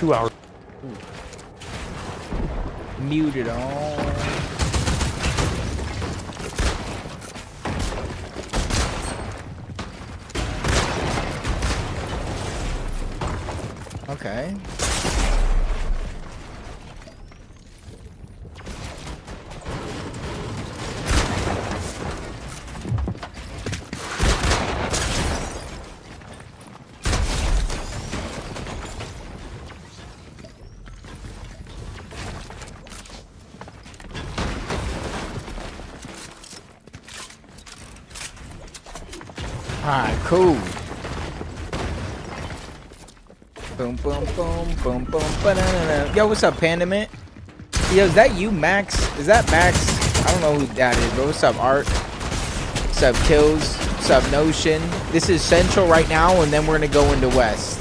2 hours. Muted on. Okay. Alright, cool. Boom, boom, boom, boom, boom, ba-da-da-da. Yo, what's up, Panda Mint? Yo, is that you, Max? Is that Max? I don't know who that is, bro. What's up, Art? What's up, Kills? What's up, Notion? This is Central right now, and then we're gonna go into West.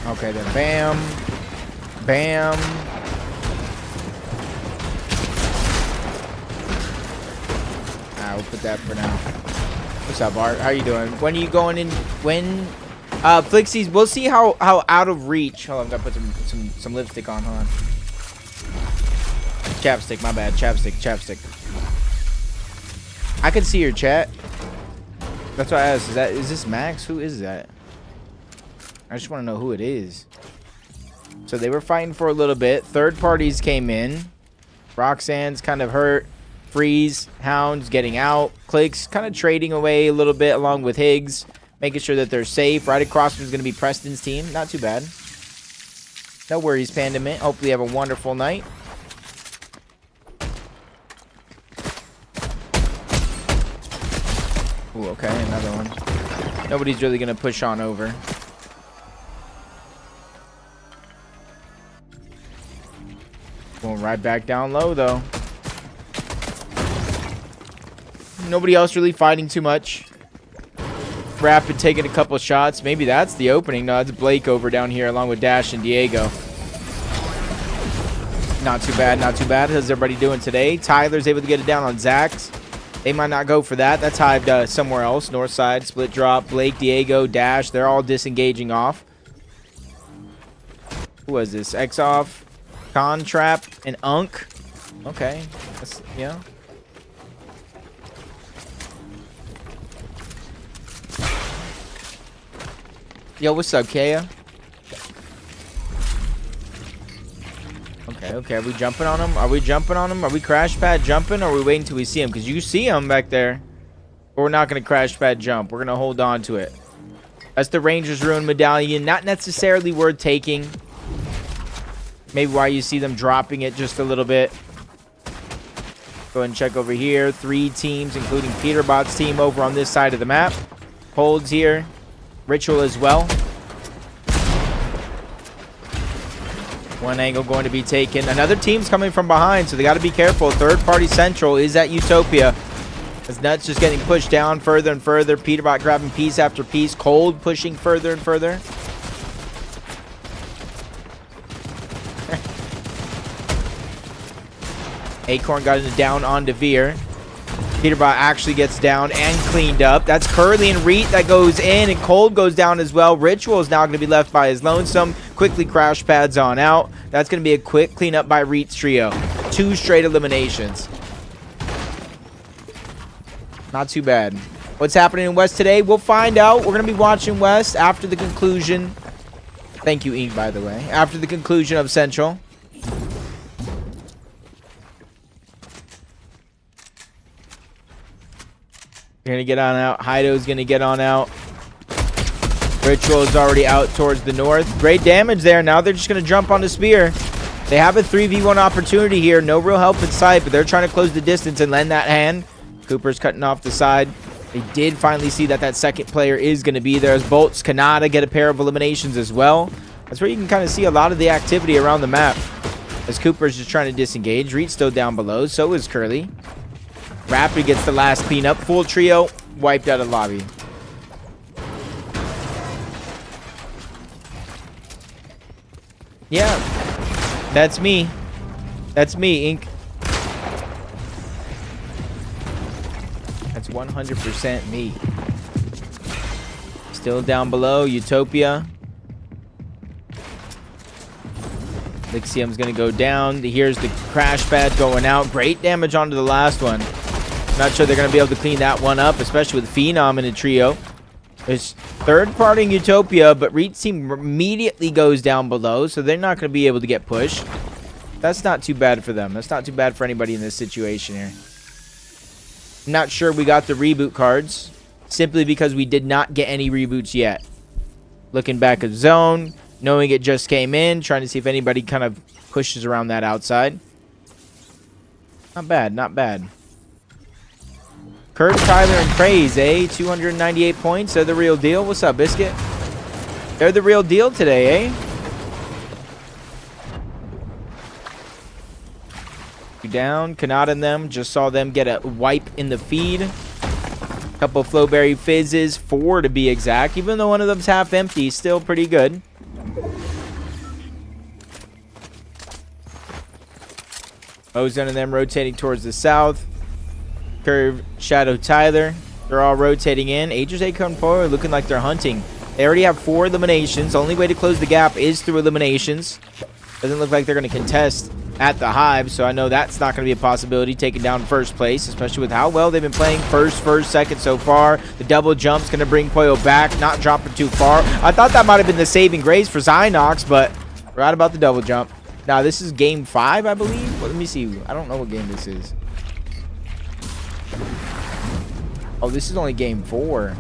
Okay, then bam. Bam. We'll put that for now. What's up, Art? How you doing? When are you going in? When? Flixies, we'll see how out of reach. Hold on, I gotta put some lipstick on. Hold on. Chapstick, my bad. Chapstick. I can see your chat. That's why I asked. Is this Max? Who is that? I just want to know who it is. So they were fighting for a little bit. Third parties came in. Roxanne's kind of hurt. Freeze, Hounds getting out, Clicks kind of trading away a little bit along with Higgs, making sure that they're safe. Right across from is going to be Preston's team. Not too bad. No worries, Panda Mint. Hopefully you have a wonderful night. Ooh, okay, another one. Nobody's really going to push on over. Going right back down low, though. Nobody else really fighting too much. Rapid taking a couple shots. Maybe that's the opening. No, it's Blake over down here along with Dash and Diego. Not too bad, not too bad. How's everybody doing today? Tyler's able to get it down on Zax. They might not go for that. That's hived somewhere else. North side, split drop. Blake, Diego, Dash. They're all disengaging off. Who was this? X-Off, Con-Trap, and Unk. Okay. That's, yeah. Yo, what's up, Kaya? Okay, are we jumping on him? Are we crash pad jumping, or are we waiting until we see him? Because you see him back there. But we're not going to crash pad jump. We're going to hold on to it. That's the Rangers Ruin Medallion. Not necessarily worth taking. Maybe why you see them dropping it just a little bit. Go ahead and check over here. 3 teams, including Peterbot's team over on this side of the map. Holds here. Ritual as well. One angle going to be taken. Another team's coming from behind, so they got to be careful. Third party Central is at Utopia. As Nuts just getting pushed down further and further. Peterbot grabbing piece after piece. Cold pushing further and further. Acorn got it down on Devere. Peterbot actually gets down and cleaned up. That's Curly and Reet that goes in, and Cold goes down as well. Ritual is now going to be left by his lonesome. Quickly crash pads on out. That's going to be a quick cleanup by Reet's trio. 2 straight eliminations. Not too bad. What's happening in West today? We'll find out. We're going to be watching West after the conclusion. Thank you, Ink, by the way. After the conclusion of Central. Gonna get on out. Hido's gonna get on out. Ritual is already out towards the north. Great damage there. Now they're just gonna jump on the spear. They have a 3v1 opportunity here. No real help in sight, but they're trying to close the distance and lend that hand. Cooper's cutting off the side. They did finally see that second player is gonna be there. As Bolts, Kanata get a pair of eliminations as well. That's where you can kind of see a lot of the activity around the map. As Cooper's just trying to disengage. Reed's still down below. So is Curly. Rapid gets the last cleanup. Full trio wiped out of lobby. Yeah, that's me. That's me, Ink. That's 100% me. Still down below, Utopia. Lixium's going to go down. Here's the crash pad going out. Great damage onto the last one. Not sure they're going to be able to clean that one up, especially with Phenom in a trio. There's third parting Utopia, but Reed's team immediately goes down below, so they're not going to be able to get pushed. That's not too bad for them. That's not too bad for anybody in this situation here. I'm not sure we got the reboot cards, simply because we did not get any reboots yet. Looking back at zone, knowing it just came in, trying to see if anybody kind of pushes around that outside. Not bad, not bad. Kurt, Tyler, and Praise, eh? 298 points. They're the real deal. What's up, Biscuit? They're the real deal today, eh? Down. Kanata and them. Just saw them get a wipe in the feed. Couple Flowberry Fizzes. 4 to be exact. Even though one of them's half empty, still pretty good. Ozone and them rotating towards the south. Curve, Shadow, Tyler. They're all rotating in. Aegis, Acorn, Poe looking like they're hunting. They already have 4 eliminations. The only way to close the gap is through eliminations. Doesn't look like they're going to contest at the Hive, so I know that's not going to be a possibility, taking down first place, especially with how well they've been playing first, second so far. The double jump's going to bring Poyo back, not dropping too far. I thought that might have been the saving grace for Zynox, but right about the double jump. Now, this is game 5, I believe. Well, let me see. I don't know what game this is. Oh, this is only game 4.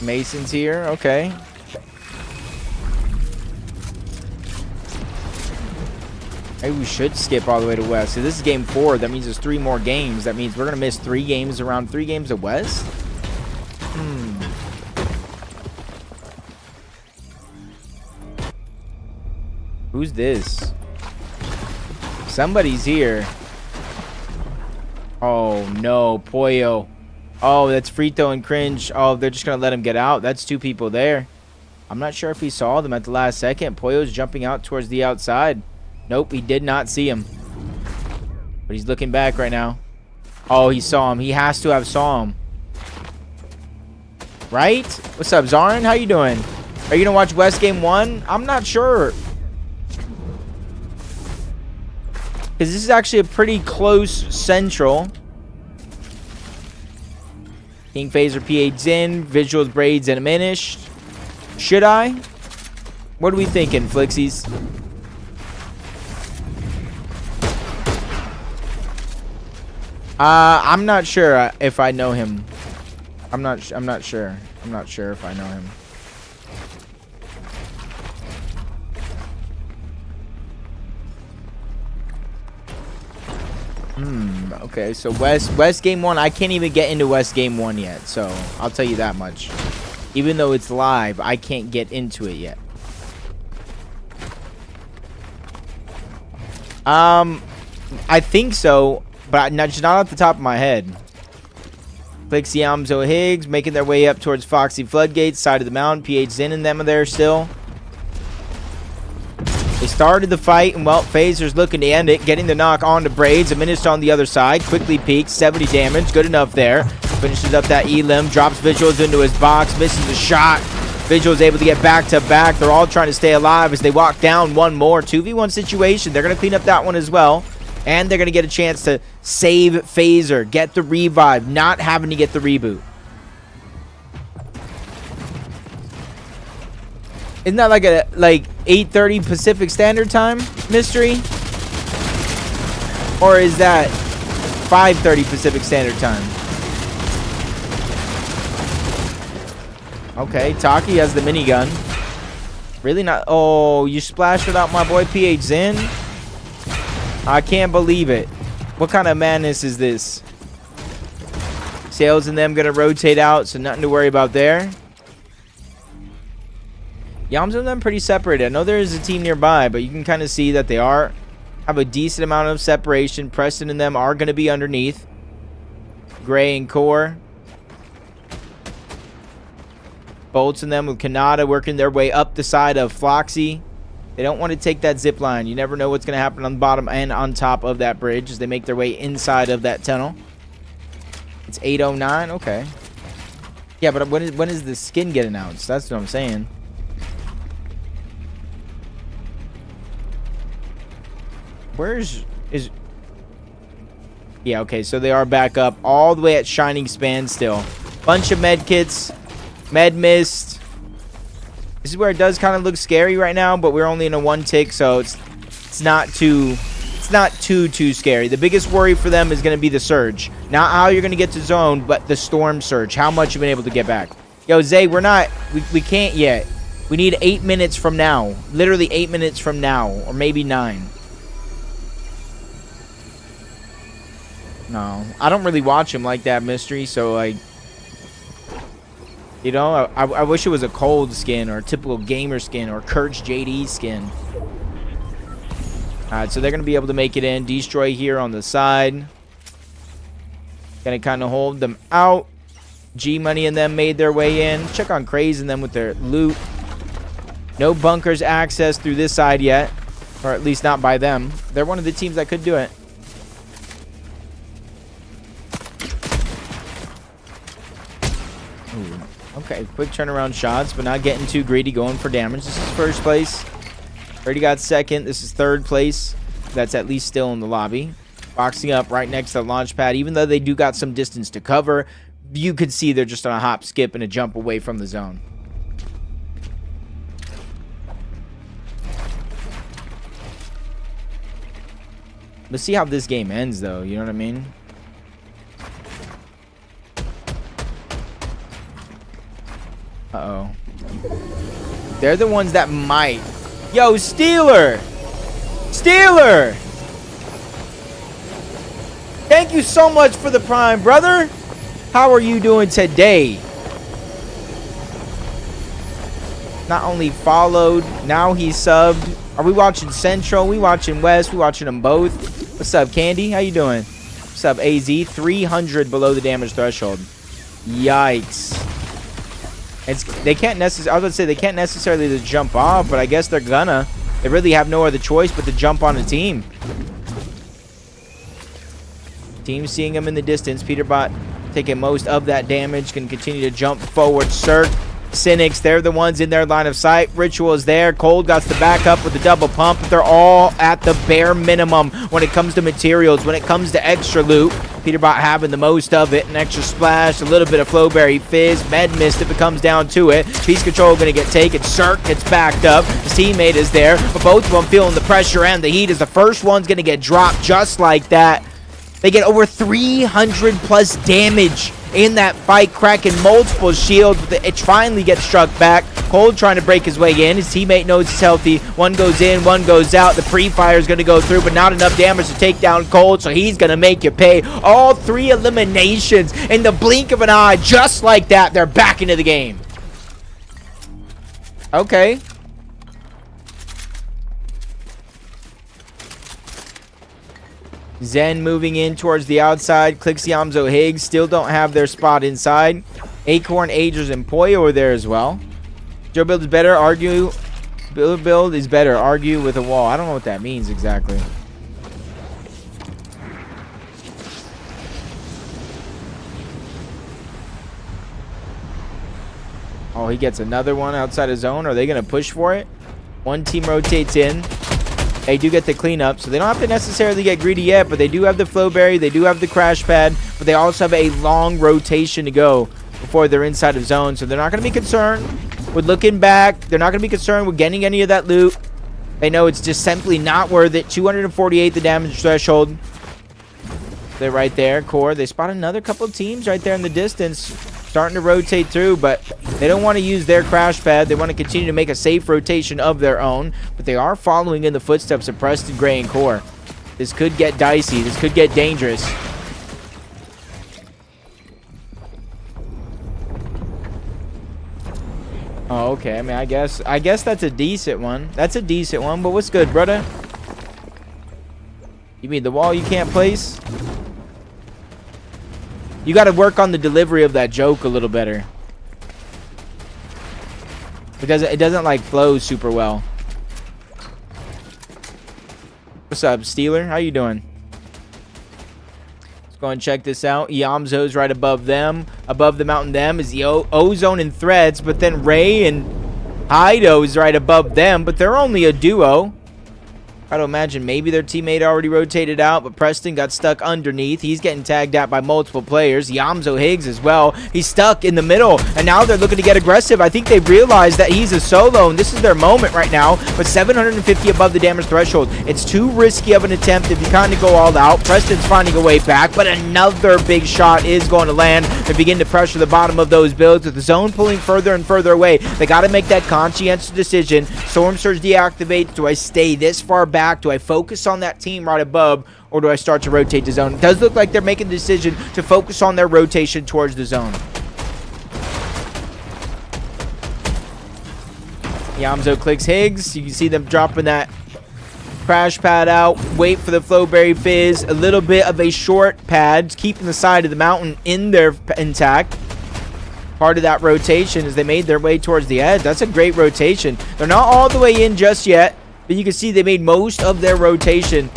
Mason's here. Okay. Maybe we should skip all the way to West. So this is game 4. That means there's 3 more games. That means we're going to miss 3 games, around 3 games at West. Who's this? Somebody's here. Oh, no. Poyo. Oh, that's Frito and Cringe. Oh, they're just going to let him get out. That's 2 people there. I'm not sure if he saw them at the last second. Poyo's jumping out towards the outside. Nope, he did not see him. But he's looking back right now. Oh, he saw him. He has to have saw him. Right? What's up, Zarin? How you doing? Are you going to watch West Game 1? I'm not sure. Because this is actually a pretty close central. King Phaser PH in. Visuals, Braids, and Diminished. Should I? What are we thinking, Flixies? I'm not sure if I know him. I'm not sure. I'm not sure if I know him. Okay, so West Game 1, I can't even get into West Game 1 yet, so I'll tell you that much. Even though it's live, I can't get into it yet. I think so, but just not off the top of my head. Flixie, Amzo, Higgs making their way up towards Foxy Floodgates, side of the mountain. PH Zin and them are there still. They started the fight, and well, Phaser's looking to end it, getting the knock onto Braids. A Minister on the other side, quickly peeks, 70 damage, good enough there. Finishes up that Elim, drops Visuals into his box, misses the shot. Visuals able to get back to back. They're all trying to stay alive as they walk down one more. 2v1 situation. They're going to clean up that one as well. And they're going to get a chance to save Phaser, get the revive, not having to get the reboot. Isn't that like a 8:30 Pacific Standard Time mystery? Or is that 5:30 Pacific Standard Time? Okay, Taki has the minigun. Really not? Oh, you splashed without my boy PH Zin? I can't believe it. What kind of madness is this? Sales and them going to rotate out, so nothing to worry about there. Yams and them pretty separated. I know there is a team nearby, but you can kind of see that they have a decent amount of separation. Preston and them are going to be underneath. Gray and Core. Bolts and them with Kanata working their way up the side of Floxy. They don't want to take that zip line. You never know what's going to happen on the bottom and on top of that bridge as they make their way inside of that tunnel. It's 8:09. Okay. Yeah, but when is the skin get announced? That's what I'm saying. Yeah, okay, so they are back up all the way at Shining Span still. Bunch of med kits, med mist. This is where it does kind of look scary right now, but we're only in a 1 tick, so it's not too scary. The biggest worry for them is going to be the surge. Not how you're going to get to zone, but the storm surge. How much you've been able to get back. Yo, Zay, we can't yet. We need 8 minutes from now. Literally 8 minutes from now, or maybe 9. No, I don't really watch him like that, Mystery, so like, you know, I wish it was a cold skin or a typical gamer skin or Kurt's JD skin. Alright, so they're going to be able to make it in. Destroy here on the side. Going to kind of hold them out. G-Money and them made their way in. Check on Craze and them with their loot. No bunkers access through this side yet. Or at least not by them. They're one of the teams that could do it. Ooh, okay, quick turnaround shots, but not getting too greedy, going for damage. This is first place. Already got second. This is third place. That's at least still in the lobby. Boxing up right next to the launch pad. Even though they do got some distance to cover, you could see they're just on a hop, skip, and a jump away from the zone. Let's see how this game ends, though. You know what I mean? Uh-oh. They're the ones that might. Yo, Steeler! Steeler! Thank you so much for the Prime, brother. How are you doing today? Not only followed, now he's subbed. Are we watching Central? We watching West? We watching them both? What's up, Candy? How you doing? What's up, AZ? 300 below the damage threshold. Yikes. They can't necessarily. I was going to say they can't necessarily just jump off, but I guess they're gonna. They really have no other choice but to jump on a team. Team seeing him in the distance. Peterbot taking most of that damage. Can continue to jump forward. Cirque, Cynics, they're the ones in their line of sight. Ritual is there. Cold got the back up with the double pump. They're all at the bare minimum when it comes to materials. When it comes to extra loot, Peterbot having the most of it. An extra splash, a little bit of Flowberry Fizz, Med Mist if it comes down to it. Piece Control going to get taken. Cirque gets backed up. His teammate is there, but both of them feeling the pressure and the heat as the first one's going to get dropped just like that. They get over 300 plus damage in that fight, cracking multiple shields. It finally gets struck back. Cold trying to break his way in. His teammate knows he's healthy. One goes in, one goes out. The pre-fire is going to go through, but not enough damage to take down Cold, so he's going to make you pay. All 3 eliminations in the blink of an eye. Just like that, they're back into the game. Okay. Zen moving in towards the outside. Clixiamzo Higgs still don't have their spot inside. Acorn, Agers, and Poyo are there as well. Joe Build is better. Argue. Build is better. Argue with a wall. I don't know what that means exactly. Oh, he gets another one outside his zone. Are they going to push for it? One team rotates in. They do get the cleanup, so they don't have to necessarily get greedy yet, but they do have the Flowberry, they do have the Crash Pad, but they also have a long rotation to go before they're inside of zone, so they're not going to be concerned with looking back. They're not going to be concerned with getting any of that loot. They know it's just simply not worth it. 248 the damage threshold. They're right there. Core, they spot another couple of teams right there in the distance, starting to rotate through, but they don't want to use their Crash Pad. They want to continue to make a safe rotation of their own, but they are following in the footsteps of Preston, Gray, and Core. This could get dicey. This could get dangerous. Oh, okay. I mean, I guess that's a decent one. That's a decent one, but what's good, brother? You mean the wall you can't place? You got to work on the delivery of that joke a little better. Because it doesn't like flow super well. What's up, Steeler? How you doing? Let's Go and check this out. Yamzo's right above them. Above the mountain them is the Ozone and Threads, but then Ray and Hido is right above them, but they're only a duo. I don't imagine maybe their teammate already rotated out, but Preston got stuck underneath. He's getting tagged out by multiple players. Yamzo Higgs as well. He's stuck in the middle, and now they're looking to get aggressive. I think they've realized that he's a solo, and this is their moment right now, but 750 above the damage threshold. It's too risky of an attempt if you kind of go all out. Preston's finding a way back, but another big shot is going to land. They begin to pressure the bottom of those builds with the zone pulling further and further away. They got to make that conscientious decision. Storm Surge deactivates. Do I stay this far back? Do I focus on that team right above, or do I start to rotate the zone? It does look like they're making the decision to focus on their rotation towards the zone. Yamzo clicks Higgs. You can see them dropping that crash pad out. Wait for the Flowberry Fizz. A little bit of a short pad, keeping the side of the mountain in there intact. Part of that rotation as they made their way towards the edge. That's a great rotation. They're not all the way in just yet, but you can see they made most of their rotation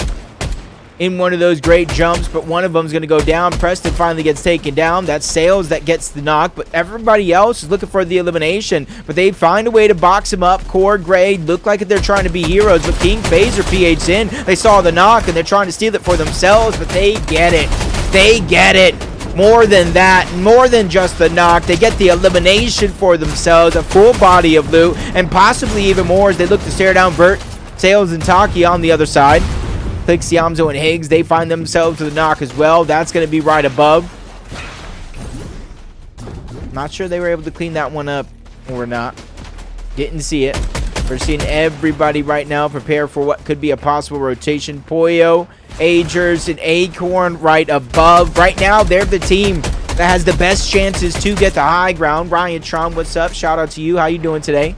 in one of those great jumps, but one of them is going to go down. Preston finally gets taken down. That's Sales that gets the knock, but everybody else is looking for the elimination, but they find a way to box him up. Core, Gray look like they're trying to be heroes, but King Phaser PH's in. They saw the knock, and they're trying to steal it for themselves, but they get it. They get it. More than that, more than just the knock. They get the elimination for themselves, a full body of loot, and possibly even more as they look to stare down Vert, Sales, and Taki on the other side. Clicks, Yamzo, and Higgs. They find themselves to the knock as well. That's going to be right above. Not sure they were able to clean that one up or not. Didn't see it. We're seeing everybody right now prepare for what could be a possible rotation. Poyo, Agers, and Acorn right above. Right now, they're the team that has the best chances to get the high ground. Ryan Tron, what's up? Shout out to you. How you doing today?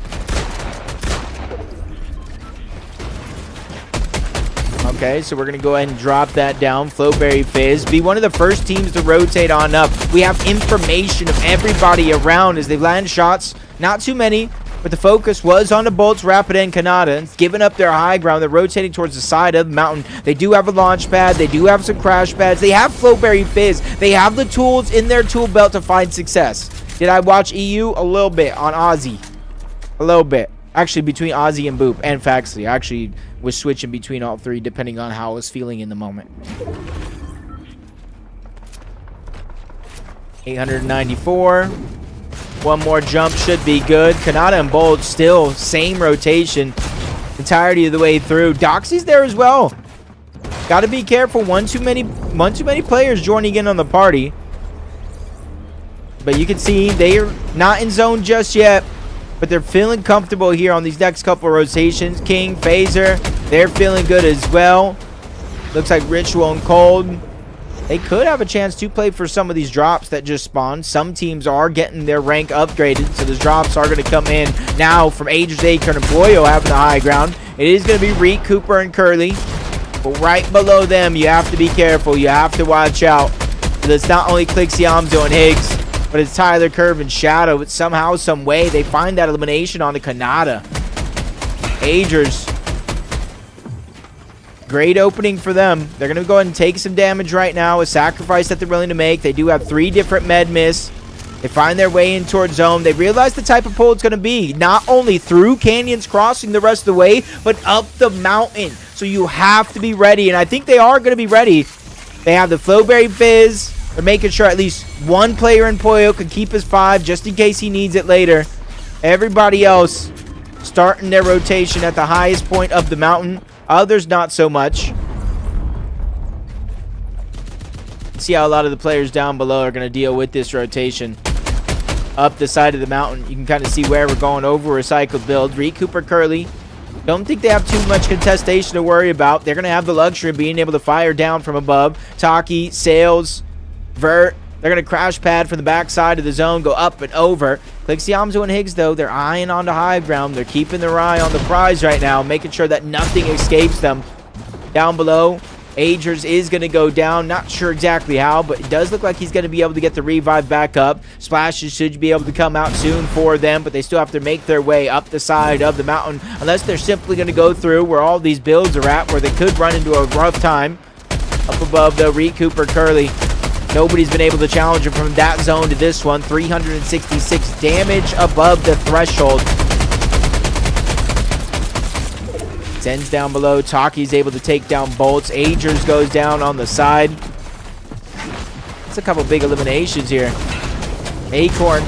Okay, so we're going to go ahead and drop that down. Flowberry Fizz. Be one of the first teams to rotate on up. We have information of everybody around as they land shots. Not too many, but the focus was on the Bolts, Rapid, and Kanata. Giving up their high ground. They're rotating towards the side of the mountain. They do have a launch pad. They do have some crash pads. They have Flowberry Fizz. They have the tools in their tool belt to find success. Did I watch EU? A little bit on Ozzy. A little bit. Actually, between Ozzy and Boop and Faxley. I actually was switching between all three depending on how I was feeling in the moment. 894. One more jump should be good. Kanata and Bold still same rotation entirety of the way through. Doxy's there as well. Got to be careful. One too many players joining in on the party. But you can see they're not in zone just yet, but they're feeling comfortable here on these next couple of rotations. King, Phaser, they're feeling good as well. Looks like Ritual and Cold. They could have a chance to play for some of these drops that just spawned. Some teams are getting their rank upgraded, so those drops are going to come in now from Aegis, Acorn, and Boyo having the high ground. It is going to be Reek, Cooper, and Curly. But right below them, you have to be careful. You have to watch out. So it's not only Clicks, Yamzo, and Higgs, but it's Tyler, Curve, and Shadow. But somehow, some way, they find that elimination on the Kanata. Agers. Great opening for them. They're going to go ahead and take some damage right now. A sacrifice that they're willing to make. They do have 3 different med miss. They find their way in towards zone. They realize the type of pull it's going to be. Not only through canyons crossing the rest of the way, but up the mountain. So you have to be ready. And I think they are going to be ready. They have the Flowberry Fizz. They're making sure at least one player in Poyo can keep his 5 just in case he needs it later. Everybody else starting their rotation at the highest point of the mountain. Others not so much. See how a lot of the players down below are going to deal with this rotation. Up the side of the mountain, you can kind of see where we're going over recycled build. Reek, Cooper, Curly. Don't think they have too much contestation to worry about. They're going to have the luxury of being able to fire down from above. Taki, Sales, Vert. They're going to crash pad from the back side of the zone, go up and over. Clicks, Yamzo, and Higgs, though, they're eyeing on the high ground. They're keeping their eye on the prize right now, making sure that nothing escapes them. Down below, Agers is going to go down. Not sure exactly how, but it does look like he's going to be able to get the revive back up. Splashes should be able to come out soon for them, but they still have to make their way up the side of the mountain, unless they're simply going to go through where all these builds are at, where they could run into a rough time. Up above, though, Reek, Cooper, Curly. Nobody's been able to challenge him from that zone to this one. 366 damage above the threshold. Zen's down below. Taki's able to take down Bolts. Agers goes down on the side. That's a couple big eliminations here. Acorn,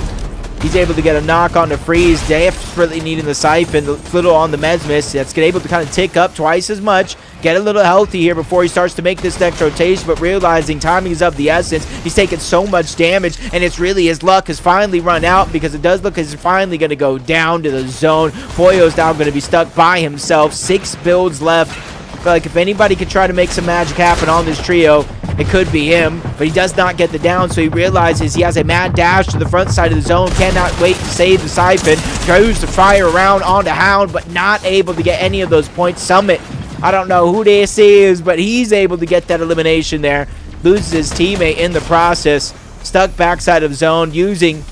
he's able to get a knock on the Freeze. Desperately needing the Siphon. Little on the Mesmis. That's able to kind of tick up twice as much. Get a little healthy here before he starts to make this next rotation, but realizing timing is of the essence. He's taking so much damage, and it's really his luck has finally run out, because it does look like he's finally going to go down to the zone. Foyo's now going to be stuck by himself. 6 builds left. I feel like if anybody could try to make some magic happen on this trio, it could be him, but he does not get the down, so he realizes he has a mad dash to the front side of the zone. Cannot wait to save the Siphon. Goes to fire around onto Hound, but not able to get any of those points. Summit, I don't know who this is, but he's able to get that elimination there. Loses his teammate in the process. Stuck backside of zone, using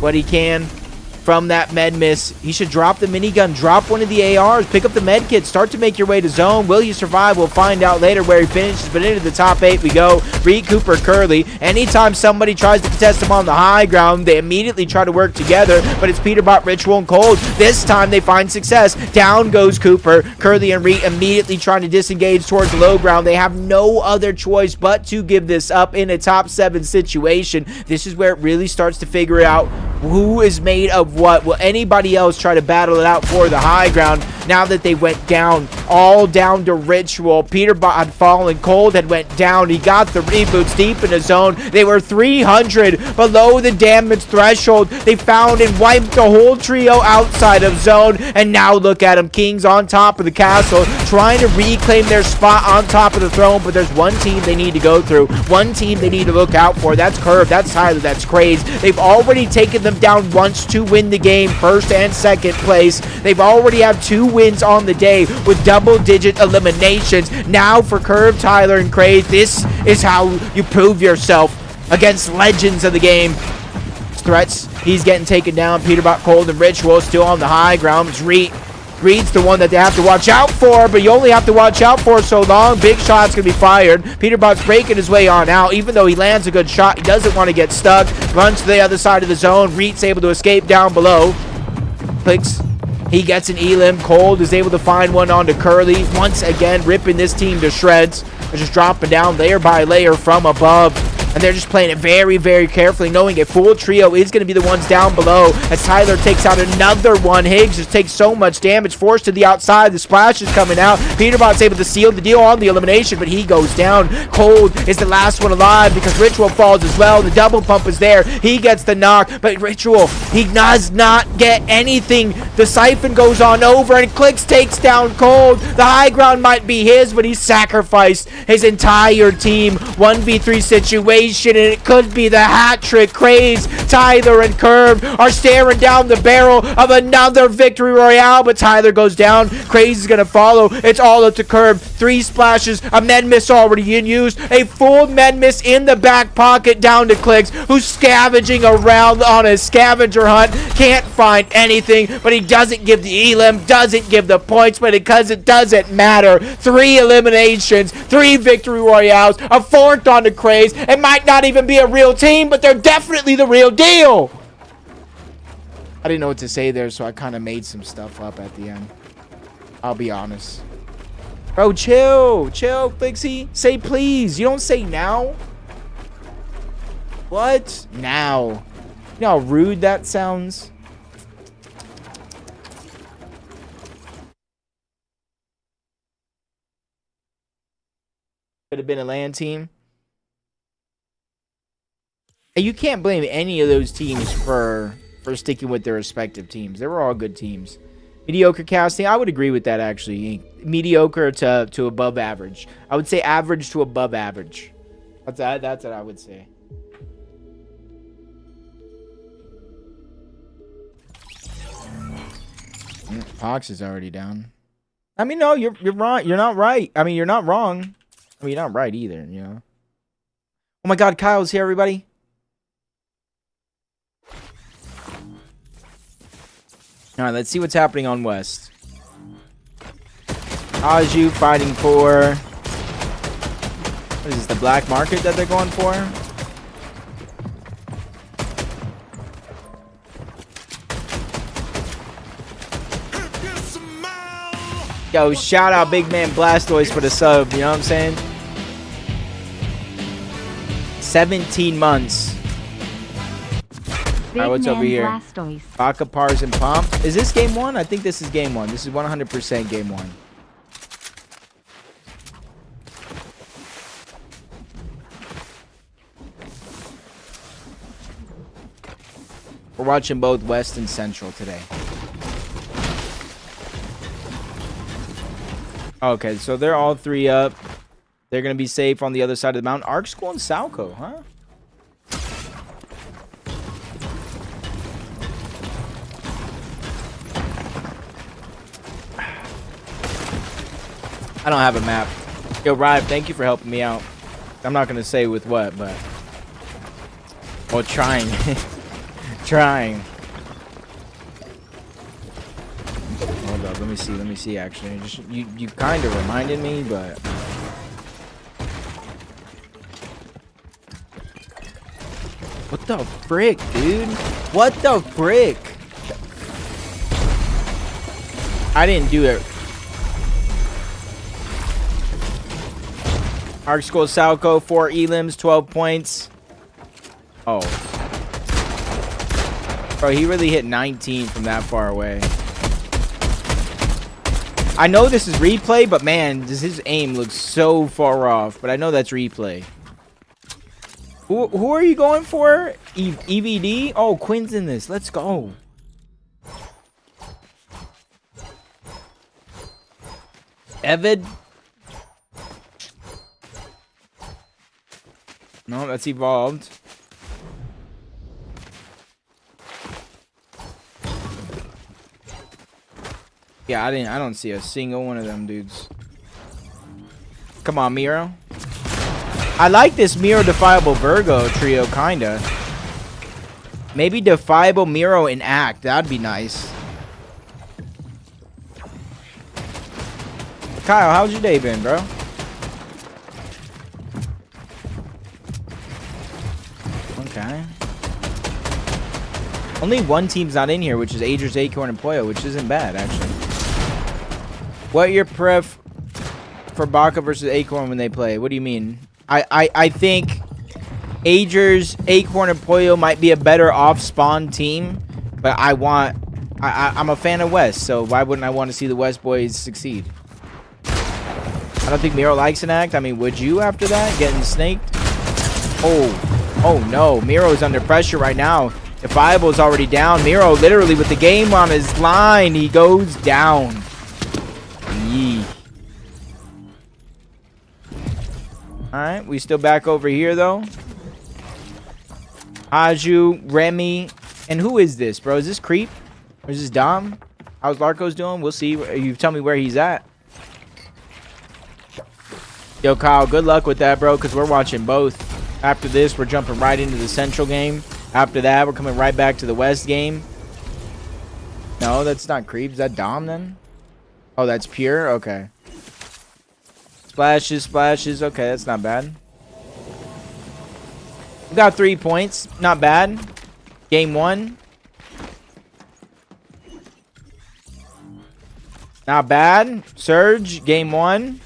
what he can from that med miss. He should drop the minigun, drop one of the ARs, pick up the med kit, start to make your way to zone. Will you survive? We'll find out later where he finishes, but into the top 8 we go. Reed, Cooper, Curly. Anytime somebody tries to contest him on the high ground, they immediately try to work together, but it's Peterbot, Ritual, and Cold. This time they find success. Down goes Cooper. Curly and Reed immediately trying to disengage towards the low ground. They have no other choice but to give this up in a top 7 situation. This is where it really starts to figure out who is made of what. Will anybody else try to battle it out for the high ground now that they went down, all down to Ritual? Peterbot had fallen. Cold had went down. He got the reboots deep in the zone. They were 300 below the damage threshold. They found and wiped the whole trio outside of zone, and now look at them. Kings on top of the castle, trying to reclaim their spot on top of the throne, but there's one team they need to go through, one team they need to look out for. That's Curve, that's Tyler, that's Craze. They've already taken them down once to win the game, first and second place. They've already had 2 wins on the day with double-digit eliminations. Now for Curve, Tyler, and Craze, this is how you prove yourself against legends of the game. Threats, he's getting taken down. Peterbot, Cold, and Ritual still on the high ground. It's Reed's the one that they have to watch out for, but you only have to watch out for so long. Big shot's going to be fired. Peterbot's breaking his way on out. Even though he lands a good shot, he doesn't want to get stuck. Runs to the other side of the zone. Reed's able to escape down below. Clicks. He gets an elim. Cold is able to find one onto Curly. Once again, ripping this team to shreds. They're just dropping down layer by layer from above. And they're just playing it very, very carefully, knowing a full trio is going to be the ones down below. As Tyler takes out another one. Higgs just takes so much damage. Forced to the outside. The splash is coming out. Peterbot's able to seal the deal on the elimination, but he goes down. Cold is the last one alive because Ritual falls as well. The double pump is there. He gets the knock, but Ritual, he does not get anything. The Siphon goes on over, and Clicks takes down Cold. The high ground might be his, but he sacrificed his entire team. 1v3 situation. And it could be the hat trick. Craze, Tyler, and Curve are staring down the barrel of another victory royale, but Tyler goes down. Craze is going to follow. It's all up to Curve. 3 splashes, a med miss already in use, a full med miss in the back pocket down to Clicks, who's scavenging around on a scavenger hunt. Can't find anything, but he doesn't give the elim, doesn't give the points, but because it doesn't matter. 3 eliminations, 3 victory royales, a 4th on the Craze. It might not even be a real team, but they're definitely the real deal. I didn't know what to say there, so I kind of made some stuff up at the end. I'll be honest. Bro, chill. Chill, Flixie. Say please. You don't say now. What? Now. You know how rude that sounds? Could have been a land team. You can't blame any of those teams for sticking with their respective teams. They were all good teams. Mediocre casting, I would agree with that, actually. Mediocre to above average. I would say average to above average. That's what I would say. Pox is already down. I mean, no, you're wrong. You're not right. I mean, you're not wrong. I mean, you're not right either, you know. Oh my God, Kyle's here, everybody. All right, let's see what's happening on West. Aju fighting for What is this, the black market that they're going for? Yo, shout out Big Man Blastoise for the sub, you know what I'm saying? 17 months. Alright, what's over here? Blastoise. Baka, Pars, and Pomp. Is this game 1? I think this is game 1. This is 100% game 1. We're watching both West and Central today. Okay, so they're all 3 up. They're going to be safe on the other side of the mountain. Arc School and Salco, huh? I don't have a map. Yo, Rive, thank you for helping me out. I'm not going to say with what, but... Well, trying. Trying. Hold up, let me see actually. Just you kind of reminded me, but what the frick, dude? What the frick? I didn't do it. Arc School Salco, 4 elims, 12 points. Oh. Bro, he really hit 19 from that far away. I know this is replay, but man, does his aim look so far off. But I know that's replay. Who are you going for? EVD? Oh, Quinn's in this. Let's go. Evid? No, that's evolved. Yeah, I don't see a single one of them dudes. Come on, Miro. I like this Miro Defiable Virgo trio, kinda. Maybe Defiable Miro and Act. That'd be nice. Kyle, how's your day been, bro? Okay. Only one team's not in here, which is Agers, Acorn, and Poyo, which isn't bad, actually. What your pref for Baka versus Acorn when they play? What do you mean? I think Agers, Acorn, and Poyo might be a better off-spawn team, but I'm a fan of West, so why wouldn't I want to see the West boys succeed? I don't think Miro likes an Act. I mean, would you after that? Getting snaked? Oh no. Miro's under pressure right now. Defiable's already down. Miro literally with the game on his line. He goes down. Yee. Alright, we still back over here though. Aju, Remy, and who is this, bro? Is this Creep? Or is this Dom? How's Larko's doing? We'll see. You tell me where he's at. Yo, Kyle, good luck with that, bro, because we're watching both. After this, we're jumping right into the Central game. After that, we're coming right back to the West game. No, that's not Creep. Is that Dom, then? Oh, that's Pure? Okay. Splashes, splashes. Okay, that's not bad. We got 3 points. Not bad. Game 1. Not bad. Surge, game 1.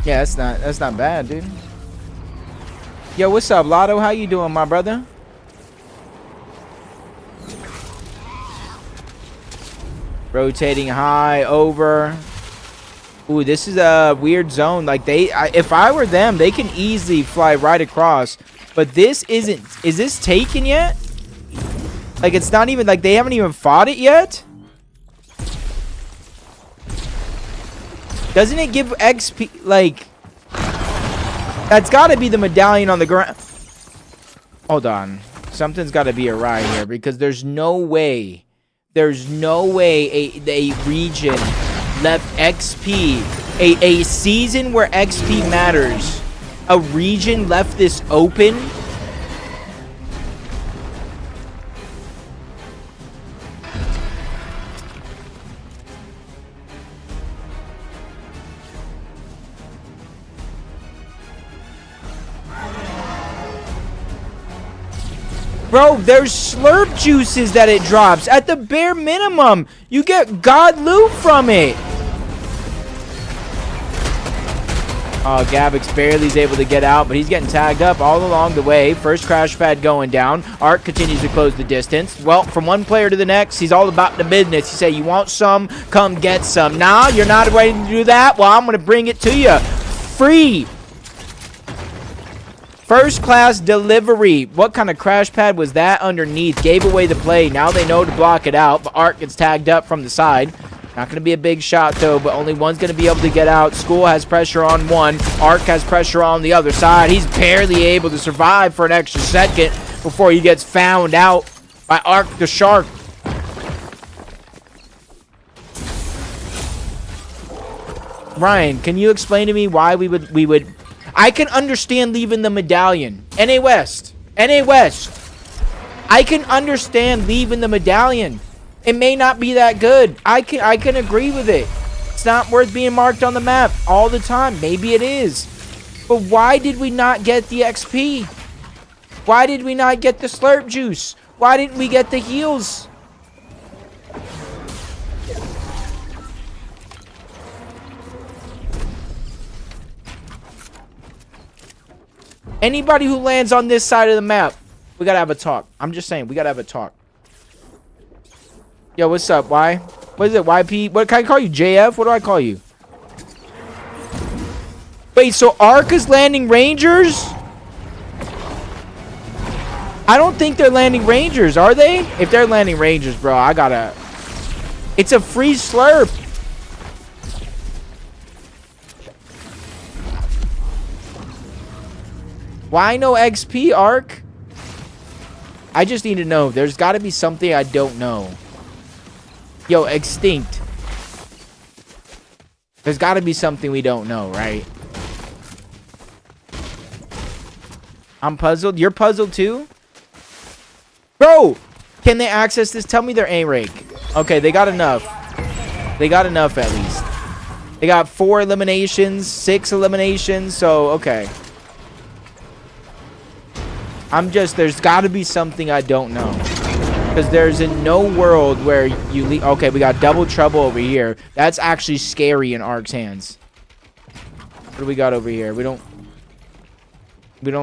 Yeah, that's not bad, dude. Yo, what's up, Lotto? How you doing, my brother? Rotating high over. Ooh, this is a weird zone. Like if I were them, they can easily fly right across. But this isn't. Is this taken yet? Like it's not even like they haven't even fought it yet. Doesn't it give XP, like... That's got to be the medallion on the ground. Hold on. Something's got to be awry here, because there's no way... There's no way a region left XP... A season where XP matters. A region left this open... Bro, there's slurp juices that it drops. At the bare minimum, you get god loot from it. Oh, Gavix barely is able to get out, but he's getting tagged up all along the way. First crash pad going down. Ark continues to close the distance. Well, from one player to the next, he's all about the business. He say, you want some? Come get some. Nah, you're not ready to do that? Well, I'm going to bring it to you. Free. First class delivery. What kind of crash pad was that underneath? Gave away the play. Now they know to block it out, but Ark gets tagged up from the side. Not going to be a big shot, though, but only one's going to be able to get out. School has pressure on one. Ark has pressure on the other side. He's barely able to survive for an extra second before he gets found out by Ark the Shark. Ryan, can you explain to me why we would... I can understand leaving the medallion. NA West. NA West. I can understand leaving the medallion. It may not be that good. I can agree with it. It's not worth being marked on the map all the time. Maybe it is. But why did we not get the XP? Why did we not get the slurp juice? Why didn't we get the heals? Anybody who lands on this side of the map, we gotta have a talk. I'm just saying, we gotta have a talk. Yo, what's up, Y? What is it, YP? What can I call you? JF? What do I call you? Wait, so Ark is landing Rangers? I don't think they're landing Rangers, are they? If they're landing Rangers, bro, I gotta... It's a free slurp. Why no XP, Ark? I just need to know. There's gotta be something I don't know. Yo, Extinct. There's got to be something we don't know, right? I'm puzzled. You're puzzled too? Bro, can they access this? Tell me their A rank. Okay, they got enough. They got enough at least. They got 4 eliminations, 6 eliminations, so okay. There's got to be something I don't know. Because there's in no world where you leave. Okay, we got double trouble over here. That's actually scary in Ark's hands. What do we got over here? We don't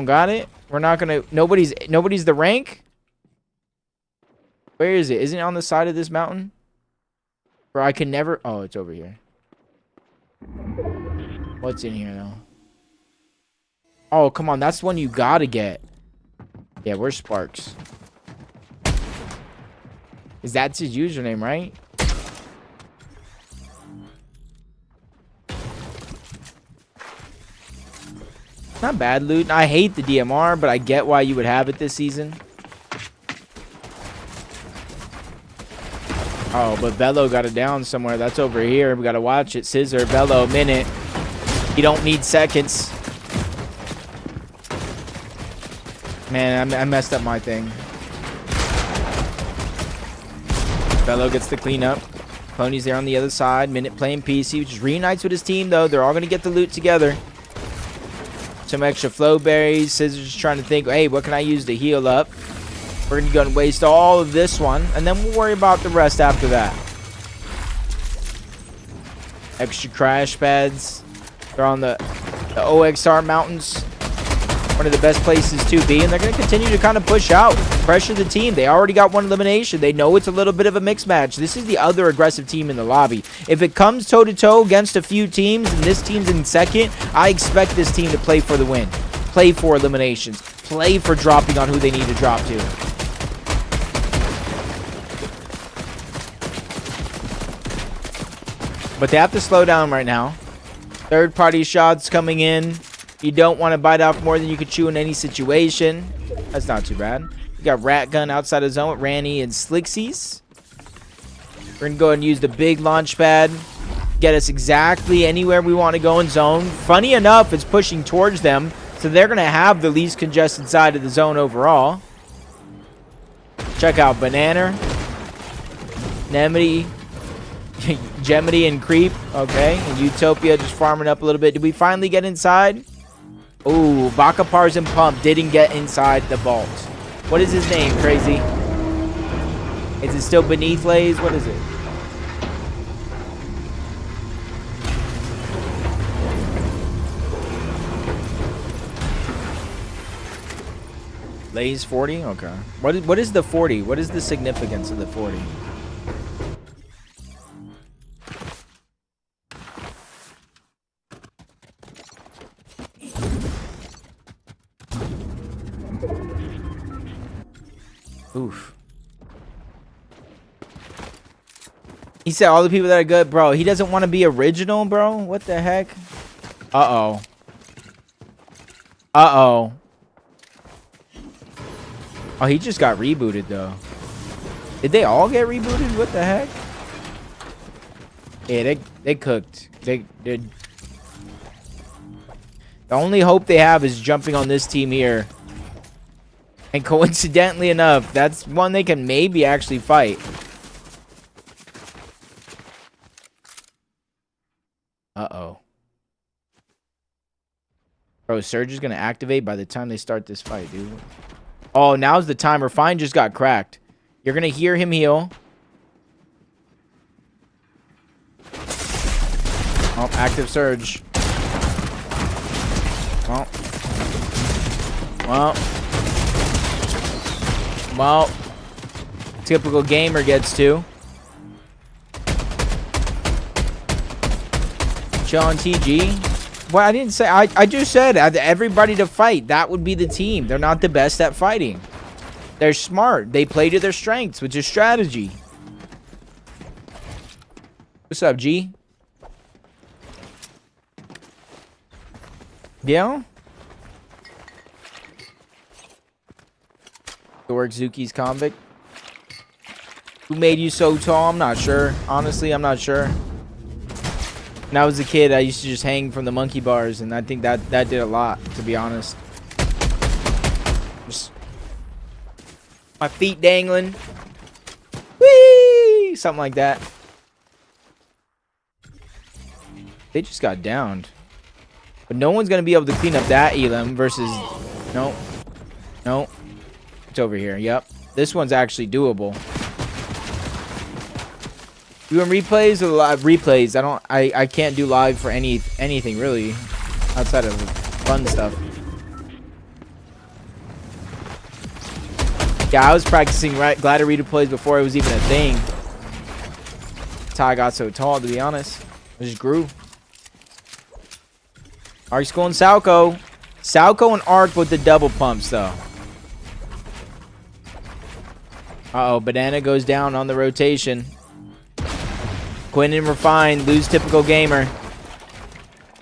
got it? We're not gonna... Nobody's the rank? Where is it? Isn't it on the side of this mountain? Bro, I can never... Oh, it's over here. What's in here, though? Oh, come on. That's one you gotta get. Yeah, where's Sparks? That's his username, right? Not bad loot. I hate the DMR, but I get why you would have it this season. Oh, but Velo got it down somewhere. That's over here. We got to watch it. Scissor, Velo, minute. You don't need seconds. Man, I messed up my thing. Velo gets the cleanup. Pony's there on the other side. Minute playing PC, which just reunites with his team, though. They're all going to get the loot together. Some extra flow berries. Scissors just trying to think, hey, what can I use to heal up? We're going to go and waste all of this one, and then we'll worry about the rest after that. Extra crash pads. They're on the OXR mountains. One of the best places to be, and they're going to continue to kind of push out, pressure the team. They already got one elimination. They know it's a little bit of a mixed match. This is the other aggressive team in the lobby. If it comes toe-to-toe against a few teams, and this team's in second, I expect this team to play for the win, play for eliminations, play for dropping on who they need to drop to. But they have to slow down right now. Third-party shots coming in. You don't want to bite off more than you could chew in any situation. That's not too bad. We got Rat Gun outside of zone with Ranny and Slixies. We're going to go ahead and use the big launch pad. Get us exactly anywhere we want to go in zone. Funny enough, it's pushing towards them. So they're going to have the least congested side of the zone overall. Check out Banana. Nemity. Gemity and Creep. Okay. And Utopia just farming up a little bit. Did we finally get inside? Ooh, Bakapars and Pump didn't get inside the vault. What is his name, Crazy? Is it still Beneath Lays? What is it? Lays 40? Okay. What is the 40? What is the significance of the 40? Oof. He said all the people that are good, bro. He doesn't want to be original, bro. What the heck? Uh-oh. Uh-oh. Oh, he just got rebooted, though. Did they all get rebooted? What the heck? Yeah, they cooked. They did. The only hope they have is jumping on this team here. And coincidentally enough, that's one they can maybe actually fight. Uh-oh. Bro, Surge is going to activate by the time they start this fight, dude. Oh, now's the time. Refine just got cracked. You're going to hear him heal. Oh, active Surge. Well, typical gamer gets to. John TG. Well, I didn't say. I just said everybody to fight. That would be the team. They're not the best at fighting. They're smart. They play to their strengths, which is strategy. What's up, G? Yeah? Dork Zuki's convict. Who made you so tall? I'm not sure. Honestly, I'm not sure. When I was a kid, I used to just hang from the monkey bars, and I think that did a lot, to be honest. Just my feet dangling. Whee! Something like that. They just got downed. But no one's going to be able to clean up that Elam versus... Nope. Nope. It's over here. Yep. This one's actually doable. Doing replays or live replays? I can't do live for anything really outside of fun stuff. Yeah, I was practicing Gladiator plays before it was even a thing. That's how I got so tall, to be honest. I just grew. Ark's going Salco. Salco and Ark with the double pumps, though. Uh-oh, Banana goes down on the rotation. Quinn and Refine lose typical gamer.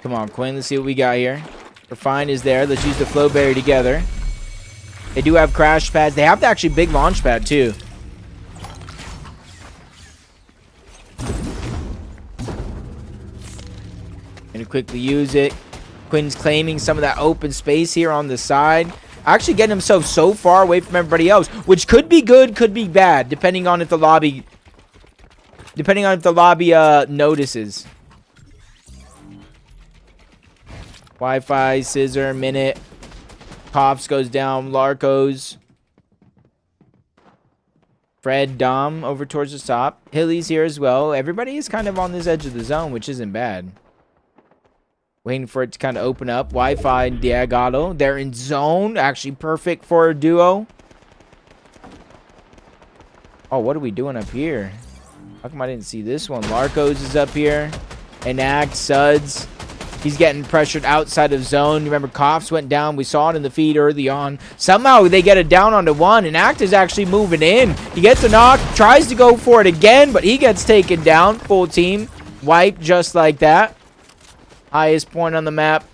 Come on, Quinn, let's see what we got here. Refine is there. Let's use the flow berry together. They do have crash pads. They have the actually big launch pad, too. Gonna quickly use it. Quinn's claiming some of that open space here on the side. Actually getting himself so far away from everybody else, which could be good, could be bad, depending on if the lobby notices. Wi-Fi, Scissor, Minute. Pops goes down, Larkos. Fred, Dom over towards the top. Hilly's here as well. Everybody is kind of on this edge of the zone, which isn't bad. Waiting for it to kind of open up. Wi-Fi and Diagato. They're in zone. Actually perfect for a duo. Oh, what are we doing up here? How come I didn't see this one? Larkos is up here. Enact, Suds. He's getting pressured outside of zone. Remember, Coughs went down. We saw it in the feed early on. Somehow they get it down onto one. Enact is actually moving in. He gets a knock. Tries to go for it again, but he gets taken down. Full team. Wiped just like that. Highest point on the map.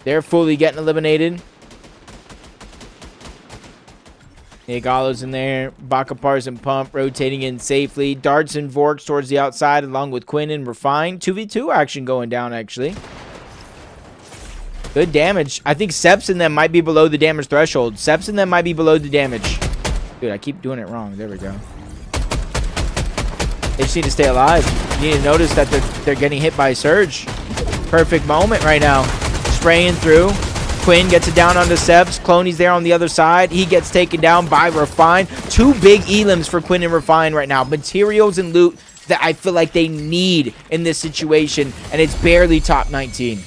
They're fully getting eliminated. Niagalo's in there. Bakapars and Pump rotating in safely. Darts and Vorks towards the outside along with Quinn and Refine. 2v2 action going down, actually. Good damage. I think Seps and them might be below the damage threshold. Seps and them might be below the damage. Dude, I keep doing it wrong. There we go. They just need to stay alive. You need to notice that they're getting hit by Surge. Perfect moment right now. Spraying through. Quinn gets it down onto Sebs. Cloney's there on the other side. He gets taken down by Refine. 2 big elims for Quinn and Refine right now. Materials and loot that I feel like they need in this situation, and it's barely top 19.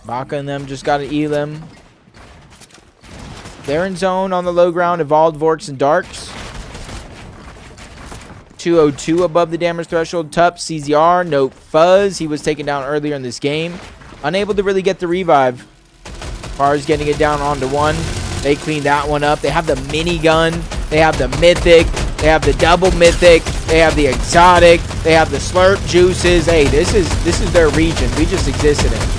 Baka and them just got an elim. They're in zone on the low ground. Evolved, Vorks, and Darks. 202 above the damage threshold. Tup, CZR, nope. Fuzz, he was taken down earlier in this game. Unable to really get the revive. Far's getting it down onto 1. They clean that one up. They have the minigun. They have the mythic. They have the double mythic. They have the exotic. They have the slurp juices. Hey, this is their region. We just exist in it.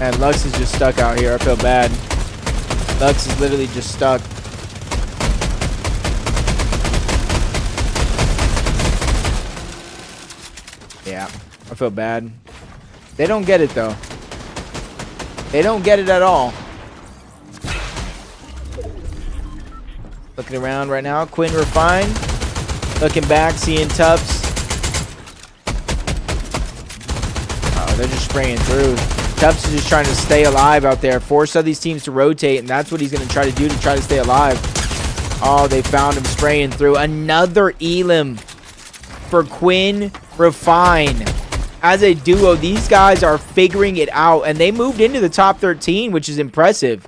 And Lux is just stuck out here. I feel bad. Lux is literally just stuck. Yeah, I feel bad. They don't get it, though. They don't get it at all. Looking around right now. Quinn Refine. Looking back, seeing Tups. Oh, they're just spraying through. Tups is just trying to stay alive out there. Force other these teams to rotate, and that's what he's going to try to do to try to stay alive. Oh, they found him spraying through. Another elim for Quinn Refine. As a duo, these guys are figuring it out, and they moved into the top 13, which is impressive.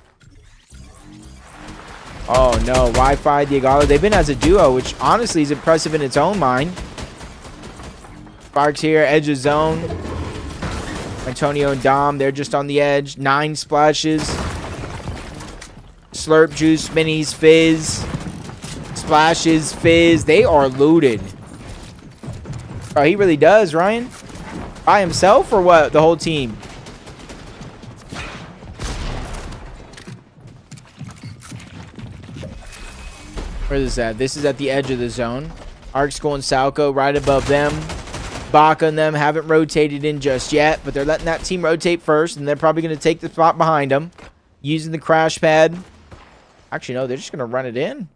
Oh, no. Wi-Fi, Diagalo. They've been as a duo, which honestly is impressive in its own mind. Sparks here, edge of zone. Antonio and Dom, they're just on the edge. 9 splashes. Slurp juice, minis, fizz. Splashes, fizz. They are looted. Oh, he really does, Ryan. By himself or what? The whole team? Where is this at? This is at the edge of the zone. Arc School and Salco right above them. Baka and them haven't rotated in just yet, but they're letting that team rotate first, and they're probably going to take the spot behind them. Using the crash pad. Actually, no, they're just going to run it in.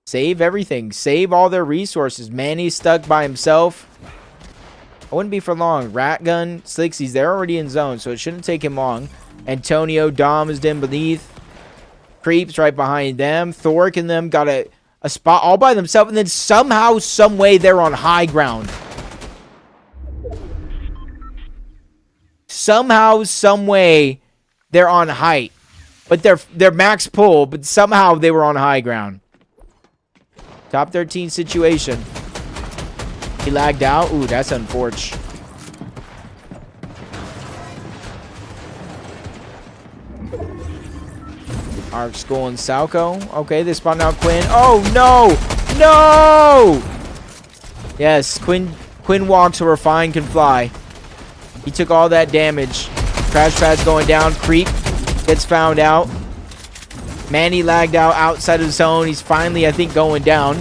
Save everything. Save all their resources. Manny's stuck by himself. I wouldn't be for long. Ratgun, Slixies, they're already in zone, so it shouldn't take him long. Antonio, Dom is in beneath. Creeps right behind them. Thork and them got a spot all by themselves, and then somehow, some way, they're on high ground. Somehow, some way, they're on height. But they're max pull, but somehow they were on high ground. Top 13 situation. He lagged out. Ooh, that's unfortunate. Arc School and Salco. Okay, they spawned out Quinn. Oh, no! No! Yes, Quinn walks so Refine can fly. He took all that damage. Crash pad's going down. Creep gets found out. Manny lagged out outside of the zone. He's finally, I think, going down.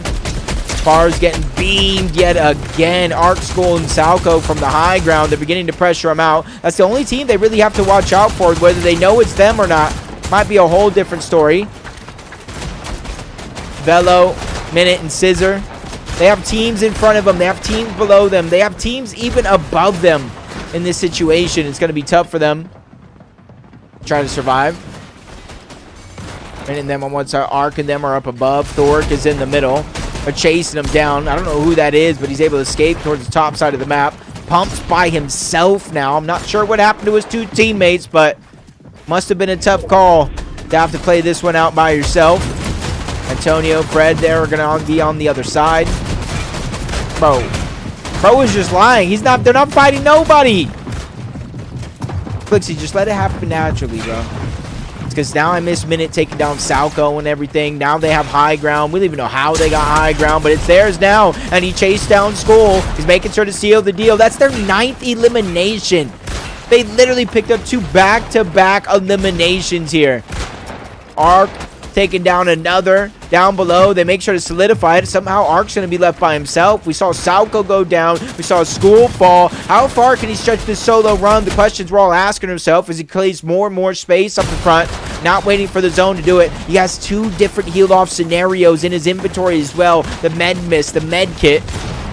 Far's getting beamed yet again. Arc School and Salco from the high ground. They're beginning to pressure him out. That's the only team they really have to watch out for. Whether they know it's them or not might be a whole different story. Velo, Minute, and Scissor. They have teams in front of them. They have teams below them. They have teams even above them in this situation. It's going to be tough for them. Try to survive. Minute and them on one side. Arc and them are up above. Thork is in the middle. They're chasing him down. I don't know who that is, but he's able to escape towards the top side of the map. Pumps by himself now. I'm not sure what happened to his 2 teammates, but must have been a tough call to have to play this one out by yourself. Antonio, Fred, they're going to be on the other side. Bro is just lying. They're not fighting nobody. Flixie, just let it happen naturally, bro. It's because now I miss Minute taking down Salco and everything. Now they have high ground. We don't even know how they got high ground, but it's theirs now. And he chased down Skull. He's making sure to seal the deal. That's their 9th elimination. They literally picked up 2 back-to-back eliminations here. Arc, taking down another down below. They make sure to solidify it. Somehow Ark's going to be left by himself. We saw Salco go down. We saw School fall. How far can he stretch this solo run? The questions we're all asking ourselves as he clears more and more space up in front, not waiting for the zone to do it. He has 2 different heal-off scenarios in his inventory as well. The med miss, the med kit.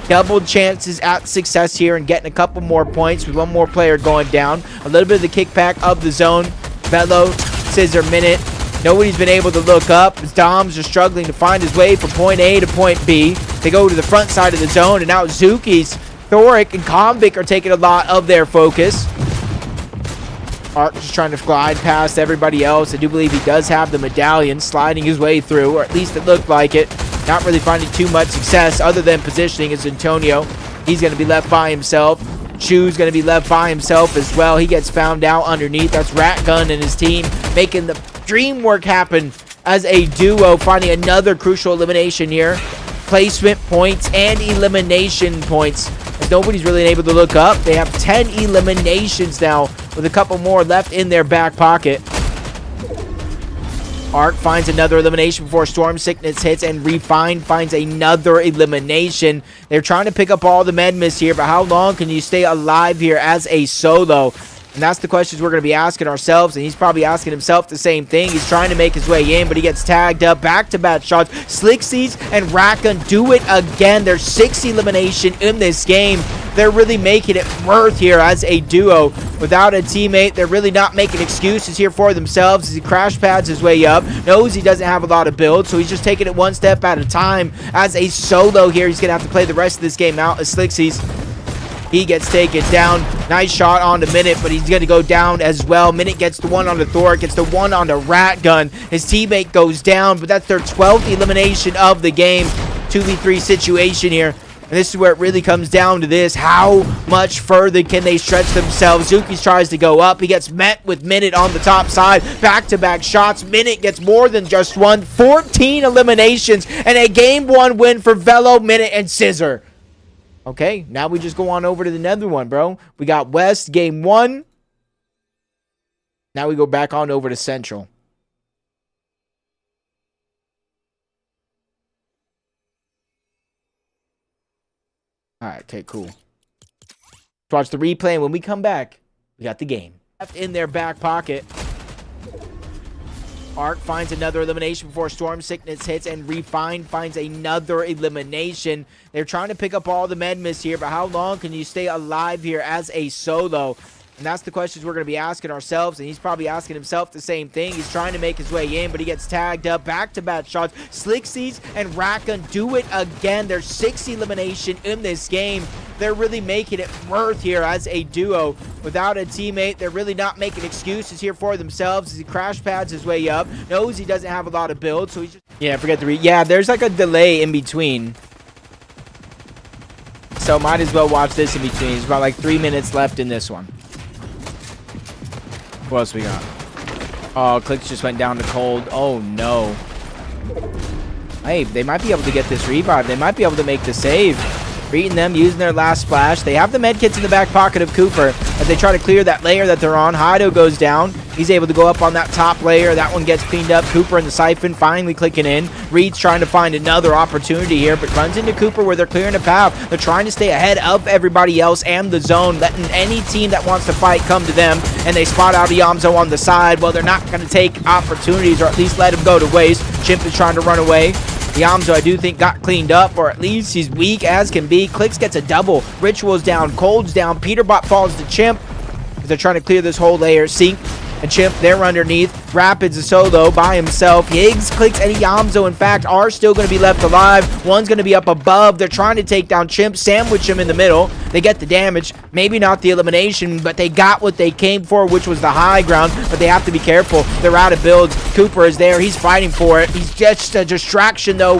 Double chances at success here and getting a couple more points with 1 more player going down. A little bit of the kickback of the zone. Velo, Scissor, Minute. Nobody's been able to look up as Doms are struggling to find his way from point A to point B. They go to the front side of the zone, and now Zuki's, Thoric, and Convic are taking a lot of their focus. Ark just trying to glide past everybody else. I do believe he does have the medallion, sliding his way through, or at least it looked like it. Not really finding too much success other than positioning as Antonio. He's going to be left by himself. Chu's going to be left by himself as well. He gets found out underneath. That's Ratgun and his team making the dream work happen as a duo, finding another crucial elimination here. Placement points and elimination points, as nobody's really able to look up. They have 10 eliminations now with a couple more left in their back pocket. Ark finds another elimination before Storm Sickness hits, and Refine finds another elimination. They're trying to pick up all the med miss here, but how long can you stay alive here as a solo? And that's the questions we're going to be asking ourselves, and he's probably asking himself the same thing. He's trying to make his way in, but he gets tagged up. Back-to-back shots. Slixies and Ratgun do it again. There's 6 elimination in this game. They're really making it worth here as a duo. Without a teammate, they're really not making excuses here for themselves as he crash pads his way up. Knows he doesn't have a lot of build, so he's just taking it 1 step at a time. As a solo here, he's going to have to play the rest of this game out as Slixies. He gets taken down. Nice shot on the Minute, but he's going to go down as well. Minute gets the one on the Thor, gets the one on the Ratgun. His teammate goes down, but that's their 12th elimination of the game. 2v3 situation here. And this is where it really comes down to this. How much further can they stretch themselves? Zuki tries to go up. He gets met with Minute on the top side. Back-to-back shots. Minute gets more than just one. 14 eliminations and a game 1 win for Velo, Minute, and Scissor. Okay, now we just go on over to the nether one, bro. We got West, game 1. Now we go back on over to Central. Alright, okay, cool. Let's watch the replay, and when we come back, we got the game. Left in their back pocket. Ark finds another elimination before Storm Sickness hits, and Refine finds another elimination. They're trying to pick up all the med miss here, but how long can you stay alive here as a solo? And that's the questions we're going to be asking ourselves, and he's probably asking himself the same thing. He's trying to make his way in, but he gets tagged up. Back-to-back shots. Slixies and Ratgun do it again. There's 6 elimination in this game. They're really making it worth here as a duo. Without a teammate, they're really not making excuses here for themselves as he crash pads his way up. Knows he doesn't have a lot of build, so he's just... Yeah, forget the yeah, there's like a delay in between. So might as well watch this in between. There's about like 3 minutes left in this one. What else we got? Oh, clicks just went down to cold. Oh, no. Hey, they might be able to get this revive. They might be able to make the save. Beating them, using their last splash. They have the medkits in the back pocket of Cooper as they try to clear that layer that they're on. Hido goes down. He's able to go up on that top layer. That one gets cleaned up. Cooper and the Siphon finally clicking in. Reed's trying to find another opportunity here, but runs into Cooper where they're clearing a path. They're trying to stay ahead of everybody else and the zone, letting any team that wants to fight come to them, and they spot out Yamzo on the side. Well, they're not going to take opportunities, or at least let him go to waste. Chimp is trying to run away. Yamzo, I do think, got cleaned up, or at least he's weak as can be. Clicks gets a double. Ritual's down. Cold's down. Peterbot falls to Chimp as they're trying to clear this whole layer. Sync and Chimp, they're underneath. Rapids a solo by himself. Higgs, Clicks, and Yamzo, in fact, are still going to be left alive. One's going to be up above. They're trying to take down Chimp, sandwich him in the middle. They get the damage. Maybe not the elimination, but they got what they came for, which was the high ground. But they have to be careful. They're out of builds. Cooper is there. He's fighting for it. He's just a distraction, though.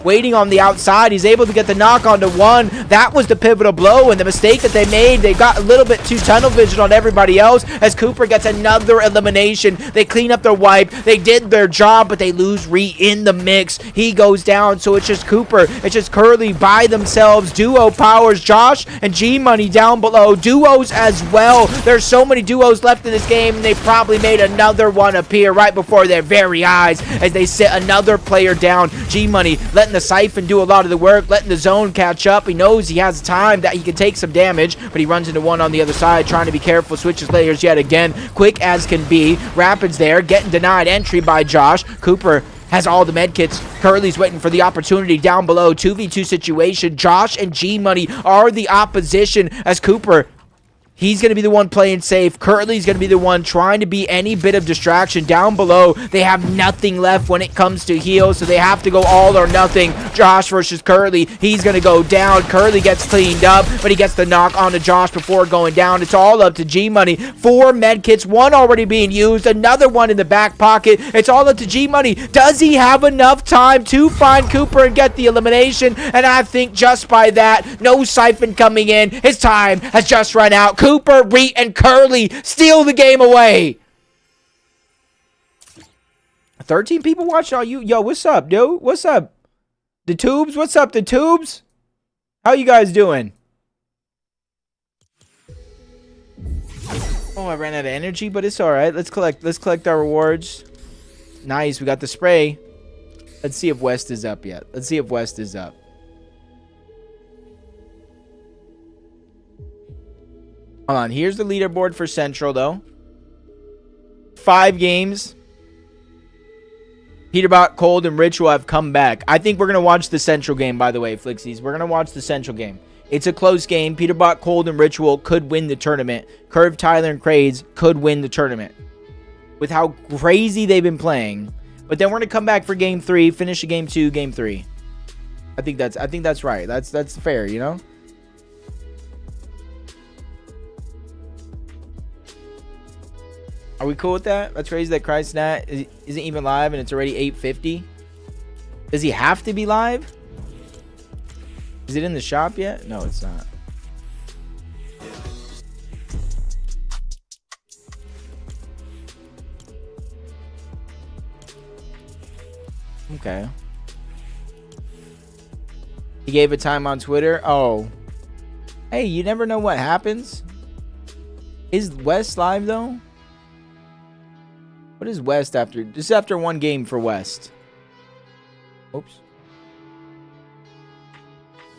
Waiting on the outside. He's able to get the knock onto one. That was the pivotal blow, and the mistake that they made, they got a little bit too tunnel vision on everybody else as Cooper gets another elimination. They clean clean up their wipe. They did their job, but they lose Ree in the mix. He goes down, so it's just Cooper. It's just Curly by themselves. Duo powers, Josh and G-Money down below. Duos as well. There's so many duos left in this game, and they probably made another one appear right before their very eyes as they sit another player down. G-Money letting the Siphon do a lot of the work, letting the zone catch up. He knows he has time that he can take some damage, but he runs into one on the other side, trying to be careful, switches layers yet again, quick as can be. Rapids there, getting denied entry by Josh. Cooper has all the med kits. Curly's waiting for the opportunity down below. 2v2 situation. Josh and G-Money are the opposition as Cooper, he's going to be the one playing safe. Curly's going to be the one trying to be any bit of distraction. Down below, they have nothing left when it comes to heal, so they have to go all or nothing. Josh versus Curly. He's going to go down. Curly gets cleaned up, but he gets the knock onto Josh before going down. It's all up to G-Money. 4 medkits, 1 already being used, another one in the back pocket. It's all up to G-Money. Does he have enough time to find Cooper and get the elimination? And I think just by that, no Siphon coming in. His time has just run out. Cooper, Ree, and Curly steal the game away. 13 people watching all you. Yo, what's up, dude? What's up? The tubes? What's up, the tubes? How you guys doing? Oh, I ran out of energy, but it's all right. Let's collect our rewards. Nice, we got the spray. Let's see if West is up yet. Let's see if West is up. Hold on, here's the leaderboard for Central, though. 5 games. Peterbot, Cold, and Ritual have come back. I think we're going to watch the Central game, by the way, Flixies. We're going to watch the Central game. It's a close game. Peterbot, Cold, and Ritual could win the tournament. Curve, Tyler, and Crades could win the tournament with how crazy they've been playing. But then we're going to come back for game 3, finish a game 2, game 3. I think that's right. That's fair, you know? Are we cool with that? That's crazy that Christnat isn't even live and it's already 8:50. Does he have to be live? Is it in the shop yet? No, it's not. Okay. He gave a time on Twitter. Oh. Hey, you never know what happens. Is West live though? What is West after? This is after 1 game for West. Oops.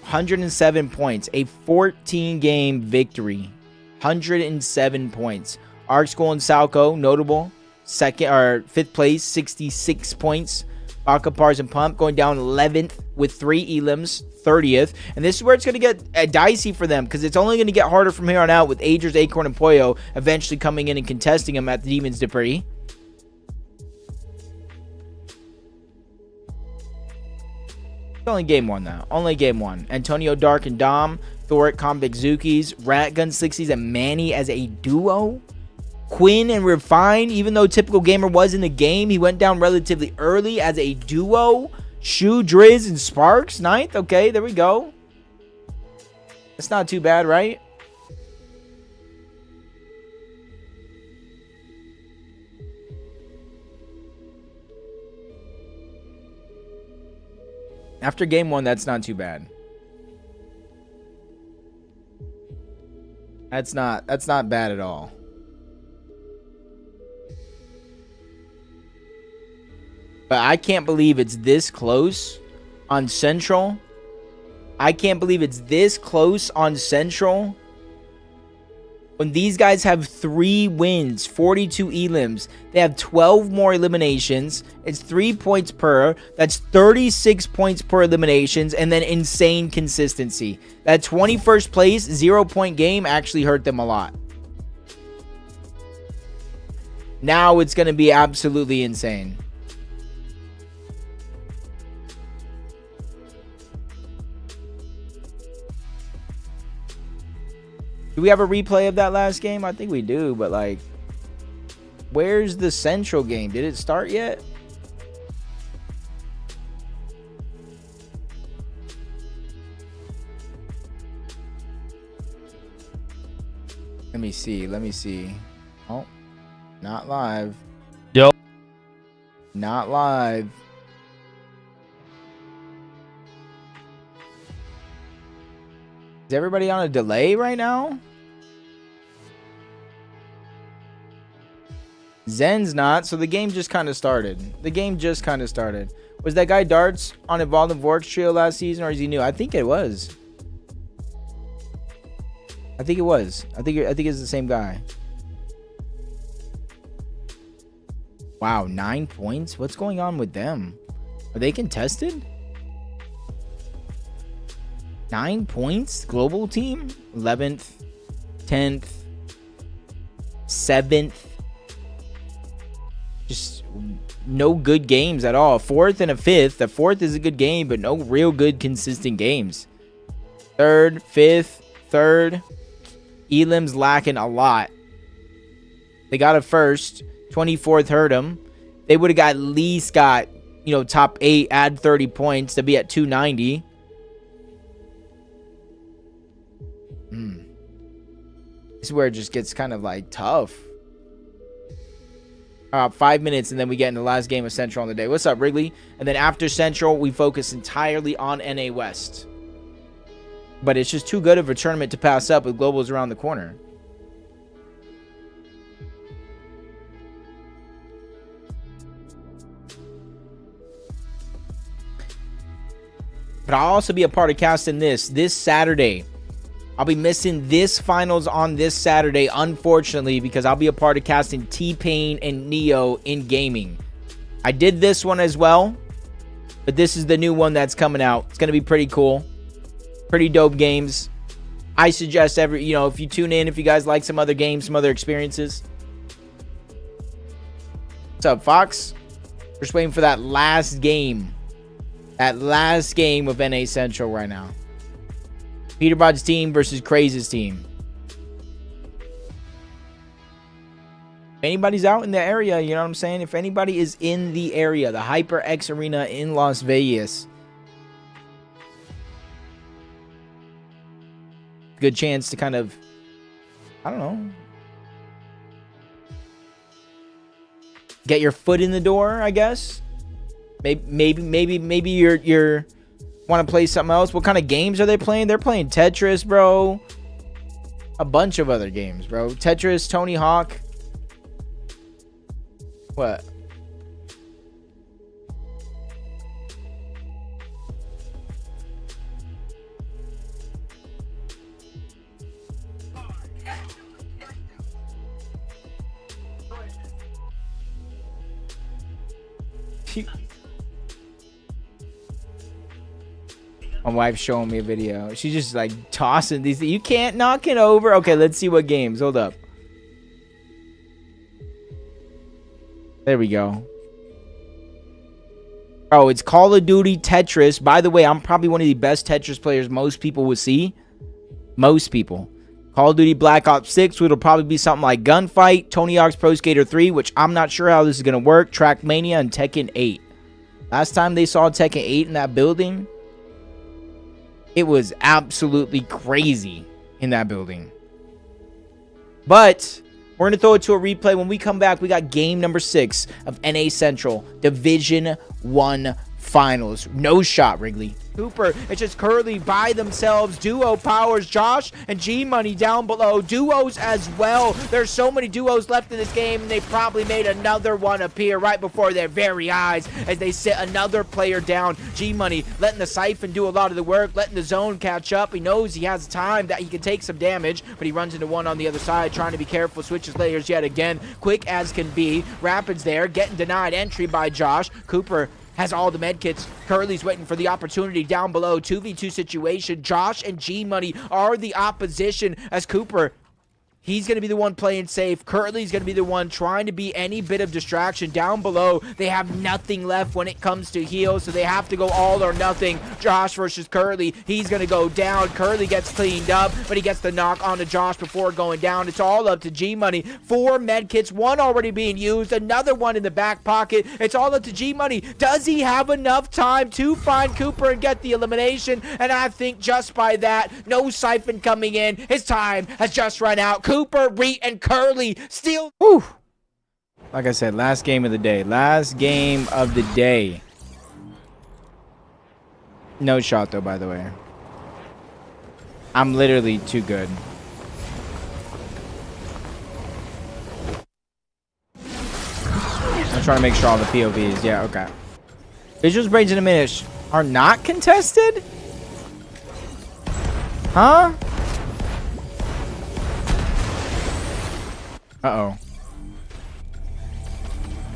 107 points. A 14-game victory. 107 points. Arc School and Salco, notable. 5th place, 66 points. Baka Pars and Pump going down 11th with 3 elims. 30th. And this is where it's going to get dicey for them because it's only going to get harder from here on out with Agers, Acorn, and Pollo eventually coming in and contesting them at the Demon's Debris. Only game 1 now. Only game 1. Antonio, Dark, and Dom. Thoric, Convict, Zookies. Ratgun, Slixies, and Manny as a duo. Quinn and Refine, even though Typical Gamer was in the game, he went down relatively early as a duo. Shu, Driz, and Sparks. 9th. Okay, there we go. That's not too bad, right? After game 1, that's not too bad. That's not bad at all. But I can't believe it's this close on Central. I can't believe it's this close on Central. When these guys have 3 wins, 42 elims, they have 12 more eliminations. It's 3 points per. That's 36 points per eliminations, and then insane consistency. That 21st place 0-point game actually hurt them a lot. Now it's going to be absolutely insane. Do we have a replay of that last game? I think we do, but like, where's the Central game? Did it start yet? Let me see. Oh, not live. Yo. Not live. Is everybody on a delay right now? Zen's not, so the game just kind of started. Was that guy Darts on Evolved and Vork's trio last season, or is he new? I think it was. I think it's the same guy. Wow, 9 points? What's going on with them? Are they contested? 9 points? Global team? 11th, 10th, 7th. Just no good games at all. 4th and a 5th. The 4th is a good game, but no real good consistent games. 3rd, 5th, 3rd. Elim's lacking a lot. They got a 1st. 24th hurt them. They would have at least got, you know, top 8, add 30 points to be at 290. This is where it just gets kind of like tough. 5 minutes and then we get in the last game of Central on the day. What's up, Wrigley? And then after Central, we focus entirely on NA West. But it's just too good of a tournament to pass up with globals around the corner. But I'll also be a part of casting this Saturday. I'll be missing this finals on this Saturday, unfortunately, because I'll be a part of casting T-Pain and Neo in gaming. I did this one as well, but this is the new one that's coming out. It's going to be pretty cool. Pretty dope games. I suggest if you tune in, if you guys like some other games, some other experiences. What's up, Fox? Just waiting for that last game. That last game of NA Central right now. Peterbot's team versus Craze's team. If anybody's out in the area, you know what I'm saying? If anybody is in the area, the HyperX Arena in Las Vegas, good chance to kind of, I don't know, get your foot in the door, I guess. Maybe you're want to play something else. What kind of games are they playing? They're playing Tetris, bro. A bunch of other games, bro. Tetris, Tony Hawk. What? My wife's showing me a video. She's just like tossing these. You can't knock it over. Okay, let's see what games. Hold up. There we go. Oh, it's Call of Duty Tetris. By the way, I'm probably one of the best Tetris players most people would see. Most people. Call of Duty Black Ops 6, which will probably be something like Gunfight, Tony Hawk's Pro Skater 3, which I'm not sure how this is going to work, Trackmania, and Tekken 8. Last time they saw Tekken 8 in that building, it was absolutely crazy in that building. But we're going to throw it to a replay. When we come back, we got game number 6 of NA Central Division 1 Finals. No shot, Wrigley. Cooper, it's just Curly by themselves. Duo powers Josh and G-Money down below. Duos as well. There's so many duos left in this game, and they probably made another one appear right before their very eyes as they sit another player down. G-Money letting the Siphon do a lot of the work, letting the zone catch up. He knows he has time that he can take some damage, but he runs into one on the other side, trying to be careful, switches layers yet again. Quick as can be. Rapids there, getting denied entry by Josh. Cooper has all the medkits. Curly's waiting for the opportunity down below. 2v2 situation. Josh and G-Money are the opposition as Cooper, he's going to be the one playing safe. Curly's going to be the one trying to be any bit of distraction. Down below, they have nothing left when it comes to heals, so they have to go all or nothing. Josh versus Curly. He's going to go down. Curly gets cleaned up, but he gets the knock onto Josh before going down. It's all up to G-Money. 4 medkits, 1 already being used, another one in the back pocket. It's all up to G-Money. Does he have enough time to find Cooper and get the elimination? And I think just by that, no Siphon coming in. His time has just run out. Cooper, Reet, and Curly still. Whew. Like I said, last game of the day. Last game of the day. No shot, though, by the way. I'm literally too good. I'm trying to make sure all the POVs. Yeah, okay. Visuals, braids, and diminish are not contested? Huh? Uh-oh.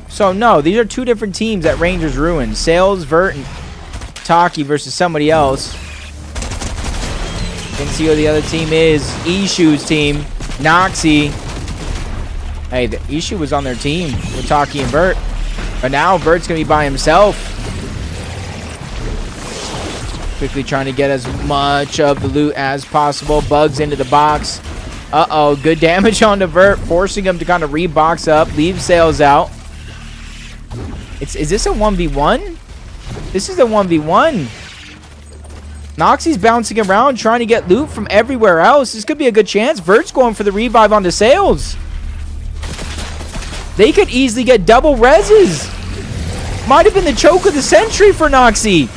So, no, these are two different teams at Rangers Ruin. Sales, Vert, and Taki versus somebody else. You can see who the other team is. Ishu's team. Noxy. Hey, the Ishu was on their team with Taki and Vert. But now Vert's going to be by himself. Quickly trying to get as much of the loot as possible. Bugs into the box. Uh-oh, good damage on the Vert, forcing him to kind of rebox up. Leave Sales out. Is this a 1v1? This is a 1v1. Noxy's bouncing around trying to get loot from everywhere else. This could be a good chance. Vert's going for the revive onto Sales. They could easily get double reses. Might have been the choke of the century for Noxy.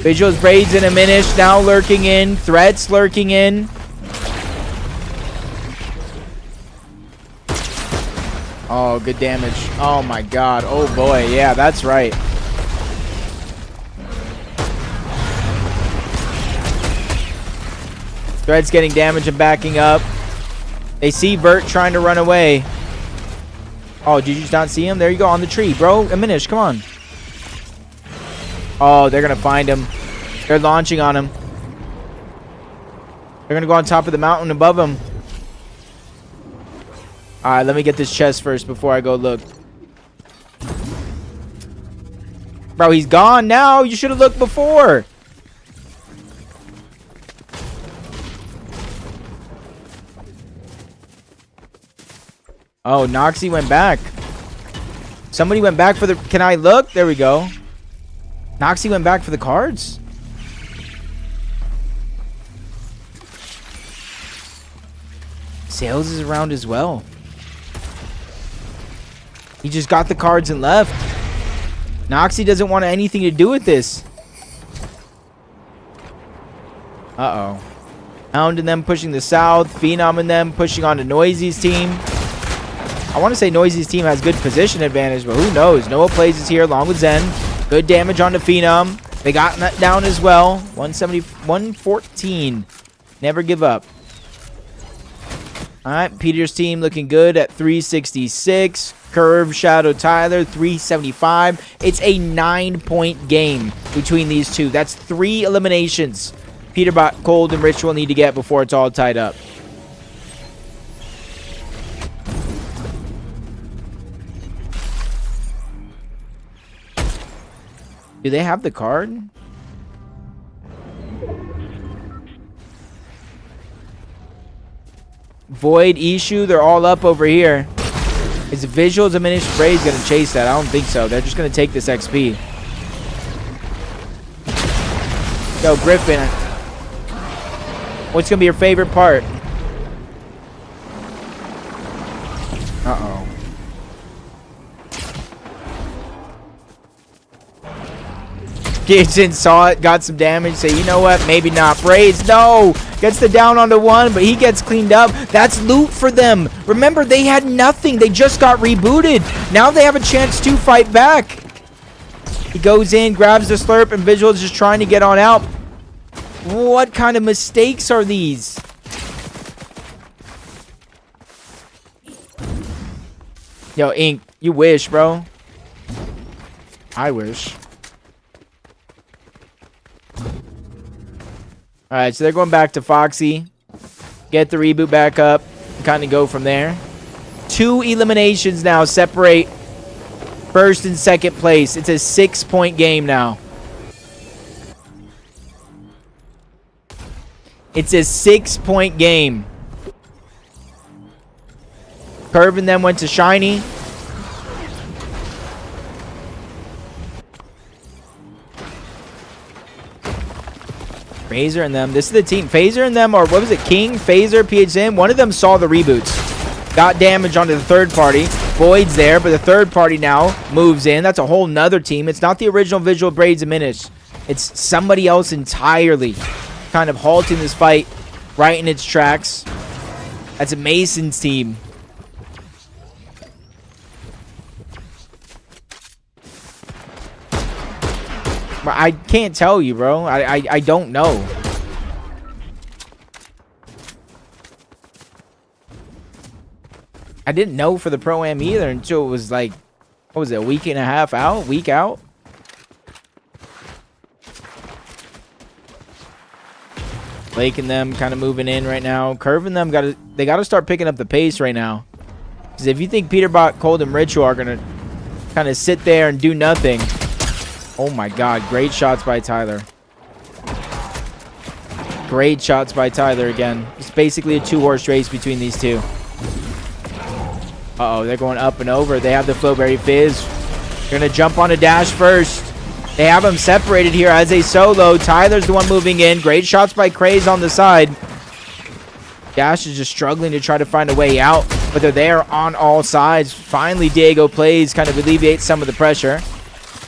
Visuals, braids, and diminish now lurking in. Threats lurking in. Oh, good damage. Oh my god. Oh boy. Yeah, that's right. Thread's getting damage and backing up. They see Vert trying to run away. Oh, did you just not see him? There you go, on the tree, bro. Diminish, come on. Oh, they're going to find him. They're launching on him. They're going to go on top of the mountain above him. All right, let me get this chest first before I go look. Bro, he's gone now. You should have looked before. Oh, Noxy went back. Somebody went back for the... Can I look? There we go. Noxy went back for the cards. Sales is around as well. He just got the cards and left. Noxy doesn't want anything to do with this. Uh-oh. Hound and them pushing the south. Phenom and them pushing on to Noisy's team. I want to say Noisy's team has good position advantage, but who knows? Noah plays is here along with Zen. Good damage on the Phenom. They got that down as well. 170, 114. Never give up. All right, Peter's team looking good at 366. Curve, Shadow, Tyler, 375. It's a 9-point game between these two. That's 3 eliminations Peterbot, Cold, and Rich will need to get before it's all tied up. Do they have the card? Void, Ishu, they're all up over here. Is Visual Diminished Braids going to chase that? I don't think so. They're just going to take this XP. Yo, Griffin. What's going to be your favorite part? Uh-oh. Gibson saw it, got some damage. Say, you know what? Maybe not. Braids, no. Gets the down onto one, but he gets cleaned up. That's loot for them. Remember, they had nothing. They just got rebooted. Now they have a chance to fight back. He goes in, grabs the slurp, and Visual's just trying to get on out. What kind of mistakes are these? Yo, Ink, you wish, bro. I wish. Alright, so they're going back to Foxy. Get the reboot back up. And kind of go from there. 2 eliminations now separate first and second place. It's a 6-point game now. It's a 6-point game. Curve and them went to Shiny. Phaser and them. This is the team. Phaser and them, or what was it? King, Phaser, PHM. One of them saw the reboots. Got damage onto the third party. Void's there, but the third party now moves in. That's a whole nother team. It's not the original Visual Braids Diminish. It's somebody else entirely kind of halting this fight right in its tracks. That's a Mason's team. I can't tell you, bro. I don't know. I didn't know for the Pro-Am either until it was like, what was it, a week and a half out? Week out? Lake and them kind of moving in right now. Curve and them, they got to start picking up the pace right now. Because if you think Peterbot, Cold, and Ritual are going to kind of sit there and do nothing. Oh my god, great shots by Tyler. Great shots by Tyler again. It's basically a two-horse race between these two. Uh-oh, they're going up and over. They have the Flowberry Fizz. They're going to jump on a dash first. They have them separated here as a solo. Tyler's the one moving in. Great shots by Craze on the side. Dash is just struggling to try to find a way out, but they're there on all sides. Finally, Diego plays, kind of alleviates some of the pressure.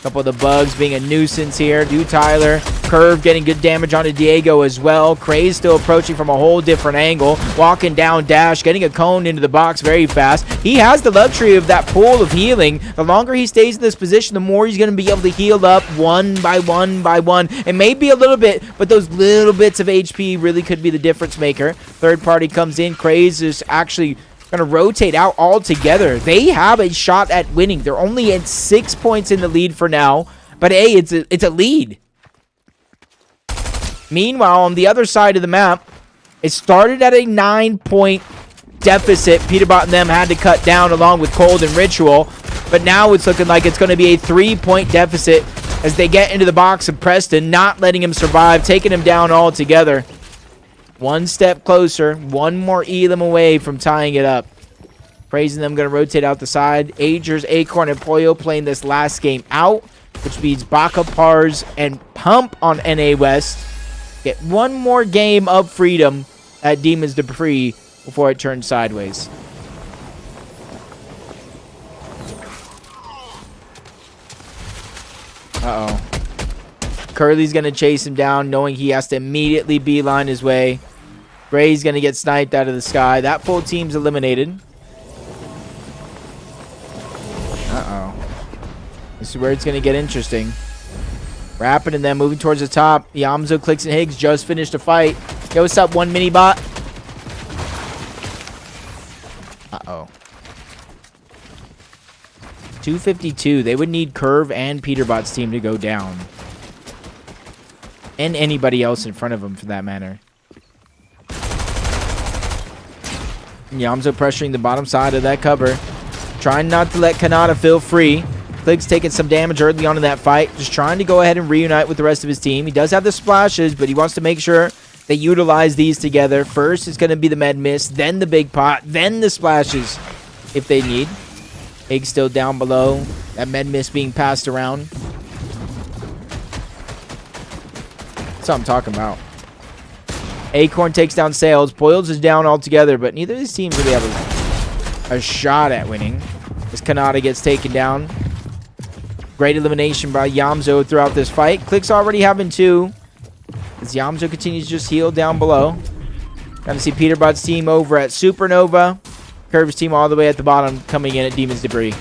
Couple of the bugs being a nuisance here. Do Tyler. Curve getting good damage onto Diego as well. Craze still approaching from a whole different angle. Walking down Dash. Getting a cone into the box very fast. He has the luxury of that pool of healing. The longer he stays in this position, the more he's going to be able to heal up one by one by one. It may be a little bit, but those little bits of HP really could be the difference maker. Third party comes in. Craze is actually going to rotate out altogether. They have a shot at winning. They're only at 6 points in the lead for now, but hey, it's a lead. Meanwhile, on the other side of the map, it started at a 9-point deficit. Peterbot and them had to cut down along with Cold and Ritual, but now it's looking like it's going to be a 3-point deficit as they get into the box of Preston, not letting him survive, taking him down altogether. One step closer, one more Elam away from tying it up. Praising them, going to rotate out the side. Agers, Acorn, and Pollo playing this last game out, which means Baka, Pars, and Pump on NA West get one more game of freedom at Demon's Debris before it turns sideways. Uh-oh. Curly's going to chase him down, knowing he has to immediately beeline his way. Gray's going to get sniped out of the sky. That full team's eliminated. Uh-oh. This is where it's going to get interesting. Rapid and then moving towards the top. Yamzo, Clicks, and Higgs just finished a fight. Yo, what's up, one mini bot? Uh-oh. 252. They would need Curve and Peterbot's team to go down. And anybody else in front of them, for that matter. Yamzo pressuring the bottom side of that cover. Trying not to let Kanata feel free. Clicks taking some damage early on in that fight. Just trying to go ahead and reunite with the rest of his team. He does have the splashes, but he wants to make sure they utilize these together. First, it's going to be the med miss, then the big pot, then the splashes if they need. Egg still down below. That med miss being passed around. That's what I'm talking about. Acorn takes down Sales. Boils is down altogether, but neither of these teams really have a shot at winning. As Kanata gets taken down. Great elimination by Yamzo throughout this fight. Click's already having 2. As Yamzo continues to just heal down below. Got to see Peterbot's team over at Supernova. Curve's team all the way at the bottom coming in at Demon's Debris.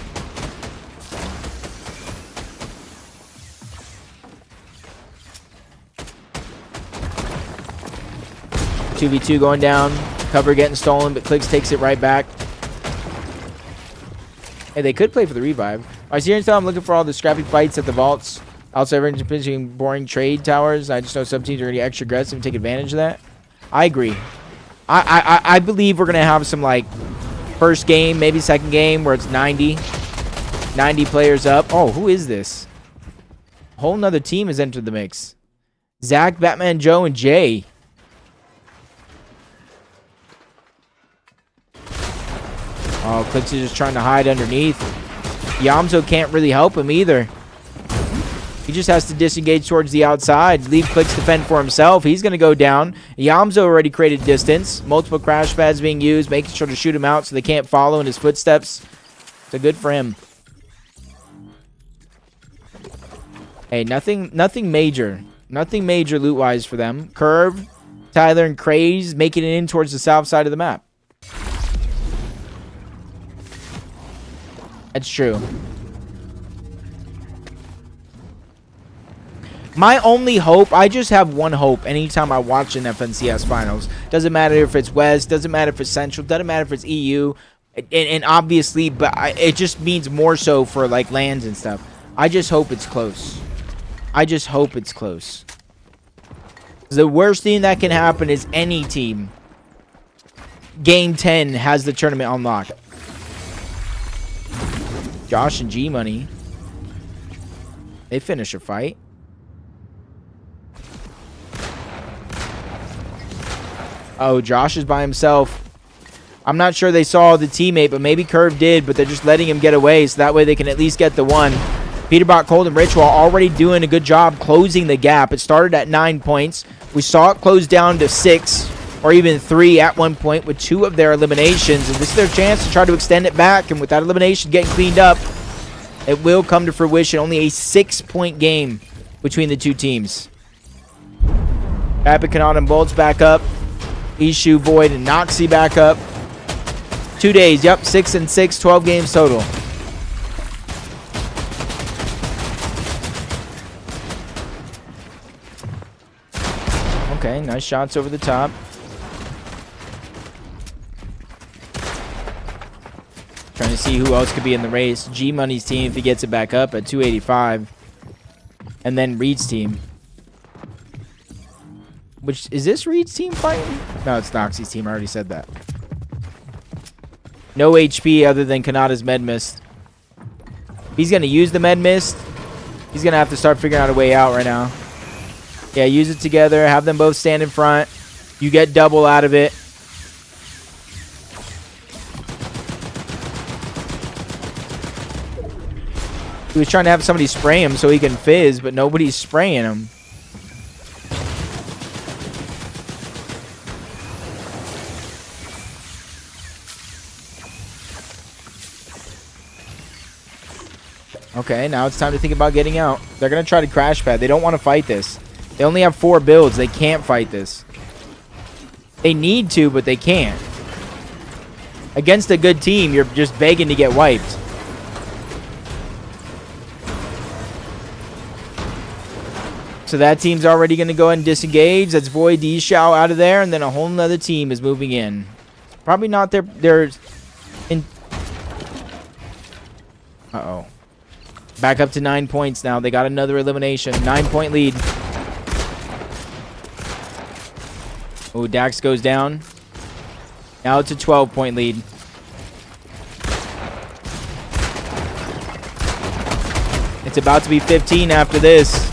Two v 2 going down. Cover getting stolen, but Clicks takes it right back. Hey, they could play for the revive. I see here until I'm looking for all the scrappy fights at the vaults. Also, everyone's finishing boring trade towers. I just know some teams are going to get extra aggressive and take advantage of that. I agree. I believe we're going to have some, like, first game, maybe second game, where it's 90 players up. Oh, who is this? A whole nother team has entered the mix. Zach, Batman, Joe, and Jay. Oh, Clicks is just trying to hide underneath. Yamzo can't really help him either. He just has to disengage towards the outside. Leave clicks defend for himself. He's going to go down. Yamzo already created distance. Multiple crash pads being used, making sure to shoot him out so they can't follow in his footsteps. So good for him. Hey, nothing major. Nothing major loot-wise for them. Curve, Tyler, and Craze making it in towards the south side of the map. That's true. My only hope, I just have one hope anytime I watch an FNCS finals. Doesn't matter if it's West, doesn't matter if it's Central, doesn't matter if it's EU. And obviously, but it just means more so for like lands and stuff. I just hope it's close. I just hope it's close. The worst thing that can happen is any team, Game 10 has the tournament unlocked. Josh and G-Money. They finish a fight. Oh, Josh is by himself. I'm not sure they saw the teammate, but maybe Curve did, but they're just letting him get away, so that way they can at least get the one. Peterbot, Cold, and Ritual already doing a good job closing the gap. It started at 9 points. We saw it close down to 6 or even 3 at one point with 2 of their eliminations, and this is their chance to try to extend it back, and with that elimination getting cleaned up, it will come to fruition. Only a 6-point game between the two teams. Rapid Cannon and Bolts back up. Ishu, Void, and Noxie back up. 2 days. Yep, 6 and 6, 12 games total. Okay, nice shots over the top. Trying to see who else could be in the race. G-Money's team, if he gets it back up at 285. And then Reed's team. Which, is this Reed's team fighting? No, it's Noxie's team. I already said that. No HP other than Kanata's Med Mist. He's going to use the Med Mist. He's going to have to start figuring out a way out right now. Yeah, use it together. Have them both stand in front. You get double out of it. He was trying to have somebody spray him so he can fizz, but nobody's spraying him. Okay, now it's time to think about getting out. They're going to try to crash pad. They don't want to fight this. They only have 4 builds. They can't fight this. They need to, but they can't. Against a good team, you're just begging to get wiped. So that team's already going to go ahead and disengage. That's Void, D-Shao out of there, and then a whole nother team is moving in. Probably not their in. Uh-oh. Back up to 9 points now. They got another elimination. 9-point lead. Oh, Dax goes down. Now it's a 12-point lead. It's about to be 15 after this.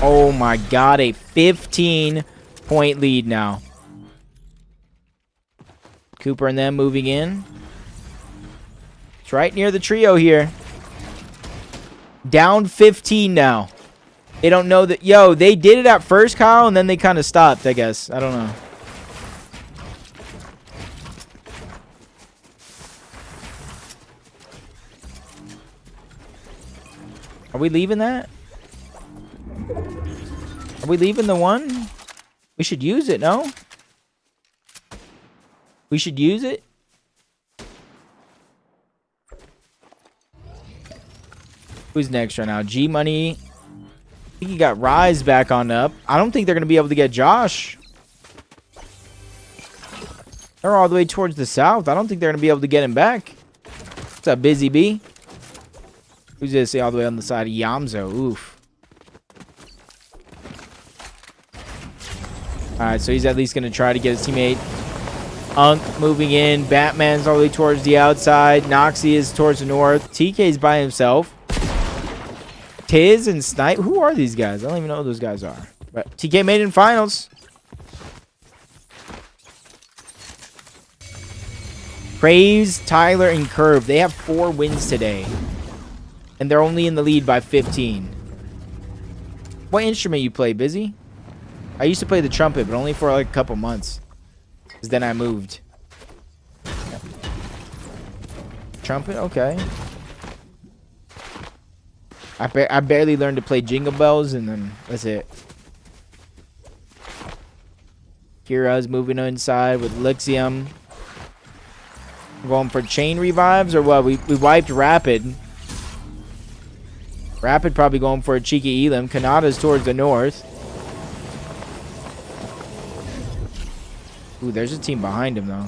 Oh my god, a 15-point lead now. Cooper and them moving in. It's right near the trio here. Down 15 now. They don't know that. Yo, they did it at first, Kyle, and then they kind of stopped, I guess. I don't know. Are we leaving that? Are we leaving the one? We should use it, no? We should use it? Who's next right now? G-Money. I think he got Rise back on up. I don't think they're going to be able to get Josh. They're all the way towards the south. I don't think they're going to be able to get him back. What's up, Busy B? Who's this? All the way on the side of Yamzo. Oof. Alright, so he's at least going to try to get his teammate. Unk moving in. Batman's all the way towards the outside. Noxie is towards the north. TK's by himself. Tiz and Snipe. Who are these guys? I don't even know who those guys are. But TK made it in finals. Praise, Tyler, and Curve. They have 4 wins today. And they're only in the lead by 15. What instrument you play, Busy? I used to play the trumpet, but only for like a couple months. Because then I moved. Trumpet? Okay. I barely learned to play Jingle Bells, and then that's it. Kira's moving inside with Lixium. We're going for chain revives or what? We wiped Rapid. Rapid probably going for a cheeky Elim. Kanata's towards the north. Ooh, there's a team behind him, though.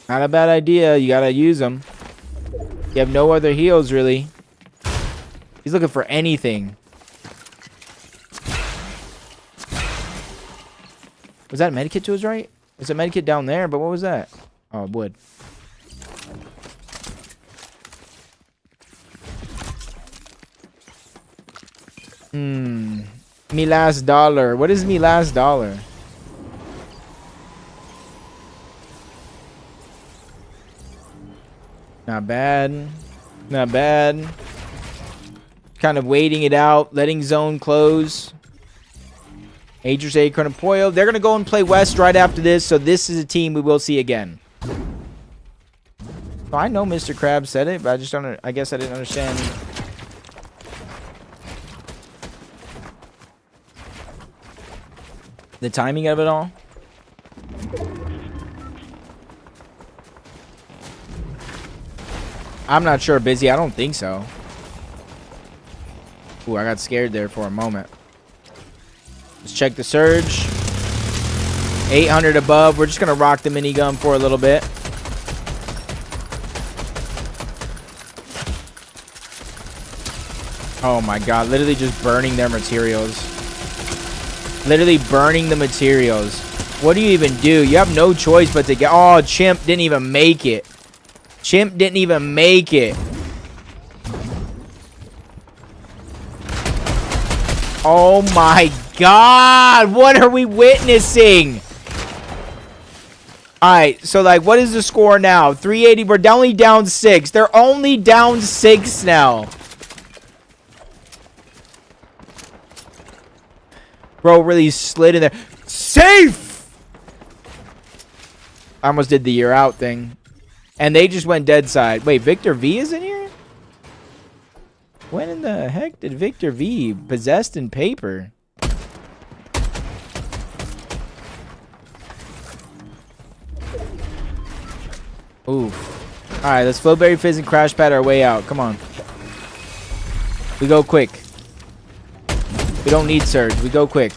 Not a bad idea. You gotta use them. You have no other heals, really. He's looking for anything. Was that a medikit to his right? There's a medikit down there, but what was that? Oh, wood. Me last dollar. What is me last dollar? Not bad. Not bad. Kind of waiting it out. Letting zone close. Aegis, Acorn, and Poyo. They're going to go and play West right after this. So this is a team we will see again. Oh, I know Mr. Krabs said it, but I just don't. I guess I didn't understand. The timing of it all. I'm not sure, Busy. I don't think so. Ooh, I got scared there for a moment. Let's check the surge. 800 above. We're just going to rock the minigun for a little bit. Oh my god. Literally just burning their materials. Literally burning the materials. What do you even do? You have no choice but to get... Oh, Chimp didn't even make it. Chimp didn't even make it. Oh my god. What are we witnessing? Alright, so like, what is the score now? 380. We're only down 6. They're only down 6 now. Bro really slid in there. Safe! I almost did the year out thing. And they just went dead side. Wait, Victor V is in here? When in the heck did Victor V possessed in paper? Oof. Alright, let's Flowberry Fizz and Crash Pad our way out. Come on. We go quick. We don't need surge. We go quick.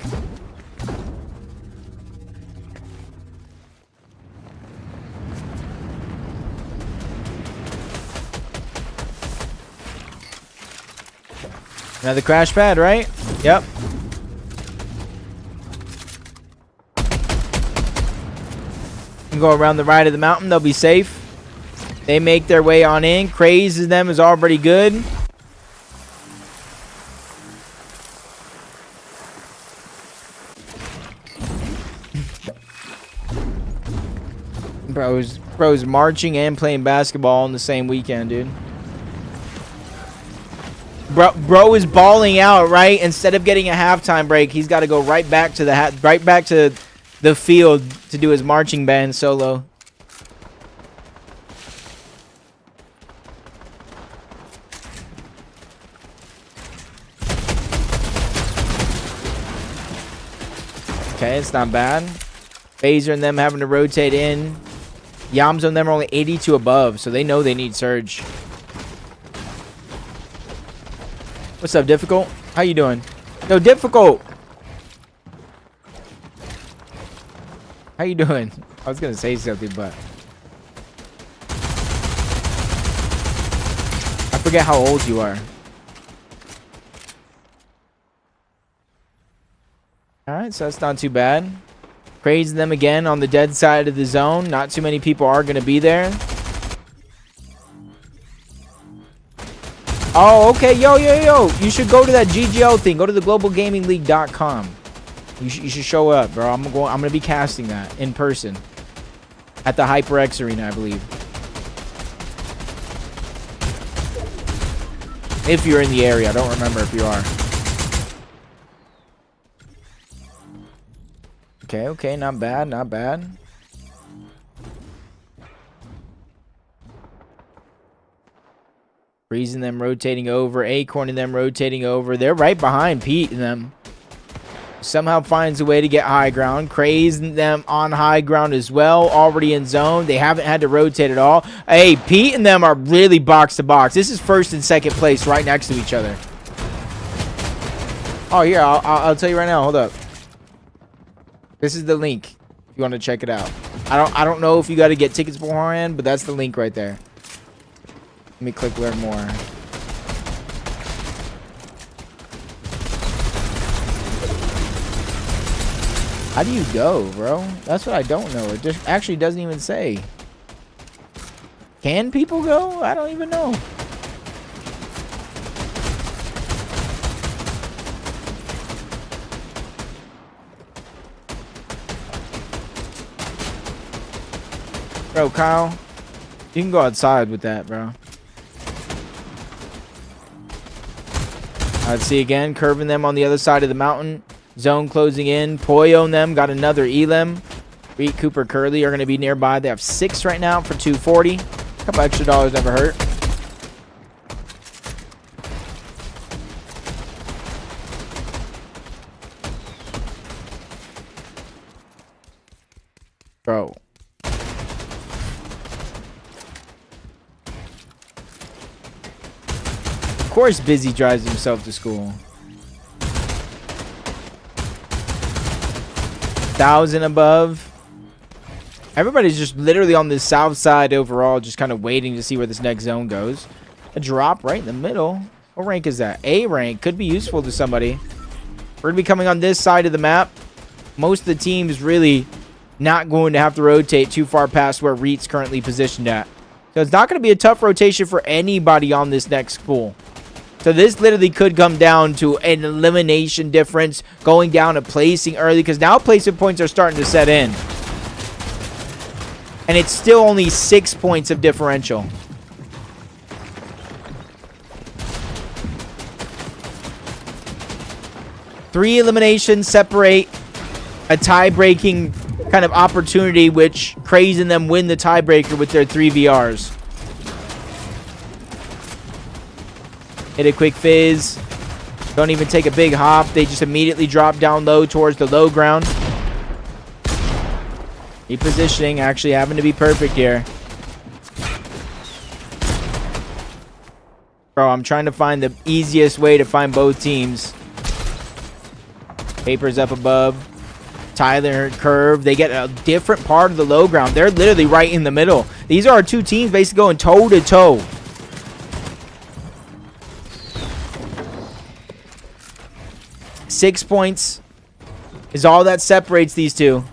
Another crash pad, right? Yep. You go around the right of the mountain. They'll be safe. They make their way on in. Craze them is already good. Bro's marching and playing basketball in the same weekend, dude. Bro is balling out, right? Instead of getting a halftime break, he's got to go right back to the field to do his marching band solo. Okay, it's not bad. Phaser and them having to rotate in. Yamzo and them are only 82 above, so they know they need surge. What's up, Difficult? How you doing? Yo, Difficult! How you doing? I was gonna say something, but... I forget how old you are. Alright, so that's not too bad. Praise them again on the dead side of the zone. Not too many people are gonna be there. Oh, okay. Yo. You should go to that GGL thing. Go to the globalgamingleague.com. You should show up, bro. I'm gonna be casting that in person at the HyperX Arena, I believe. If you're in the area. I don't remember if you are. Okay, okay. Not bad, not bad. Freezing them rotating over. Acorning them rotating over. They're right behind Pete and them. Somehow finds a way to get high ground. Crazing them on high ground as well. Already in zone. They haven't had to rotate at all. Hey, Pete and them are really box to box. This is first and second place right next to each other. Oh, here. I'll tell you right now. Hold up. This is the link if you want to check it out. I don't know if you got to get tickets beforehand, but that's the link right there. Let me click learn more. How do you go, bro? That's what I don't know. It just actually doesn't even say. Can people go? I don't even know. Bro, Kyle, you can go outside with that, bro. Let's see again. Curving them on the other side of the mountain. Zone closing in. Poyo and them got another Elim. Reed, Cooper, Curly are going to be nearby. They have 6 right now for 240. A couple extra dollars never hurt. Bro. Of course Busy drives himself to school. 1,000 above. Everybody's just literally on the south side overall, just kind of waiting to see where this next zone goes. A drop right in the middle. What rank is that? A rank. Could be useful to somebody. We're going to be coming on this side of the map. Most of the teams really not going to have to rotate too far past where Reed's currently positioned at. So it's not going to be a tough rotation for anybody on this next pool. So this literally could come down to an elimination difference, going down to placing early, because now placement points are starting to set in. And it's still only 6 points of differential. Three eliminations separate a tie-breaking kind of opportunity, which Craze and them win the tiebreaker with their 3 VRs. Hit a quick fizz. Don't even take a big hop. They just immediately drop down low towards the low ground. Repositioning, actually having to be perfect here. Bro, I'm trying to find the easiest way to find both teams. Papers up above. Tyler curve. They get a different part of the low ground. They're literally right in the middle. These are our two teams basically going toe to toe. Six points is all that separates these two.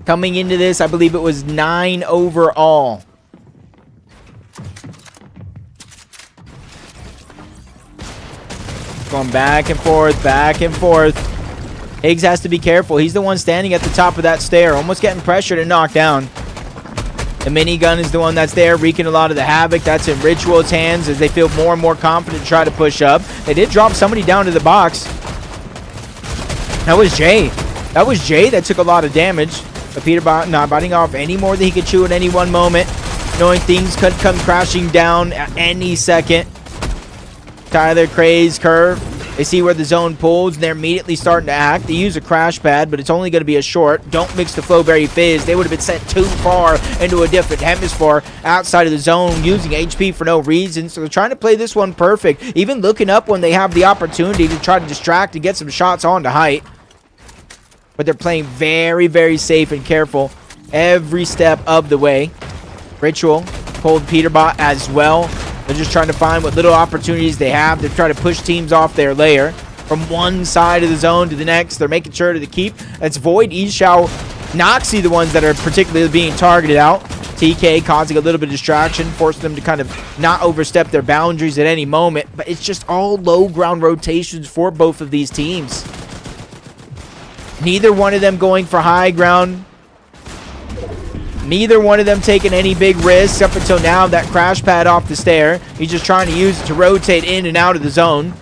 Coming into this, I believe it was 9 overall. Going back and forth, back and forth. Higgs has to be careful. He's the one standing at the top of that stair, almost getting pressured and knocked down. The minigun is the one that's there, wreaking a lot of the havoc. That's in Ritual's hands as they feel more and more confident to try to push up. They did drop somebody down to the box. That was Jay. That was Jay that took a lot of damage. But Peter not biting off any more than he could chew at any one moment, knowing things could come crashing down at any second. Tyler, Craze, curve. They see where the zone pulls, and they're immediately starting to act. They use a crash pad, but it's only going to be a short. Don't mix the Flowberry Fizz. They would have been sent too far into a different hemisphere outside of the zone, using HP for no reason. So they're trying to play this one perfect, even looking up when they have the opportunity to try to distract and get some shots onto height. But they're playing very, very safe and careful every step of the way. Ritual pulled Peterbot as well. They're just trying to find what little opportunities they have to try to push teams off their layer. From one side of the zone to the next, they're making sure to keep. That's Void, Ishao, Noxie, the ones that are particularly being targeted out. TK causing a little bit of distraction, forcing them to kind of not overstep their boundaries at any moment. But it's just all low ground rotations for both of these teams. Neither one of them going for high ground. Neither one of them taking any big risks up until now. That crash pad off the stair. He's just trying to use it to rotate in and out of the zone.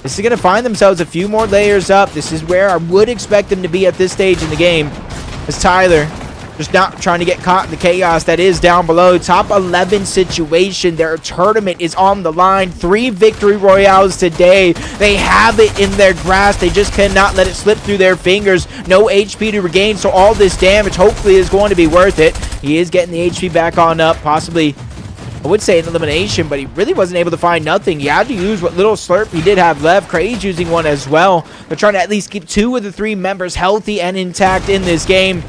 This is going to find themselves a few more layers up. This is where I would expect them to be at this stage in the game. As Tyler just not trying to get caught in the chaos that is down below. Top 11 situation. Their tournament is on the line. 3 victory royales today. They have it in their grasp. They just cannot let it slip through their fingers. No HP to regain, so all this damage hopefully is going to be worth it. He is getting the HP back on up. Possibly, I would say an elimination, but he really wasn't able to find nothing. He had to use what little slurp he did have left. Craig's using one as well. They're trying to at least keep 2 of the 3 members healthy and intact in this game.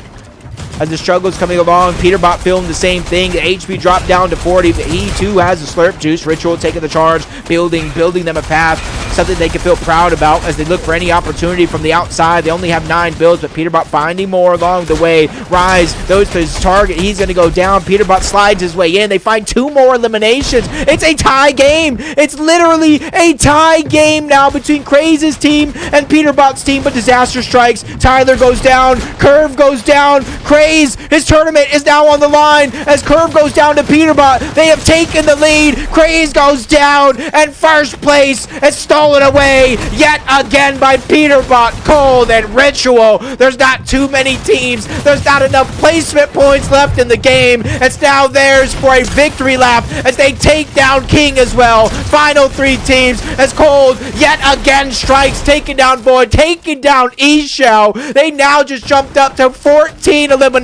As the struggle's coming along, Peterbot feeling the same thing. The HP dropped down to 40, but he too has the slurp juice. Ritual taking the charge, building them a path, something they can feel proud about as they look for any opportunity from the outside. They only have 9 builds, but Peterbot finding more along the way. Rise goes to his target. He's going to go down. Peterbot slides his way in. They find 2 more eliminations. It's a tie game. It's literally a tie game now between Craze's team and Peterbot's team, but disaster strikes. Tyler goes down. Curve goes down. Craze, his tournament is now on the line as Curve goes down to Peterbot. They have taken the lead. Craze goes down, and first place is stolen away yet again by Peterbot, Cold, and Ritual. There's not too many teams. There's not enough placement points left in the game. It's now theirs for a victory lap as they take down King as well. Final 3 teams as Cold yet again strikes, taking down Void, taking down E-Shell. They now just jumped up to 14 eliminations.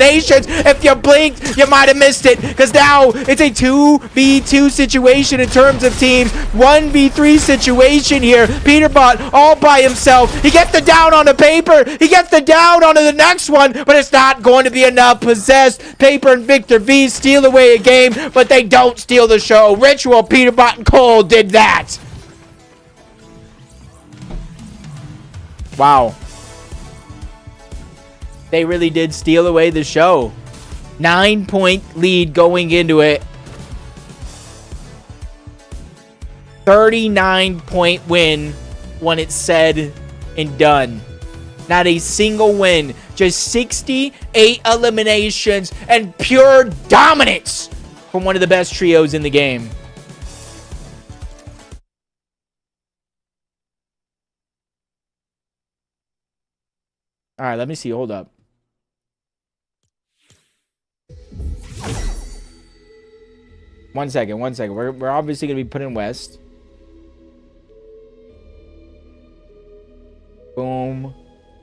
If you blinked, you might have missed it, because now it's a 2v2 situation in terms of teams. 1v3 situation here. Peterbot all by himself. He gets the down on the paper. He gets the down onto the next one, but it's not going to be enough. Possessed, Paper, and Victor V steal away a game, but they don't steal the show. Ritual, Peterbot, and Cole did that. Wow. They really did steal away the show. 9-point lead going into it. 39-point win when it's said and done. Not a single win. Just 68 eliminations and pure dominance from one of the best trios in the game. All right, let me see. Hold up. One second. We're obviously going to be putting West. Boom.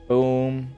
Boom.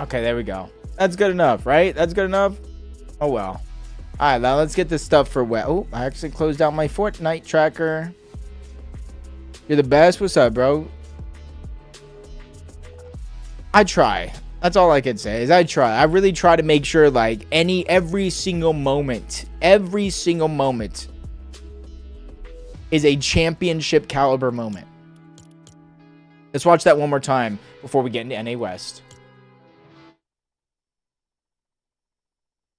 Okay, there we go. That's good enough, right? That's good enough? Oh, well. All right, now let's get this stuff for wet. Oh, I actually closed out my FORTNITE tracker. You're the best. What's up, bro? I try. That's all I can say is I try. I really try to make sure, like, every single moment is a championship caliber moment. Let's watch that one more time before we get into NA West.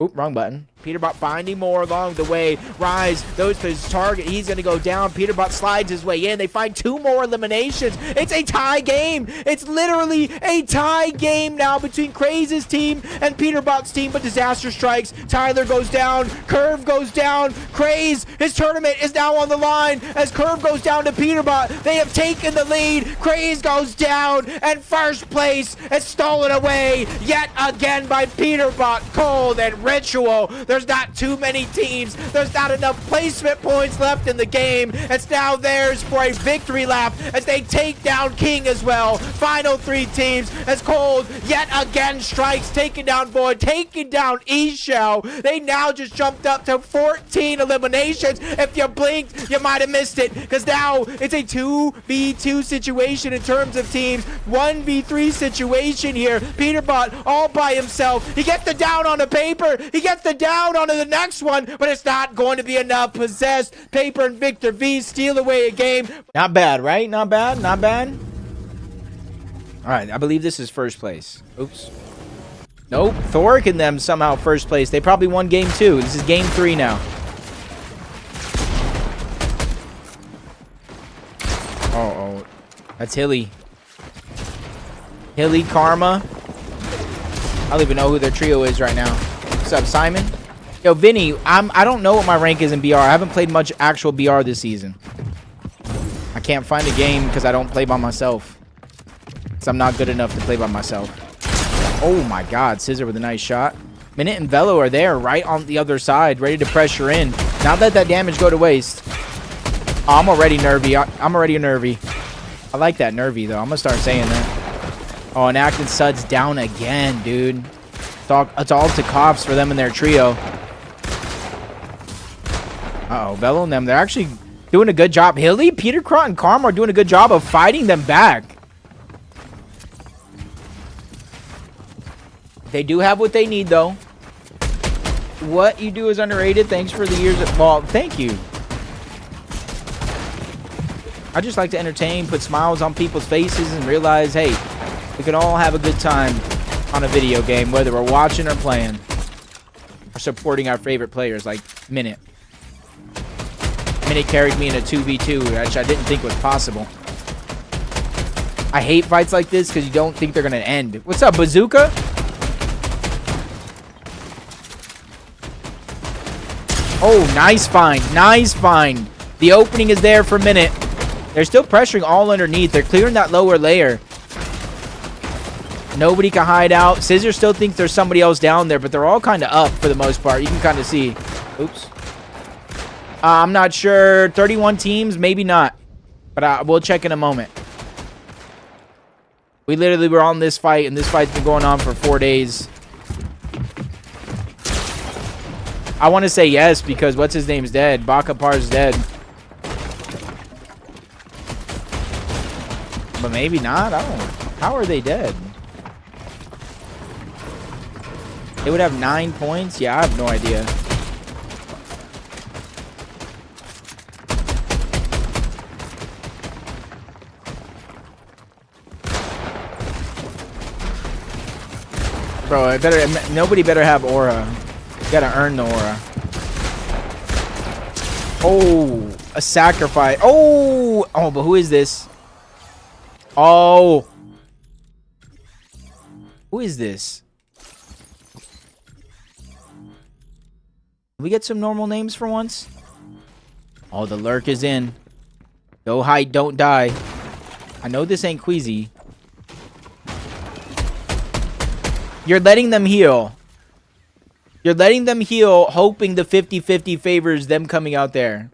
Oop, wrong button. Peterbot finding more along the way. Rise goes to his target. He's going to go down. Peterbot slides his way in. They find 2 more eliminations. It's a tie game. It's literally a tie game now between Craze's team and Peterbot's team, but disaster strikes. Tyler goes down. Curve goes down. Craze, his tournament is now on the line as Curve goes down to Peterbot. They have taken the lead. Craze goes down, and first place is stolen away yet again by Peterbot, Cold, and Ritual. There's not too many teams. There's not enough placement points left in the game. It's now theirs for a victory lap as they take down King as well. Final 3 teams as Cold yet again strikes, taking down Void, taking down E-Shell. They now just jumped up to 14 eliminations. If you blinked, you might have missed it, because now it's a 2v2 situation in terms of teams. 1v3 situation here. Peterbot all by himself. He gets the down on the Paper. He gets the down onto the next one, but it's not going to be enough. Possessed, Paper, and Victor V steal away a game. Not bad, right? Not bad. Not bad. All right, I believe this is first place. Oops. Nope. Thoric and them somehow first place. They probably won game 2. This is game 3 now. Oh. That's Hilly. Hilly, Karma. I don't even know who their trio is right now. What's up, Simon? Yo, Vinny, I don't know what my rank is in BR. I haven't played much actual BR this season. I can't find a game because I don't play by myself. Because I'm not good enough to play by myself. Oh my god, Scissor with a nice shot. Minute and Velo are there right on the other side, ready to pressure in. Not let that damage go to waste. Oh, I'm already nervy. I'm already nervy. I like that nervy, though. I'm going to start saying that. Oh, and Acton Sud's down again, dude. It's all to cops for them and their trio. Uh-oh, Velo and them. They're actually doing a good job. Hilly, Peter Crot, and Karma are doing a good job of fighting them back. They do have what they need, though. What you do is underrated. Thanks for the years of... Well, thank you. I just like to entertain, put smiles on people's faces, and realize, hey, we can all have a good time on a video game, whether we're watching or playing. Or supporting our favorite players, like Minute. Minute carried me in a 2v2, which I didn't think was possible. I hate fights like this because you don't think they're going to end. What's up, Bazooka? Oh, nice find. Nice find. The opening is there for a minute. They're still pressuring all underneath. They're clearing that lower layer. Nobody can hide out. Scissor still thinks there's somebody else down there, but they're all kind of up for the most part. You can kind of see. Oops. I'm not sure. 31 teams? Maybe not. But we'll check in a moment. We literally were on this fight, and this fight's been going on for 4 days. I want to say yes because what's his name's dead. Bakapar's dead. But maybe not. I don't know. How are they dead? They would have 9 points? Yeah, I have no idea. Bro, nobody better have aura. You gotta earn the aura. Oh, a sacrifice. Oh, but who is this? Oh. Who is this? Can we get some normal names for once? Oh, the lurk is in. Go hide, don't die. I know this ain't Queasy. You're letting them heal. You're letting them heal, hoping the 50-50 favors them coming out there.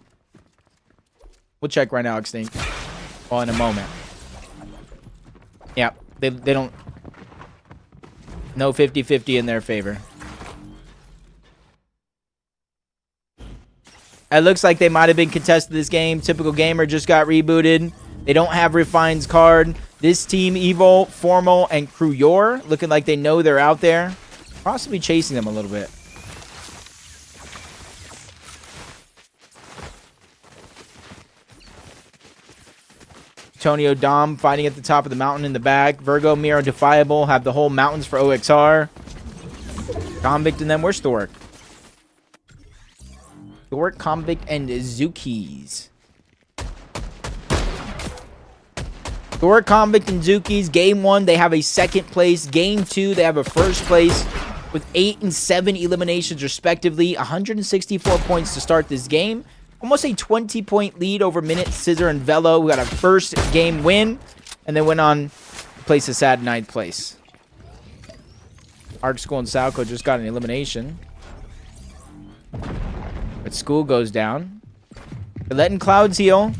We'll check right now, Extinct. Oh, in a moment. Yeah, they don't... No 50-50 in their favor. It looks like they might have been contested this game. Typical Gamer just got rebooted. They don't have Refine's card. This team, Evil, Formal, and Cruyor, looking like they know they're out there. Possibly chasing them a little bit. Antonio Dom fighting at the top of the mountain in the back. Virgo, Miro, Defiable have the whole mountains for OXR. Convict and them. Where's Thoric? Thoric, Convict, and Zookies. Thoric, Convict, and Zookies. Game 1, they have a second place. Game 2, they have a first place with 8 and 7 eliminations respectively. 164 points to start this game. Almost a 20-point lead over Minute, Scissor, and Velo. We got a first game win, and then went on to place a sad 9th place. Arc School and Salco just got an elimination. But School goes down. They're letting Clouds heal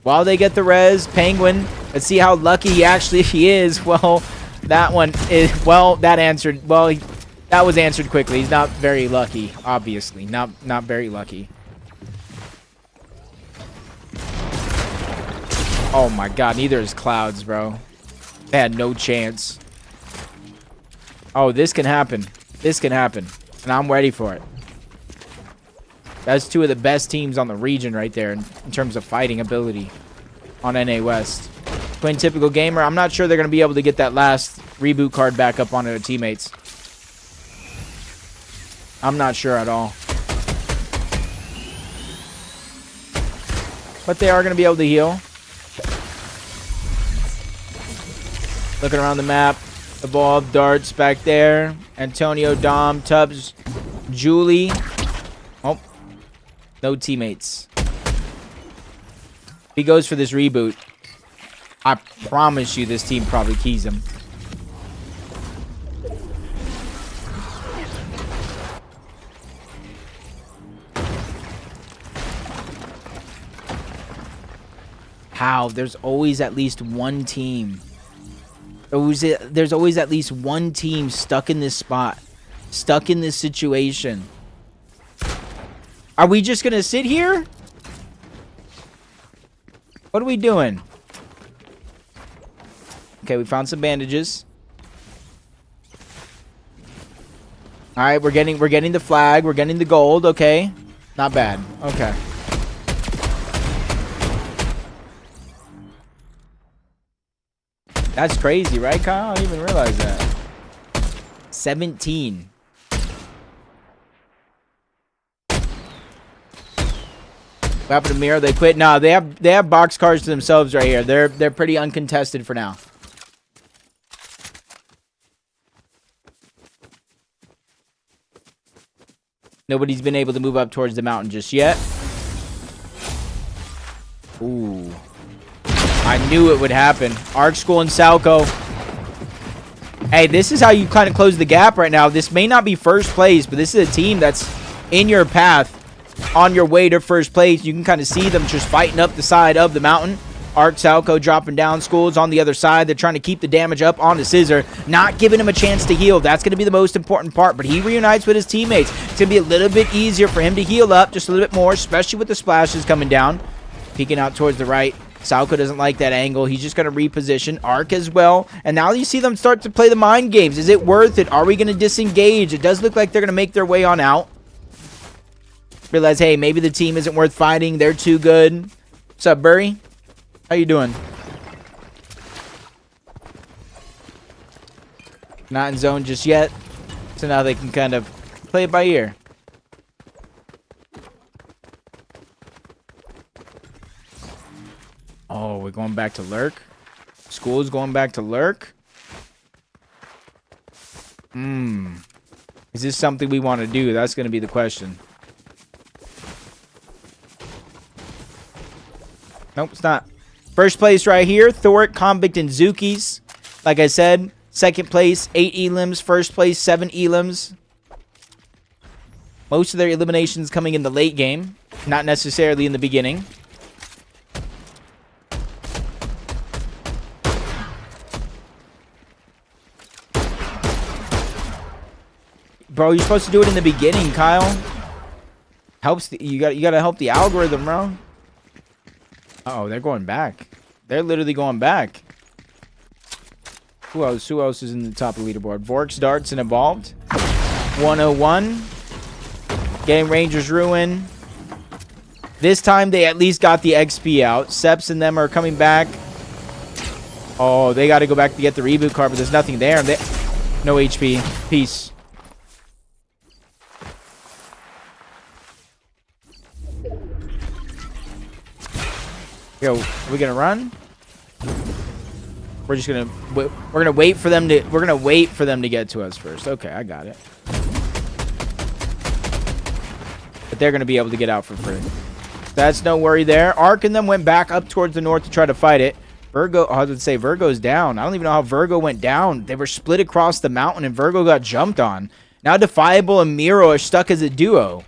while they get the res. Penguin, let's see how lucky he actually is. Well, that one is, well, that answered, well, that was answered quickly. He's not very lucky, obviously. Not very lucky. Oh my god, neither is Clouds, bro. They had no chance. Oh, this can happen. This can happen. And I'm ready for it. That's two of the best teams on the region right there in terms of fighting ability on NA West. Twin Typical Gamer, I'm not sure they're going to be able to get that last reboot card back up onto their teammates. I'm not sure at all. But they are going to be able to heal. Looking around the map. Evolve, Darts back there. Antonio, Dom, Tubbs, Julie. Oh. No teammates. If he goes for this reboot, I promise you this team probably keys him. How? There's always at least one team. There's always at least one team stuck in this spot. Stuck in this situation. Are we just going to sit here? What are we doing? Okay, we found some bandages. All right, we're getting the flag. We're getting the gold. Okay. Not bad. Okay. That's crazy, right, Kyle? I didn't even realize that. 17. What happened to Miro? They quit. No, they have box cars to themselves right here. They're pretty uncontested for now. Nobody's been able to move up towards the mountain just yet. Ooh. I knew it would happen. Arc School and Salco. Hey, this is how you kind of close the gap right now. This may not be first place, but this is a team that's in your path on your way to first place. You can kind of see them just fighting up the side of the mountain. Arc, Salco dropping down. School's on the other side. They're trying to keep the damage up onto Scissor, not giving him a chance to heal. That's going to be the most important part, but he reunites with his teammates. It's going to be a little bit easier for him to heal up just a little bit more, especially with the splashes coming down. Peeking out towards the right. Salco doesn't like that angle. He's just going to reposition. Arc as well. And now you see them start to play the mind games. Is it worth it? Are we going to disengage? It does look like they're going to make their way on out. Realize, hey, maybe the team isn't worth fighting. They're too good. What's up, Burry? How you doing? Not in zone just yet. So now they can kind of play it by ear. Oh, we're going back to lurk. School's going back to lurk. Is this something we want to do? That's going to be the question. Nope, it's not. First place right here. Thoric, Convict, and Zookies. Like I said, second place, 8 elims. First place, 7 elims. Most of their eliminations coming in the late game. Not necessarily in the beginning. Bro, you're supposed to do it in the beginning, Kyle. Helps the, you got to help the algorithm, bro. Uh-oh, they're going back. They're literally going back. Who else? Who else is in the top of the leaderboard? Vorks, Darts, and Evolved. 101. Getting Rangers Ruin. This time they at least got the XP out. Seps and them are coming back. Oh, they got to go back to get the reboot card, but there's nothing there. No HP. Peace. Yo, are we gonna run? We're just gonna wait for them to get to us first. Okay, I got it. But they're gonna be able to get out for free. That's no worry there. Ark and them went back up towards the north to try to fight it. Virgo, I would say Virgo's down. I don't even know how Virgo went down. They were split across the mountain and Virgo got jumped on. Now Defiable and Miro are stuck as a duo.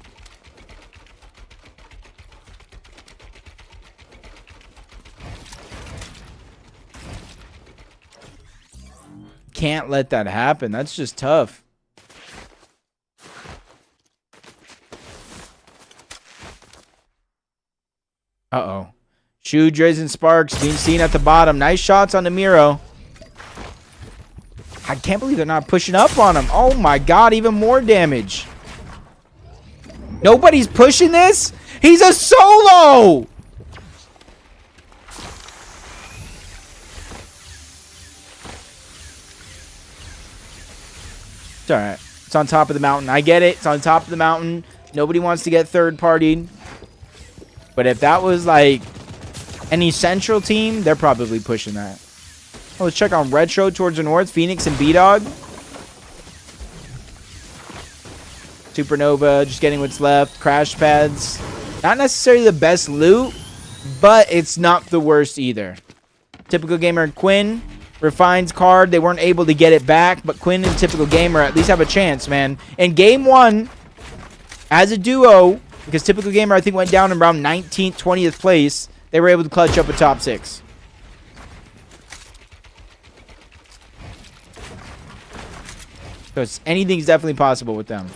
can't let that happen. That's just tough. Uh-oh. Shoe, Driz, and Sparks being seen at the bottom. Nice shots on the Miro. I can't believe they're not pushing up on him. Oh my god, even more damage. Nobody's pushing this? He's a solo! It's alright. It's on top of the mountain. I get it. It's on top of the mountain. Nobody wants to get third-partied. But if that was like any central team, they're probably pushing that. Oh, let's check on Retro towards the north. Phoenix and B-Dog. Supernova just getting what's left. Crash pads. Not necessarily the best loot, but it's not the worst either. Typical Gamer and Quinn. Refine's card. They weren't able to get it back, but Quinn and Typical Gamer at least have a chance, man. In game one, as a duo, because Typical Gamer I think went down in around 19th, 20th place, they were able to clutch up a top 6. So anything's definitely possible with them.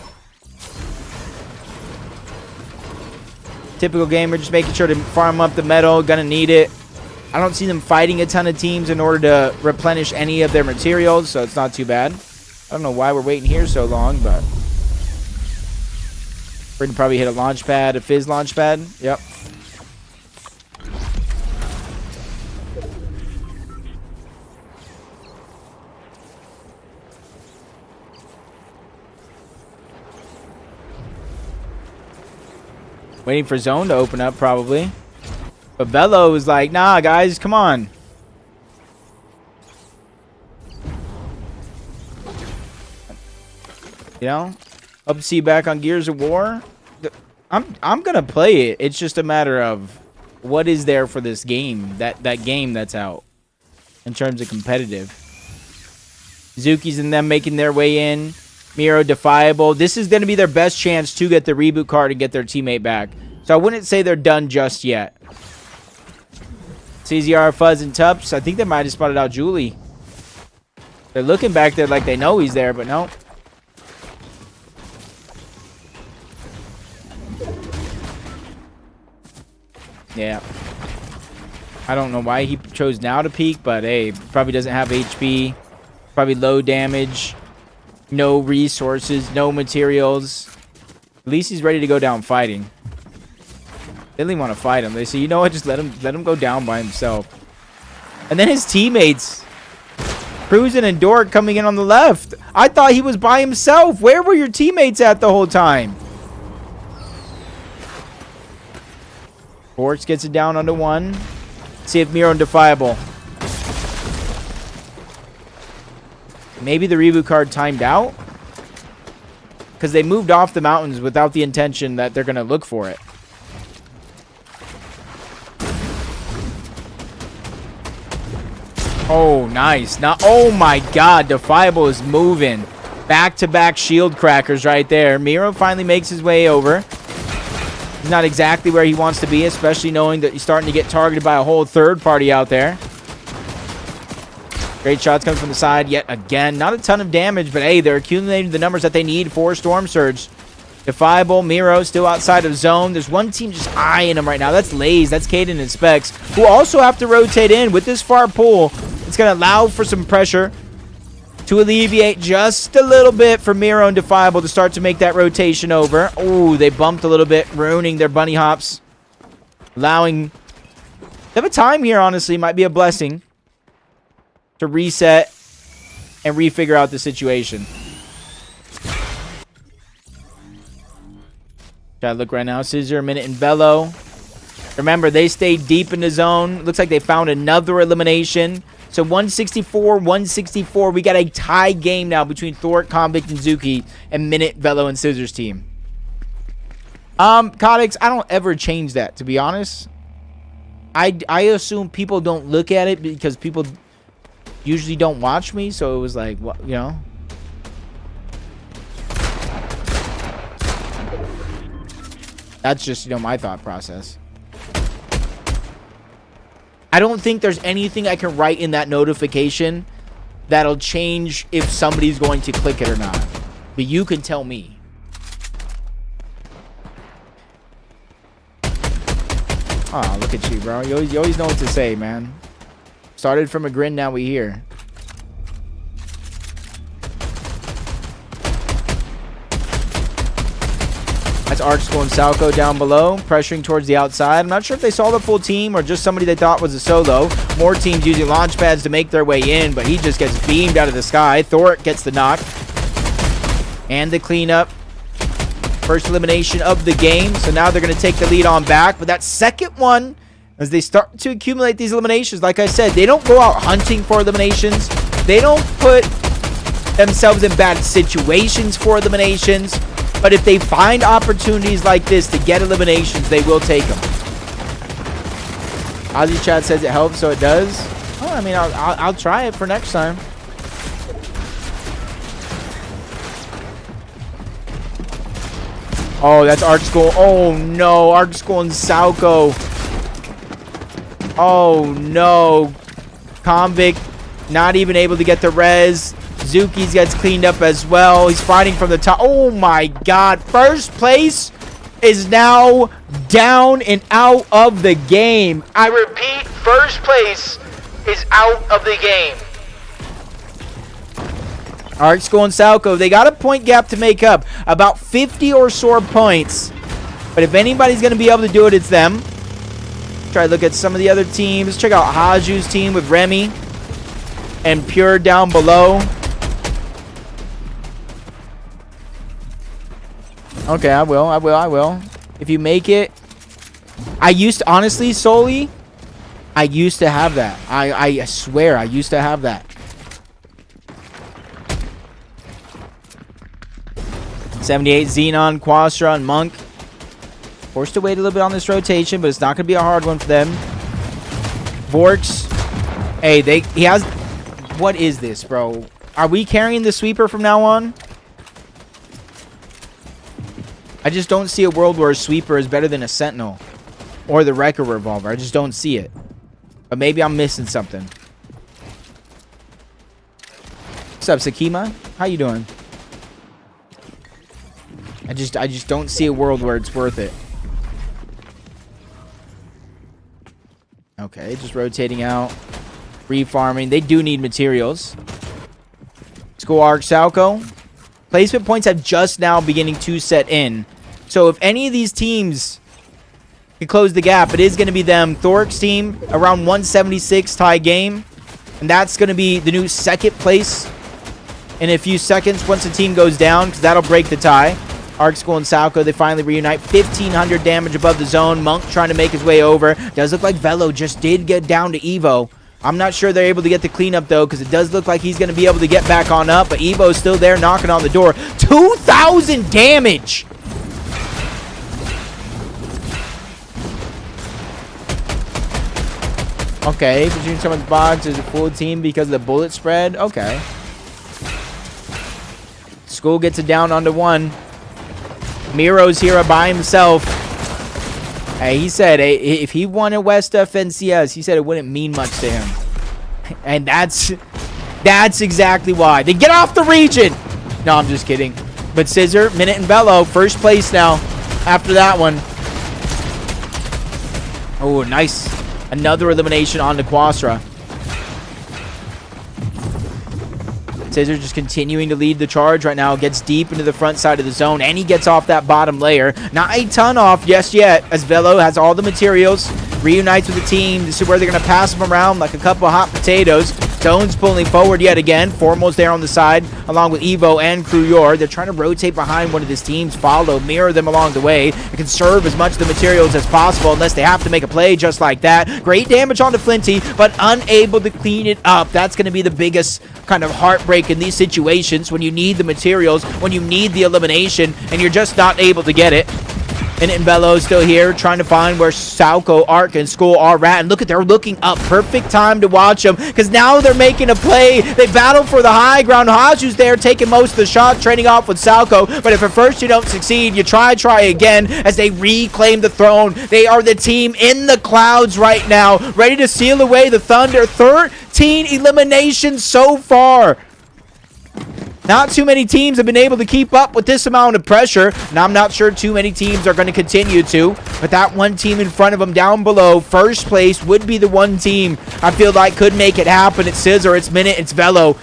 Typical Gamer just making sure to farm up the metal. Gonna need it. I don't see them fighting a ton of teams in order to replenish any of their materials, so it's not too bad. I don't know why we're waiting here so long, but we're gonna probably hit a launch pad, a Fizz launch pad. Yep. Waiting for zone to open up, probably. But Velo was like, nah, guys, come on. You know? Hope to see you back on Gears of War. I'm going to play it. It's just a matter of what is there for this game, that game that's out, in terms of competitive. Zuki's and them making their way in. Miro, Defiable. This is going to be their best chance to get the reboot card and get their teammate back. So I wouldn't say they're done just yet. CZR, Fuzz, and Tups. I think they might have spotted out Julie. They're looking back there like they know he's there, but no. Yeah. I don't know why he chose now to peek, but hey, probably doesn't have HP. Probably low damage. No resources, no materials. At least he's ready to go down fighting. They didn't even want to fight him. They say, you know what, just let him go down by himself. And then his teammates, Cruisin' and Dork, coming in on the left. I thought he was by himself. Where were your teammates at the whole time? Forks gets it down under 1. See if Miro and Defiable. Maybe the reboot card timed out? Because they moved off the mountains without the intention that they're going to look for it. Oh, nice. Now, oh my god, Defiable is moving. Back-to-back shield crackers right there. Miro finally makes his way over. He's not exactly where he wants to be, especially knowing that he's starting to get targeted by a whole third party out there. Great shots coming from the side yet again. Not a ton of damage, but hey, they're accumulating the numbers that they need for Storm Surge. Defiable, Miro still outside of zone. There's one team just eyeing him right now. That's Laze. That's Caden and Specs, who also have to rotate in with this far pull. It's going to allow for some pressure to alleviate just a little bit for Miro and Defiable to start to make that rotation over. Oh, they bumped a little bit, ruining their bunny hops. Allowing... They have a time here, honestly. Might be a blessing to reset and refigure out the situation. Try to look right now. Scissor, a minute, and Velo. Remember, they stayed deep in the zone. Looks like they found another elimination. So 164, 164. We got a tie game now between Thork, Convict, and Zuki, and Minute, Velo, and Scissors team. Codex, I don't ever change that, to be honest. I assume people don't look at it because people usually don't watch me, so it was like, what, you know. That's just, you know, my thought process. I don't think there's anything I can write in that notification that'll change if somebody's going to click it or not. But you can tell me. Oh, look at you, bro. You always know what to say, man. Started from a grin, now we here. That's ArcSchool and Salco down below, pressuring towards the outside. I'm not sure if they saw the full team or just somebody they thought was a solo. More teams using launch pads to make their way in, but he just gets beamed out of the sky. Thoric gets the knock. And the cleanup. First elimination of the game. So now they're going to take the lead on back. But that second one, as they start to accumulate these eliminations, like I said, they don't go out hunting for eliminations. They don't put themselves in bad situations for eliminations. But if they find opportunities like this to get eliminations, they will take them. Ozzy Chat says it helps, so it does. Oh, I mean, I'll try it for next time. Oh, that's ArcSchool. Oh, no. ArcSchool and Salco. Oh, no. Convict not even able to get the res. Zuki's gets cleaned up as well. He's fighting from the top. Oh, my God. First place is now down and out of the game. I repeat, first place is out of the game. ArcSchool and Salco, they got a point gap to make up. About 50 or so points. But if anybody's going to be able to do it, it's them. Try to look at some of the other teams. Check out Haju's team with Remy and Pure down below. Okay, I will. If you make it. I used to, honestly, Soli, I used to have that. I swear, I used to have that. 78, Xenon, Quastra, and Monk. Forced to wait a little bit on this rotation, but it's not going to be a hard one for them. Vorks. Hey, he has... What is this, bro? Are we carrying the sweeper from now on? I just don't see a world where a sweeper is better than a sentinel. Or the Wrecker revolver. I just don't see it. But maybe I'm missing something. What's up, Sakima? How you doing? I just don't see a world where it's worth it. Okay, just rotating out. Refarming. They do need materials. Let's go Arc Salco. Placement points have just now beginning to set in. So if any of these teams can close the gap, it is going to be them. Thoric's team, around 176 tie game. And that's going to be the new second place in a few seconds once the team goes down, because that'll break the tie. ArcSchool and Salco, they finally reunite. 1,500 damage above the zone. Monk trying to make his way over. Does look like Velo just did get down to Evo. I'm not sure they're able to get the cleanup, though, because it does look like he's going to be able to get back on up. But Evo's still there knocking on the door. 2,000 damage! Okay, between someone's box, there's a full team because of the bullet spread. Okay. School gets it down onto one. Miro's here by himself. Hey, he said if he wanted West FNCS, he said it wouldn't mean much to him. And that's exactly why. They get off the region. No, I'm just kidding. But Scissor, Minute, and Bello, first place now after that one. Oh, nice. Another elimination on the Quastra. Scissor just continuing to lead the charge right now. Gets deep into the front side of the zone, and he gets off that bottom layer. Not a ton off just yet, as Velo has all the materials. Reunites with the team. This is where they're going to pass him around like a couple of hot potatoes. Stone's pulling forward yet again. Formal's there on the side, along with Evo and Kruyor. They're trying to rotate behind one of his teams. Follow, mirror them along the way. It can conserve as much of the materials as possible unless they have to make a play just like that. Great damage on the Flinty, but unable to clean it up. That's going to be the biggest kind of heartbreak in these situations, when you need the materials, when you need the elimination, and you're just not able to get it. And Bello still here, trying to find where Salco, Arc, and School are at. And look at, they're looking up. Perfect time to watch them, because now they're making a play. They battle for the high ground. Haju's there, taking most of the shot, trading off with Salco. But if at first you don't succeed, you try again as they reclaim the throne. They are the team in the clouds right now, ready to seal away the Thunder. 13 17 eliminations so far. Not too many teams have been able to keep up with this amount of pressure, and I'm not sure too many teams are going to continue to. But that one team in front of them down below, first place, would be the one team I feel like could make it happen. It's Scissor, it's Minute, it's Velo.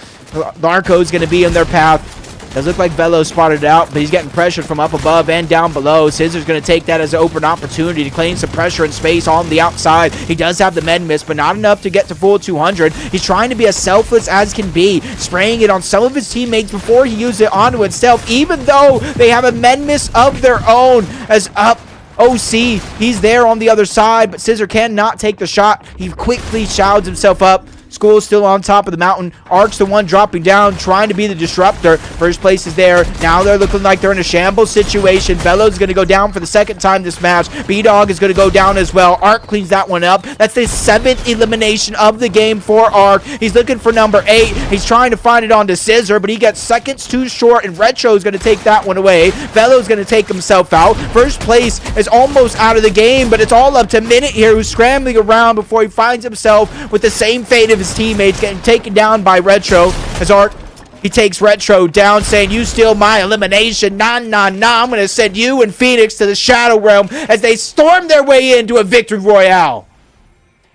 Larco's going to be in their path. Does look like Velo spotted it out, but he's getting pressured from up above and down below. Scissor's going to take that as an open opportunity to claim some pressure and space on the outside. He does have the med miss, but not enough to get to full 200. He's trying to be as selfless as can be, spraying it on some of his teammates before he uses it onto himself, even though they have a med miss of their own. As up OC, he's there on the other side, but Scissor cannot take the shot. He quickly shouts himself up. School's still on top of the mountain. Ark's the one dropping down, trying to be the disruptor. First place is there. Now they're looking like they're in a shambles situation. Velo's going to go down for the second time this match. B-Dog is going to go down as well. Ark cleans that one up. That's the 7th elimination of the game for Ark. He's looking for number 8. He's trying to find it onto Scissor, but he gets seconds too short, and Retro's going to take that one away. Velo's going to take himself out. First place is almost out of the game, but it's all up to Minute here, who's scrambling around before he finds himself with the same fate of his teammates, getting taken down by Retro. As Ark, he takes Retro down, saying, "You steal my elimination. Nah, nah, nah. I'm going to send you and Phoenix to the Shadow Realm," as they storm their way into a victory royale.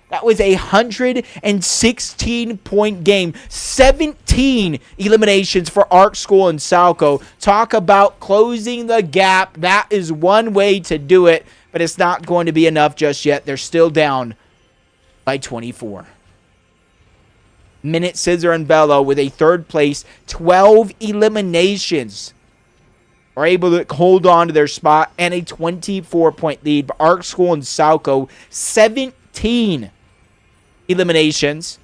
That was a 116-point game. 17 eliminations for Ark, School, and Salco. Talk about closing the gap. That is one way to do it, but it's not going to be enough just yet. They're still down by 24. Minute, Scissor, and Velo with a third place, 12 eliminations, are able to hold on to their spot and a 24-point lead. But Ark, School, and Salco, 17 eliminations,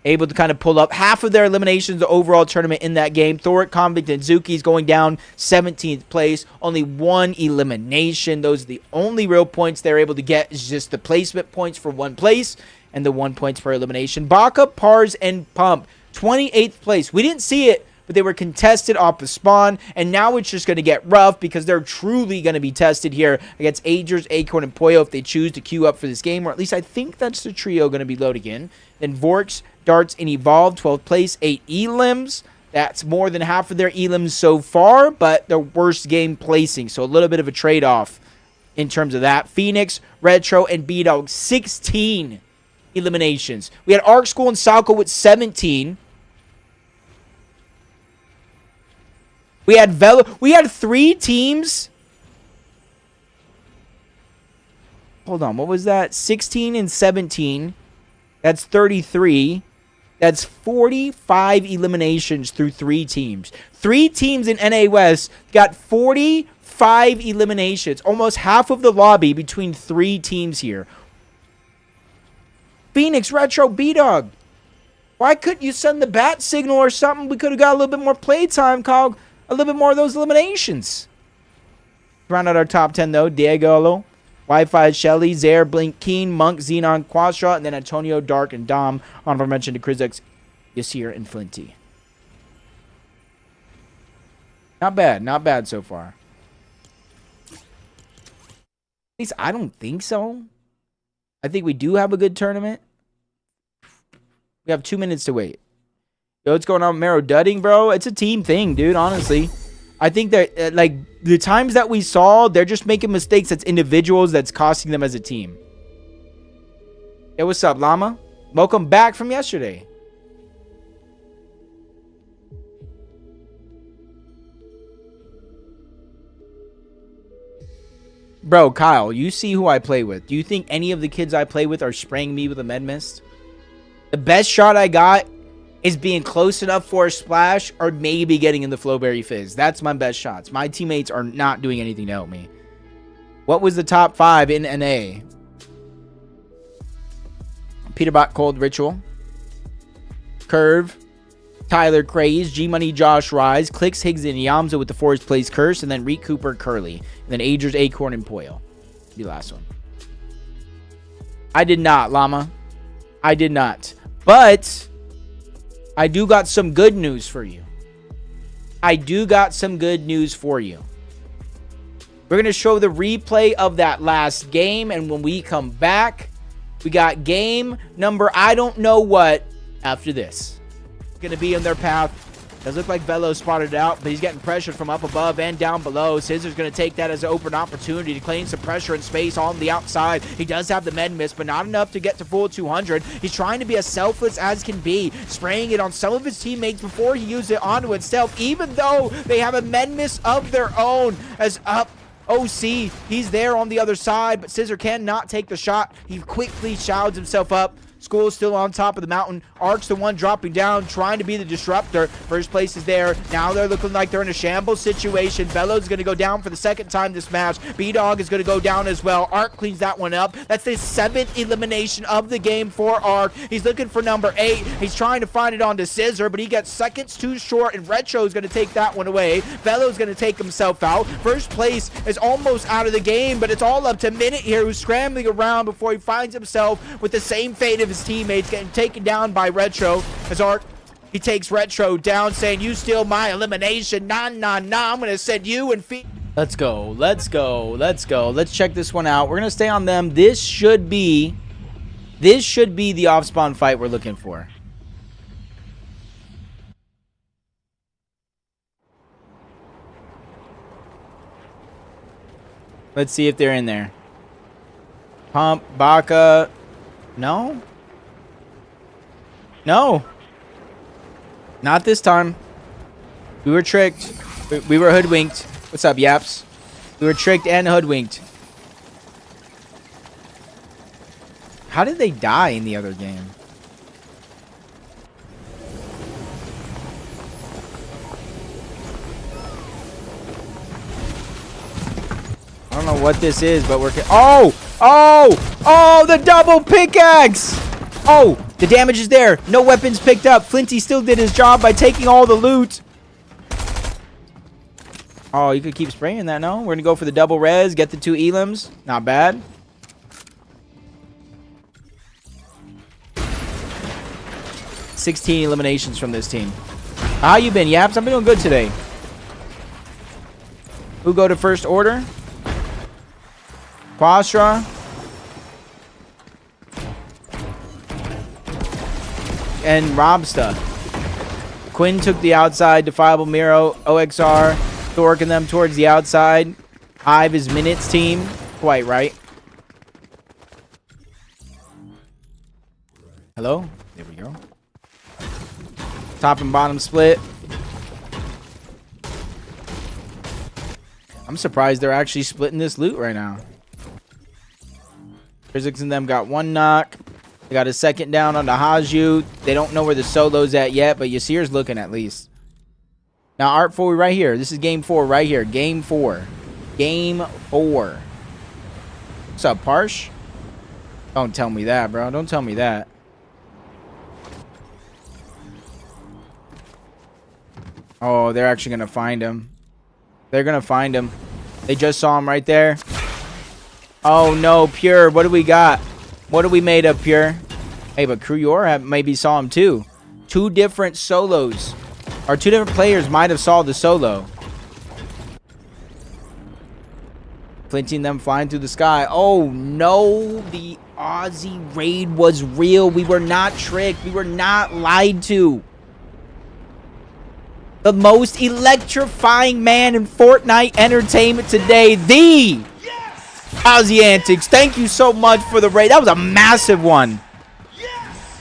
able to kind of pull up half of their eliminations the overall tournament in that game. Thoric, Convict, and Zuki's going down 17th place. Only 1 elimination. Those are the only real points they're able to get, is just the placement points for 1 place and the 1 points per elimination. Baka, Pars, and Pump, 28th place. We didn't see it, but they were contested off the spawn, and now it's just going to get rough because they're truly going to be tested here against Agers, Acorn, and Poyo if they choose to queue up for this game, or at least I think that's the trio going to be loading in. Then Vorks, Darts, and Evolve, 12th place, 8 elims. That's more than half of their elims so far, but their worst game placing, so a little bit of a trade-off in terms of that. Phoenix, Retro, and B-Dog, 16 eliminations. We had Ark, School, and Salco with 17. We had Velo. We had 3 teams. Hold on. What was that? 16 and 17. That's 33. That's 45 eliminations through 3 teams. 3 teams in NA West got 45 eliminations. Almost half of the lobby between 3 teams here. Phoenix, Retro, B-Dog. Why couldn't you send the bat signal or something? We could have got a little bit more playtime, Cog. A little bit more of those eliminations. Round out our top 10, though. Diego, Wi-Fi, Shelly, Zaire, Blink, Keen, Monk, Xenon, Quastra, and then Antonio, Dark, and Dom. Honorable mention to Krizix, Yasir, and Flinty. Not bad. Not bad so far. At least I don't think so. I think we do have a good tournament. We have 2 minutes to wait. Yo, what's going on, Mero Dudding, bro? It's a team thing, dude, honestly. I think that, like, the times that we saw, they're just making mistakes that's individuals that's costing them as a team. Hey, what's up, Llama? Welcome back from yesterday. Bro, Kyle, you see who I play with. Do you think any of the kids I play with are spraying me with a med mist? The best shot I got is being close enough for a splash or maybe getting in the Flowberry Fizz. That's my best shots. My teammates are not doing anything to help me. What was the top 5 in NA? Peterbot, Cold Ritual, Curve, Tyler Craze, G-Money, Josh Rise, Clicks, Higgs, and Yamza with the 4th place Curse, and then Reek Cooper, Curly, and then Agers, Acorn, and Poyo. The last one. I did not, Llama. I did not. But I do got some good news for you. I do got some good news for you. We're going to show the replay of that last game, and when we come back, We got game number I don't know what after this. Going to be in their path. Does look like Velo spotted it out, but he's getting pressured from up above and down below. Scissor's going to take that as an open opportunity to claim some pressure and space on the outside. He does have the med miss, but not enough to get to full 200. He's trying to be as selfless as can be, spraying it on some of his teammates before he uses it onto himself, even though they have a med miss of their own. As up OC, he's there on the other side, but Scissor cannot take the shot. He quickly shouts himself up. School is still on top of the mountain. Ark's the one dropping down, trying to be the disruptor. First place is there. Now they're looking like they're in a shambles situation. Velo's going to go down for the second time this match. B-Dog is going to go down as well. Ark cleans that one up. That's the 7th elimination of the game for Ark. He's looking for number 8. He's trying to find it onto Scissor, but he gets seconds too short, and Retro is going to take that one away. Velo's going to take himself out. First place is almost out of the game, but it's all up to Minute here, who's scrambling around before he finds himself with the same fate of his teammates, getting taken down by Retro. As Ark, he takes Retro down, saying, "You steal my elimination. Nah, nah, nah. I'm going to send you and feed." Let's go. Let's go. Let's go. Let's check this one out. We're going to stay on them. This should be the off-spawn fight we're looking for. Let's see if they're in there. Pump, Baka. No? No. Not this time. We were tricked. We were hoodwinked. What's up, Yaps? We were tricked and hoodwinked. How did they die in the other game? I don't know what this is, but we're... Oh! Oh! Oh! The double pickaxe! Oh! The damage is there. No weapons picked up. Flinty still did his job by taking all the loot. Oh, you could keep spraying that, no? We're going to go for the double res. Get the 2 elims. Not bad. $16 eliminations from this team. How you been, Yaps? I've been doing good today. Who go to first order? Quastra. And Robsta. Quinn took the outside. Defiable Miro, OXR, Thork and them towards the outside. Hive is Minute's team. Quite right. Hello? There we go. Top and bottom split. I'm surprised they're actually splitting this loot right now. Physics and them got 1 knock. They got a second down on the Haju. They don't know where the solo's at yet, but Yasir's looking at least. Now, Artful right here. This is game 4 right here. Game 4. Game 4. What's up, Parsh? Don't tell me that, bro. Don't tell me that. Oh, they're actually going to find him. They're going to find him. They just saw him right there. Oh, no. Pure. What do we got? What do we made up, Pure? Hey, but Kruyor maybe saw him too. 2 different solos. Or 2 different players might have saw the solo. Flinching them flying through the sky. Oh, no. The Aussie raid was real. We were not tricked. We were not lied to. The most electrifying man in Fortnite entertainment today. The Aussie Antics. Thank you so much for the raid. That was a massive one. Yes!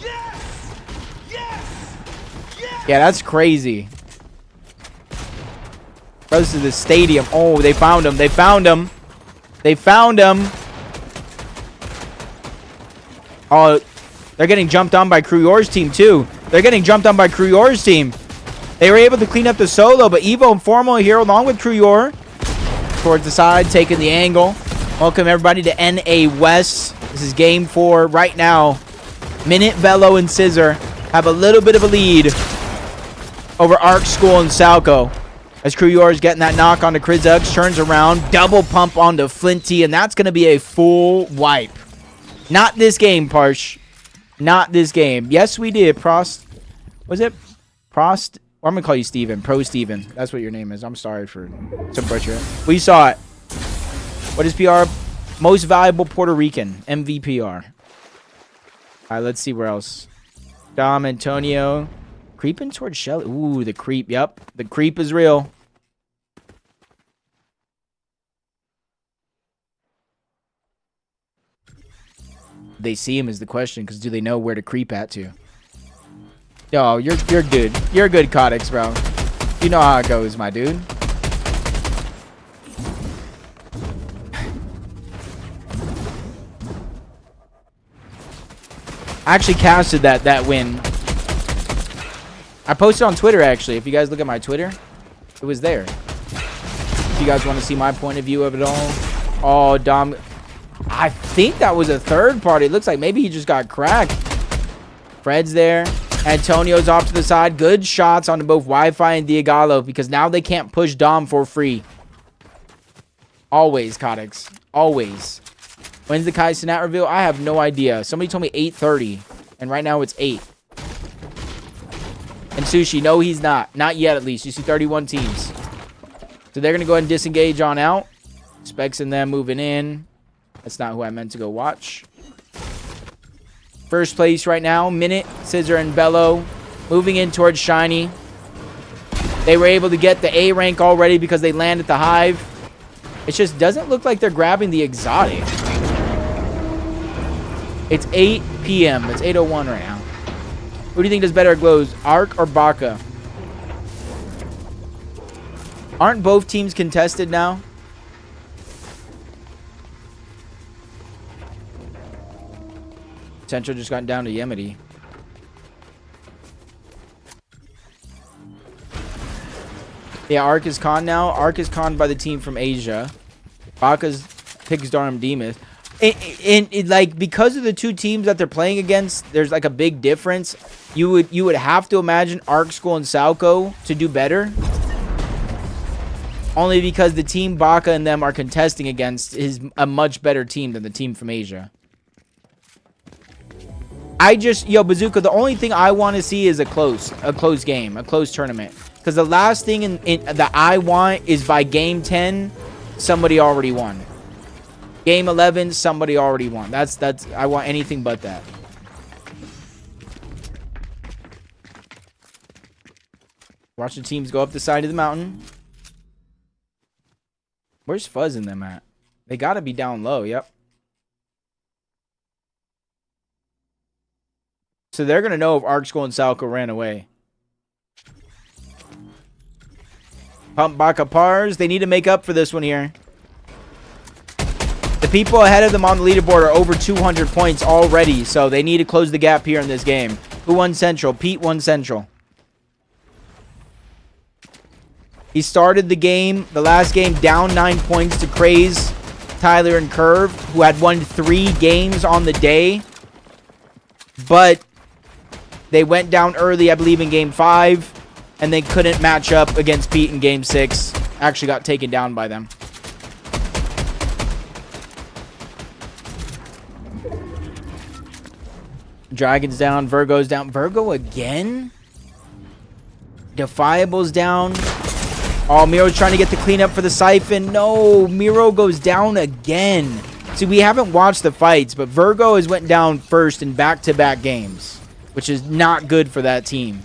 Yes! Yes! Yes! Yeah, that's crazy. Goes to the stadium. Oh, they found him. They found him. They found him. Oh, they're getting jumped on by Kruyor's team too. They're getting jumped on by Kruyor's team. They were able to clean up the solo, but Evo and Formal here along with Kruyor. Towards the side, taking the angle. Welcome everybody to NA West. This is game 4 right now. Minute, Velo, and Scissor have a little bit of a lead over Arc School and Salco. As Kruyor is getting that knock onto Krizux, turns around, double pump onto Flinty, and that's going to be a full wipe. Not this game, Parsh. Not this game. Yes, we did. Prost. Was it? Prost? Or I'm going to call you Steven. Pro Steven. That's what your name is. I'm sorry for some butcher. We saw it. What is PR? Most valuable Puerto Rican. MVPR. All right, let's see where else. Dom, Antonio. Creeping towards Shelly. Ooh, the creep. Yep. The creep is real. They see him is the question, because do they know where to creep at to? Yo, you're good. You're a good Codex, bro. You know how it goes, my dude. I actually casted that win. I posted on Twitter, actually. If you guys look at my Twitter, it was there. If you guys want to see my point of view of it all. Oh, Dom. I think that was a third party. It looks like maybe he just got cracked. Fred's there. Antonio's off to the side. Good shots on both Wi-Fi and Diagalo, because now they can't push Dom for free. Always, Codex. Always. When's the Kai Sinat reveal? I have no idea. Somebody told me 8:30, and right now it's 8. And Sushi, no, he's not. Not yet, at least. You see 31 teams. So they're going to go ahead and disengage on out. Specs and them moving in. That's not who I meant to go watch. First place right now, Minute, Scissor, and Bello moving in towards Shiny. They were able to get the A rank already because they landed the Hive. It just doesn't look like they're grabbing the exotic. It's 8 p.m. It's 8:01 right now. Who do you think does better at glows, Arc or Baka? Aren't both teams contested now? Central just got down to Yemity. Yeah, Arc is con now. Arc is conned by the team from Asia. Baka's picks Darm Demus. And like, because of the two teams that they're playing against, there's like a big difference. You would have to imagine Arc School and Salco to do better. Only because the team Baka and them are contesting against is a much better team than the team from Asia. Yo, Bazooka, the only thing I want to see is a close game, a close tournament. Because the last thing that I want is by game 10, somebody already won. Game 11, somebody already won. I want anything but that. Watch the teams go up the side of the mountain. Where's Fuzz in them at? They gotta be down low, yep. So they're gonna know if Arc School and Salco ran away. Pump Baka Pars. They need to make up for this one here. The people ahead of them on the leaderboard are over 200 points already, so they need to close the gap here in this game. Who won Central? Pete won Central. He started the game, the last game, down 9 points to Craze, Tyler, and Curve, who had won 3 games on the day. But they went down early, I believe, in game 5, and they couldn't match up against Pete in game 6. Actually got taken down by them. Dragon's down, Virgo's down. Virgo again? Defiable's down. Oh, Miro's trying to get the cleanup for the Siphon. No, Miro goes down again. See, we haven't watched the fights, but Virgo has went down first in back-to-back games, which is not good for that team.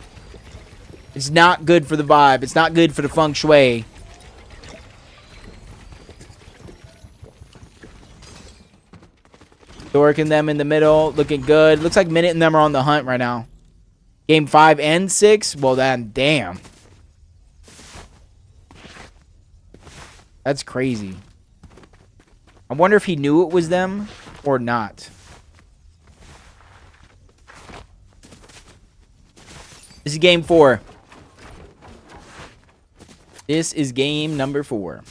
It's not good for the vibe. It's not good for the feng shui. Dork and them in the middle, looking good. Looks like Minute and them are on the hunt right now. Game 5 and 6? Well, then, damn. That's crazy. I wonder if he knew it was them or not. This is game 4. This is game number 4.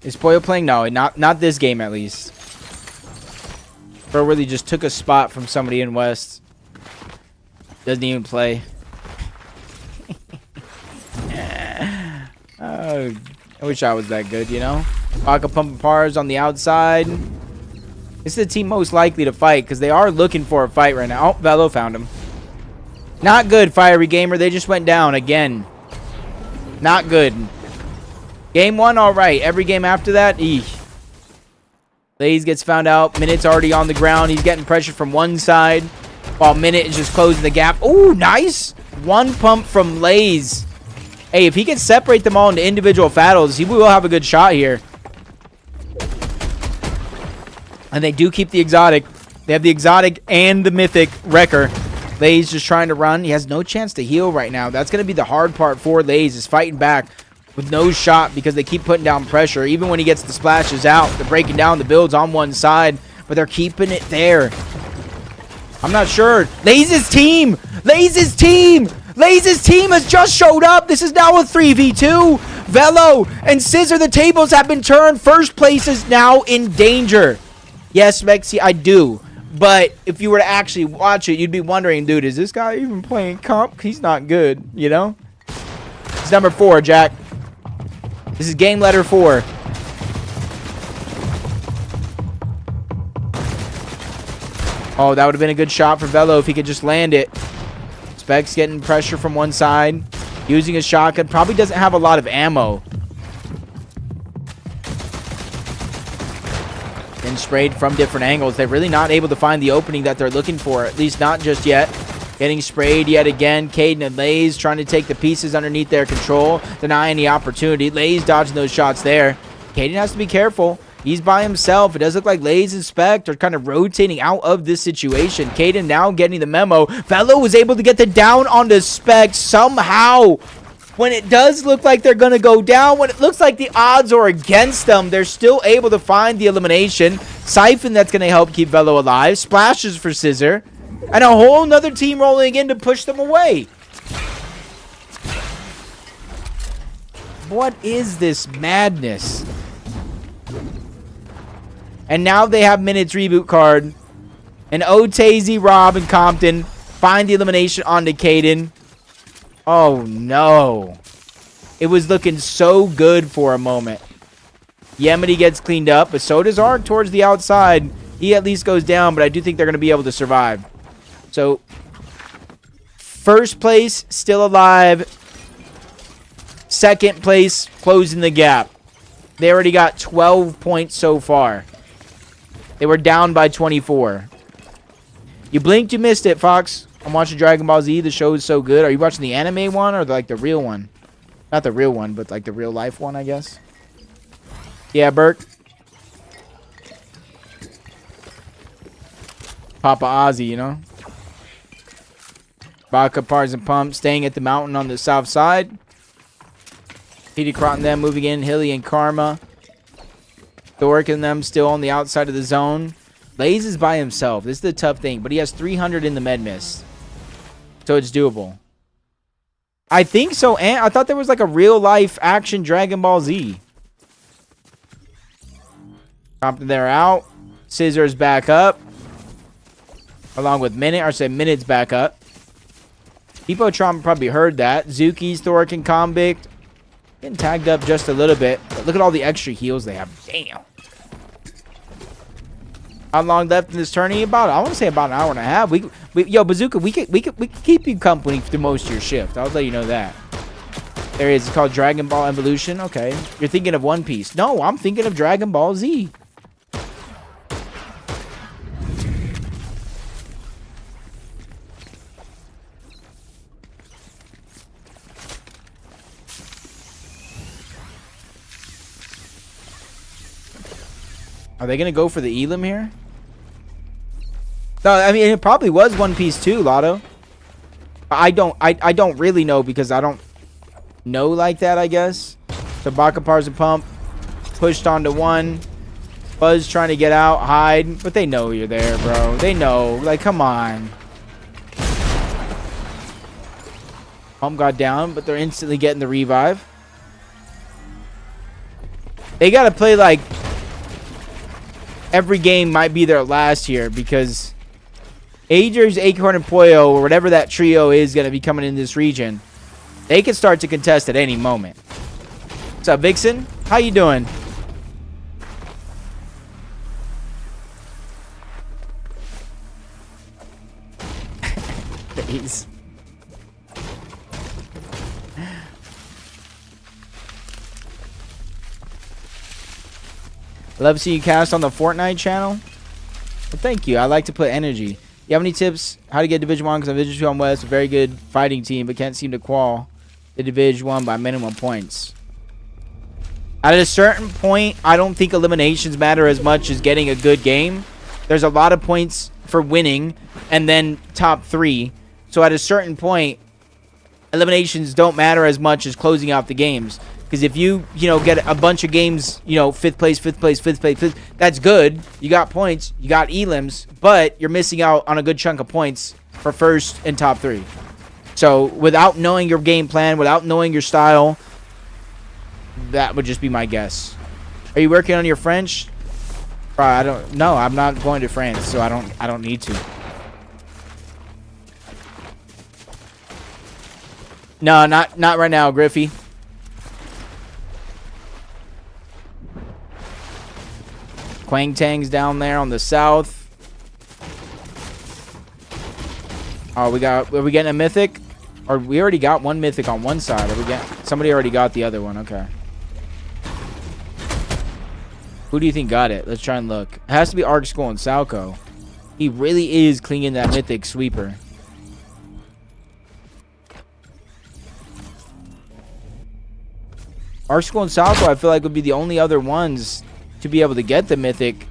Is Poyo playing? No, not this game at least. Bro really just took a spot from somebody in West. Doesn't even play. Oh, I wish I was that good, you know? Baka pumping pars on the outside. This is the team most likely to fight because they are looking for a fight right now. Oh, Velo found him. Not good, Fiery Gamer. They just went down again. Not good. Game 1, all right. Every game after that, eesh. Lays gets found out. Minute's already on the ground. He's getting pressure from one side while Minute is just closing the gap. Ooh, nice. One pump from Lays. Hey, if he can separate them all into individual battles, he will have a good shot here. And they do keep the exotic. They have the exotic and the mythic Wrecker. Lays just trying to run. He has no chance to heal right now. That's going to be the hard part for Lays, is fighting back with no shot because they keep putting down pressure. Even when he gets the splashes out, they're breaking down the builds on one side, but they're keeping it there. I'm not sure. Lays' team! Lays' team! Lays' team has just showed up. This is now a 3v2. Velo and Scissor, the tables have been turned. First place is now in danger. Yes, Mexi, I do. But if you were to actually watch it, you'd be wondering, dude, is this guy even playing comp? He's not good, you know? It's number 4, Jack. This is game letter 4. Oh, that would have been a good shot for Velo if he could just land it. Specs getting pressure from one side. Using his shotgun. Probably doesn't have a lot of ammo. And sprayed from different angles. They're really not able to find the opening that they're looking for. At least not just yet. Getting sprayed yet again. Caden and Lays trying to take the pieces underneath their control. Denying the opportunity. Lays dodging those shots there. Caden has to be careful. He's by himself. It does look like Lays and Spect are kind of rotating out of this situation. Caden now getting the memo. Velo was able to get the down on the Spect somehow. When it does look like they're going to go down, when it looks like the odds are against them, they're still able to find the elimination. Siphon that's going to help keep Velo alive. Splashes for Scissor. And a whole nother team rolling in to push them away. What is this madness? And now they have Minute's reboot card. And Otazy, Rob, and Compton find the elimination onto Caden. Oh, no. It was looking so good for a moment. Yemeni gets cleaned up, but so does Ark towards the outside. He at least goes down, but I do think they're going to be able to survive. So, first place, still alive. Second place, closing the gap. They already got 12 points so far. They were down by 24. You blinked, you missed it, Fox. I'm watching Dragon Ball Z. The show is so good. Are you watching the anime one or like the real one? Not the real one, but like the real life one, I guess. Yeah, Burke. Papa Ozzy, you know. Vodka, Pars, and Pump staying at the mountain on the south side. Petey Crot and them moving in. Hilly and Karma. Thoric and them still on the outside of the zone. Lays is by himself. This is the tough thing, but he has 300 in the med mist. So it's doable. I think so, and I thought there was like a real-life action Dragon Ball Z. Compton there out. Scissor's back up. Along with Minute, or say Minute's back up. Hippotron probably heard that. Zuki's, Thoric, and Convict. Getting tagged up just a little bit. But look at all the extra heals they have. Damn. How long left in this tourney? I want to say about an hour and a half. Yo, Bazooka, we could keep you company through most of your shift. I'll let you know that. There it is. It's called Dragon Ball Evolution. Okay. You're thinking of One Piece. No, I'm thinking of Dragon Ball Z. Are they going to go for the Elim here? No, I mean, it probably was One Piece too, Lotto. I don't really know because I don't know like that, I guess. So Baka Pars and Pump pushed onto one. Buzz trying to get out, hide, but they know you're there, bro. They know. Like, come on. Pump got down, but they're instantly getting the revive. They got to play like every game might be their last here because Agers, Acorn, and Pollo, or whatever that trio is going to be coming in this region, they can start to contest at any moment. What's up, Vixen? How you doing? Jeez. Love seeing you cast on the Fortnite channel. Well, thank you. I like to put energy. You have any tips how to get Division 1? Because I'm Division 2 on West, a very good fighting team, but can't seem to qual the Division 1 by minimum points. At a certain point, I don't think eliminations matter as much as getting a good game. There's a lot of points for winning and then top 3. So at a certain point, eliminations don't matter as much as closing out the games. Because if you get a bunch of games, 5th place, 5th place, 5th place, 5th, that's good. You got points, you got elims, but you're missing out on a good chunk of points for first and top 3. So without knowing your game plan, without knowing your style, that would just be my guess. Are you working on your French? I don't know. I'm not going to France, so I don't need to. No, not right now, Griffey. Quang Tang's down there on the south. Oh, are we getting a mythic? Or we already got one mythic on one side. Somebody already got the other one. Okay. Who do you think got it? Let's try and look. It has to be Arc School and Salco. He really is clinging that mythic sweeper. Arc School and Salco, I feel like, would be the only other ones to be able to get the mythic.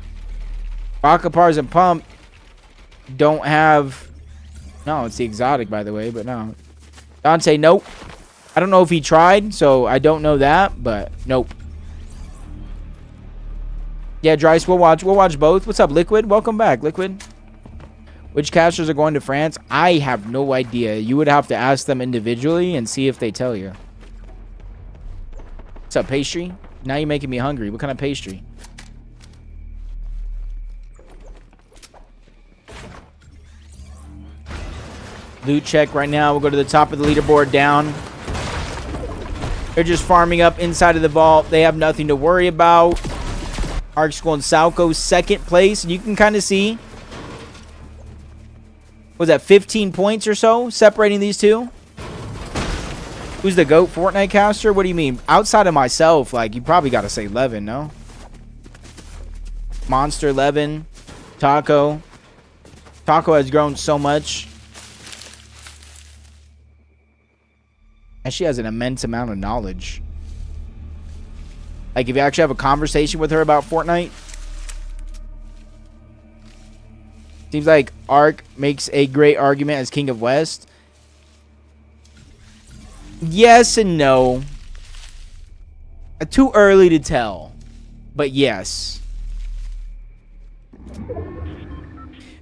Bakapars and Pump don't have... No, it's the exotic, by the way, but no. Dante, nope. I don't know if he tried, so I don't know that, but nope. Yeah, Dryce, we'll watch both. What's up, Liquid? Welcome back, Liquid. Which casters are going to France? I have no idea. You would have to ask them individually and see if they tell you. What's up, pastry? Now you're making me hungry. What kind of pastry? Loot check right now. We'll go to the top of the leaderboard down. They're just farming up inside of the vault. They have nothing to worry about. Arc School and Salco second place. And you can kind of see, was that 15 points or so separating these two? Who's the GOAT Fortnite caster? What do you mean? Outside of myself, like, you probably got to say 11, no? Monster 11. Taco. Taco has grown so much. And she has an immense amount of knowledge. Like, if you actually have a conversation with her about Fortnite. Seems like Ark makes a great argument as King of West. Yes and no. Too early to tell. But yes.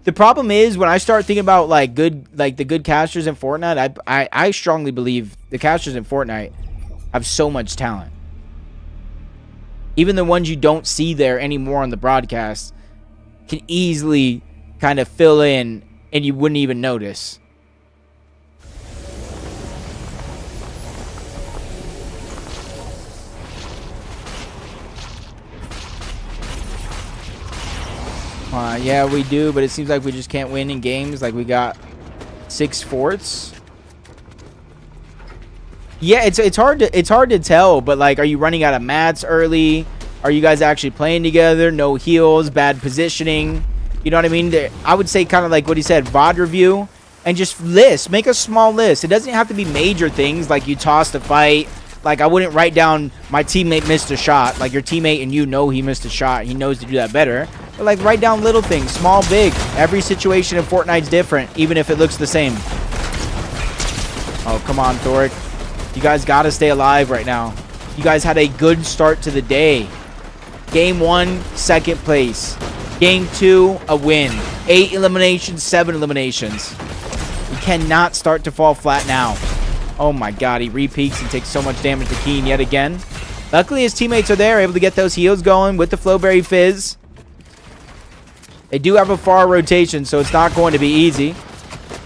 The problem is when I start thinking about the good casters in Fortnite, I strongly believe the casters in Fortnite have so much talent. Even the ones you don't see there anymore on the broadcast can easily kind of fill in and you wouldn't even notice. Yeah, we do, but it seems like we just can't win in games. Like, we got 6 forts. Yeah, it's hard to tell, but like, are you running out of mats early? Are you guys actually playing together? No heals, bad positioning. You know what I mean? I would say kind of like what he said, VOD review, and just list. Make a small list. It doesn't have to be major things like you tossed a fight. Like, I wouldn't write down my teammate missed a shot. Like, your teammate and you know he missed a shot. He knows to do that better. But like, write down little things, small, big. Every situation in Fortnite's different, even if it looks the same. Oh, come on, Thoric. You guys got to stay alive right now. You guys had a good start to the day. Game 1, second place. Game 2, a win. 8 eliminations, 7 eliminations. You cannot start to fall flat now. Oh my god, he re-peaks and takes so much damage to Keen yet again. Luckily, his teammates are there, able to get those heals going with the Flowberry Fizz. They do have a far rotation, so it's not going to be easy.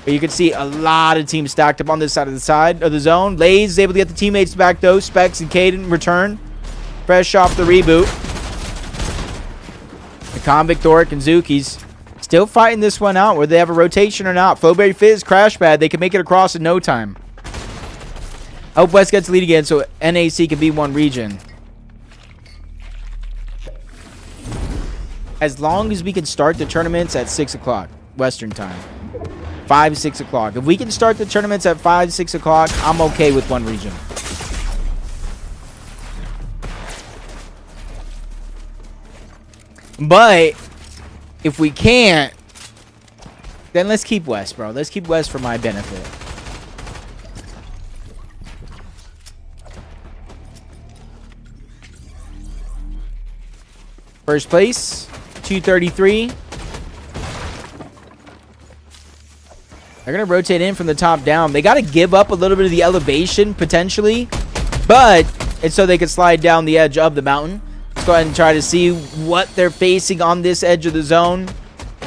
But you can see a lot of teams stacked up on this side of the zone. Lays is able to get the teammates back, though. Specs and Caden return. Fresh off the reboot. The Convict, Thoric, and Zuki's Still fighting this one out, whether they have a rotation or not. Flowberry Fizz, Crash Pad, they can make it across in no time. I hope West gets the lead again so NAC can be one region. As long as we can start the tournaments at 6 o'clock Western time. 5, 6 o'clock. If we can start the tournaments at 5, 6 o'clock, I'm okay with one region. But if we can't, then let's keep West, bro. Let's keep West for my benefit. First place, 233. They're going to rotate in from the top down. They got to give up a little bit of the elevation, potentially. But it's so they can slide down the edge of the mountain. Let's go ahead and try to see what they're facing on this edge of the zone.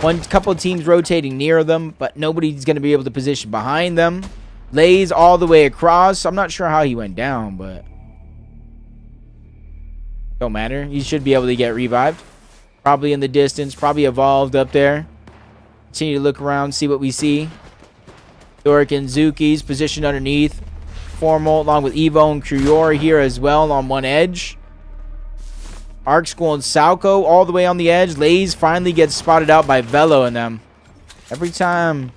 One couple of teams rotating near them, but nobody's going to be able to position behind them. Lays all the way across. I'm not sure how he went down, but don't matter. He should be able to get revived. Probably in the distance. Probably evolved up there. Continue to look around, see what we see. Doric and Zuki's positioned underneath. Formal along with Evo and Curior here as well on one edge. Arc School and Salco all the way on the edge. Lays finally gets spotted out by Velo and them. Every time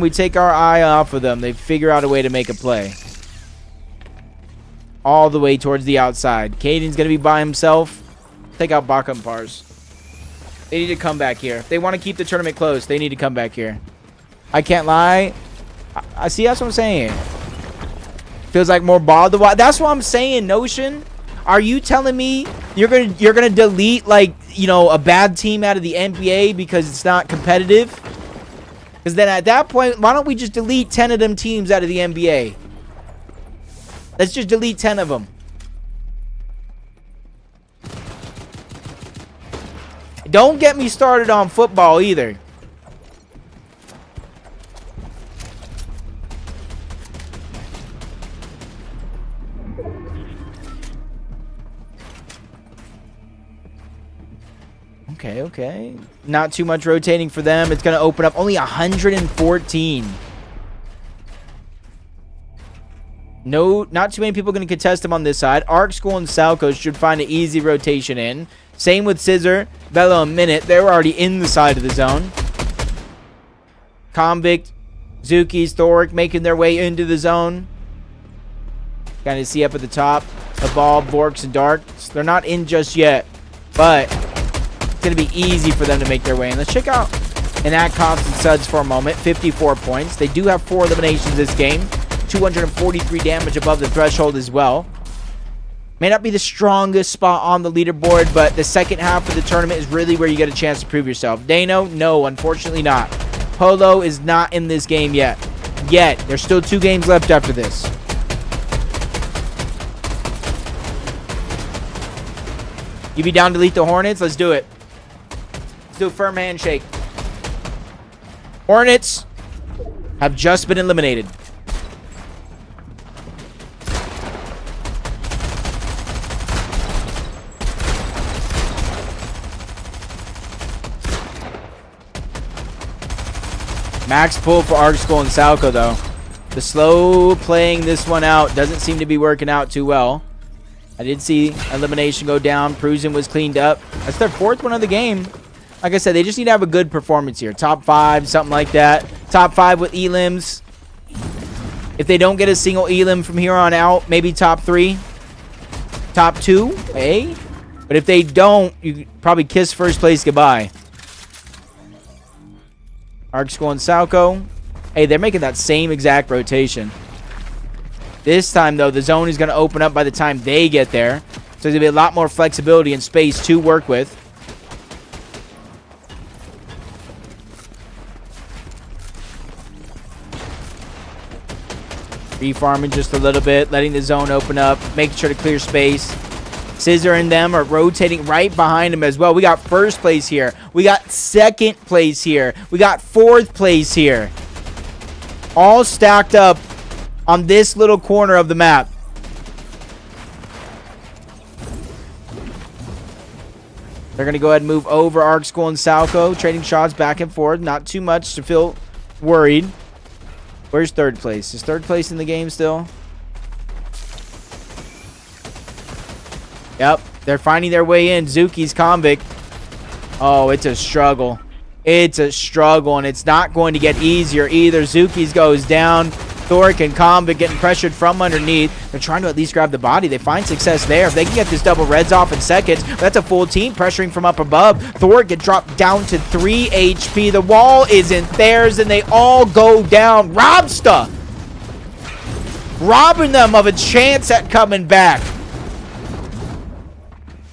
we take our eye off of them, they figure out a way to make a play. All the way towards the outside. Caden's going to be by himself. Take out Baka and Pars. They need to come back here. If they want to keep the tournament close, they need to come back here. I can't lie. I see, that's what I'm saying. Feels like more ball to watch. That's what I'm saying, Notion. Are you telling me you're gonna delete, like, you know, a bad team out of the NBA because it's not competitive? Because then at that point, why don't we just delete 10 of them teams out of the NBA? Let's just delete 10 of them. Don't get me started on football either. Okay. Not too much rotating for them. It's going to open up only 114. No, not too many people going to contest them on this side. Arc School and Salco should find an easy rotation in. Same with Scissor, Velo, and Minute. They were already in the side of the zone. Convict, Zuki's, Thoric making their way into the zone. Kind of see up at the top. Evolve, Vorks, and Darks. They're not in just yet, but it's going to be easy for them to make their way in. Let's check out Enact Constant Suds for a moment. 54 points. They do have 4 eliminations this game. 243 damage above the threshold as well. May not be the strongest spot on the leaderboard, but the second half of the tournament is really where you get a chance to prove yourself. Dano, no, unfortunately not. Polo is not in this game yet. There's still 2 games left after this. You be down to delete the Hornets? Let's do it. Let's do a firm handshake. Hornets have just been eliminated. Max pull for Arc School and Salco, though. The slow playing this one out doesn't seem to be working out too well. I did see elimination go down. Prusen was cleaned up. That's their 4th one of the game. Like I said, they just need to have a good performance here. Top 5, something like that. Top 5 with elims. If they don't get a single elim from here on out, maybe top 3. Top 2, hey? But if they don't, you probably kiss first place goodbye. Arc School and Salco. Hey, they're making that same exact rotation. This time, though, the zone is going to open up by the time they get there. So there's going to be a lot more flexibility and space to work with. Refarming just a little bit, letting the zone open up, making sure to clear space. Scissor and them are rotating right behind him as well. We got 1st place here. We got 2nd place here. We got 4th place here. All stacked up on this little corner of the map. They're going to go ahead and move over Arc School and Salco, trading shots back and forth. Not too much to feel worried. Where's third place? Is third place in the game still? Yep, they're finding their way in. Zuki's Convict. Oh, it's a struggle. It's a struggle, and it's not going to get easier either. Zuki's goes down. Thoric and Convict getting pressured from underneath. They're trying to at least grab the body. They find success there. If they can get this double reds off in seconds, that's a full team pressuring from up above. Thoric get dropped down to 3 HP. The wall isn't theirs, and they all go down. Robsta robbing them of a chance at coming back.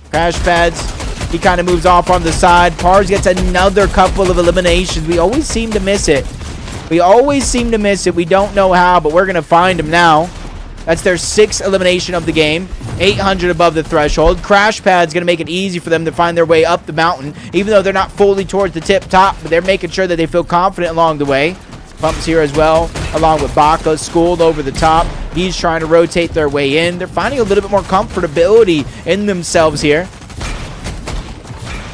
Crash pads. He kind of moves off on the side. Pars gets another couple of eliminations. We always seem to miss it. We always seem to miss it. We don't know how, but we're going to find him now. That's their 6th elimination of the game. 800 above the threshold. Crash Pad's going to make it easy for them to find their way up the mountain, even though they're not fully towards the tip top, but they're making sure that they feel confident along the way. Pumps here as well, along with Baka, schooled over the top. He's trying to rotate their way in. They're finding a little bit more comfortability in themselves here.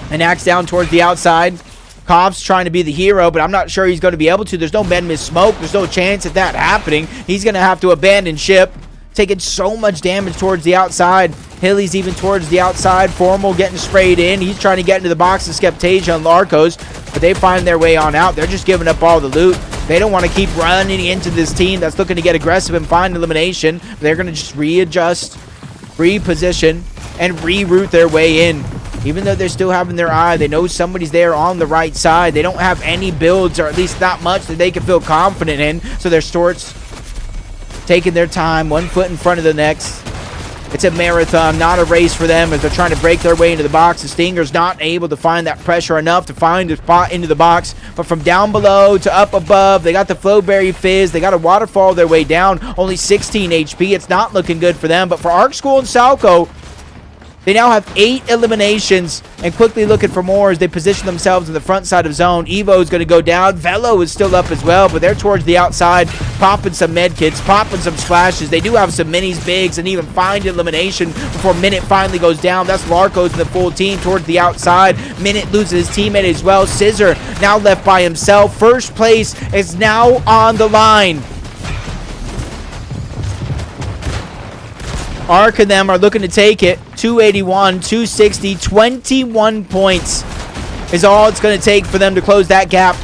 And Axe down towards the outside. Cobb's trying to be the hero, but I'm not sure he's going to be able to. There's no men miss smoke. There's no chance at that happening. He's going to have to abandon ship. Taking so much damage towards the outside. Hilly's even towards the outside. Formal getting sprayed in. He's trying to get into the box of Skeptasia and Larkos, but they find their way on out. They're just giving up all the loot. They don't want to keep running into this team that's looking to get aggressive and find elimination. They're going to just readjust, reposition, and reroute their way in. Even though they're still having their eye, they know somebody's there on the right side. They don't have any builds, or at least not much, that they can feel confident in. So their Storts taking their time, one foot in front of the next. It's a marathon, not a race for them as they're trying to break their way into the box. The Stinger's not able to find that pressure enough to find a spot into the box. But from down below to up above, they got the Flowberry Fizz. They got a waterfall their way down. Only 16 HP. It's not looking good for them. But for Arc School and Salco, they now have 8 eliminations and quickly looking for more as they position themselves in the front side of zone. Evo's going to go down. Velo is still up as well, but they're towards the outside, popping some med kits, popping some splashes. They do have some minis, bigs, and even find elimination before Minute finally goes down. That's Larkos and the full team towards the outside. Minute loses his teammate as well. Scissor now left by himself. First place is now on the line. Arc and them are looking to take it. 281, 260, 21 points is all it's going to take for them to close that gap.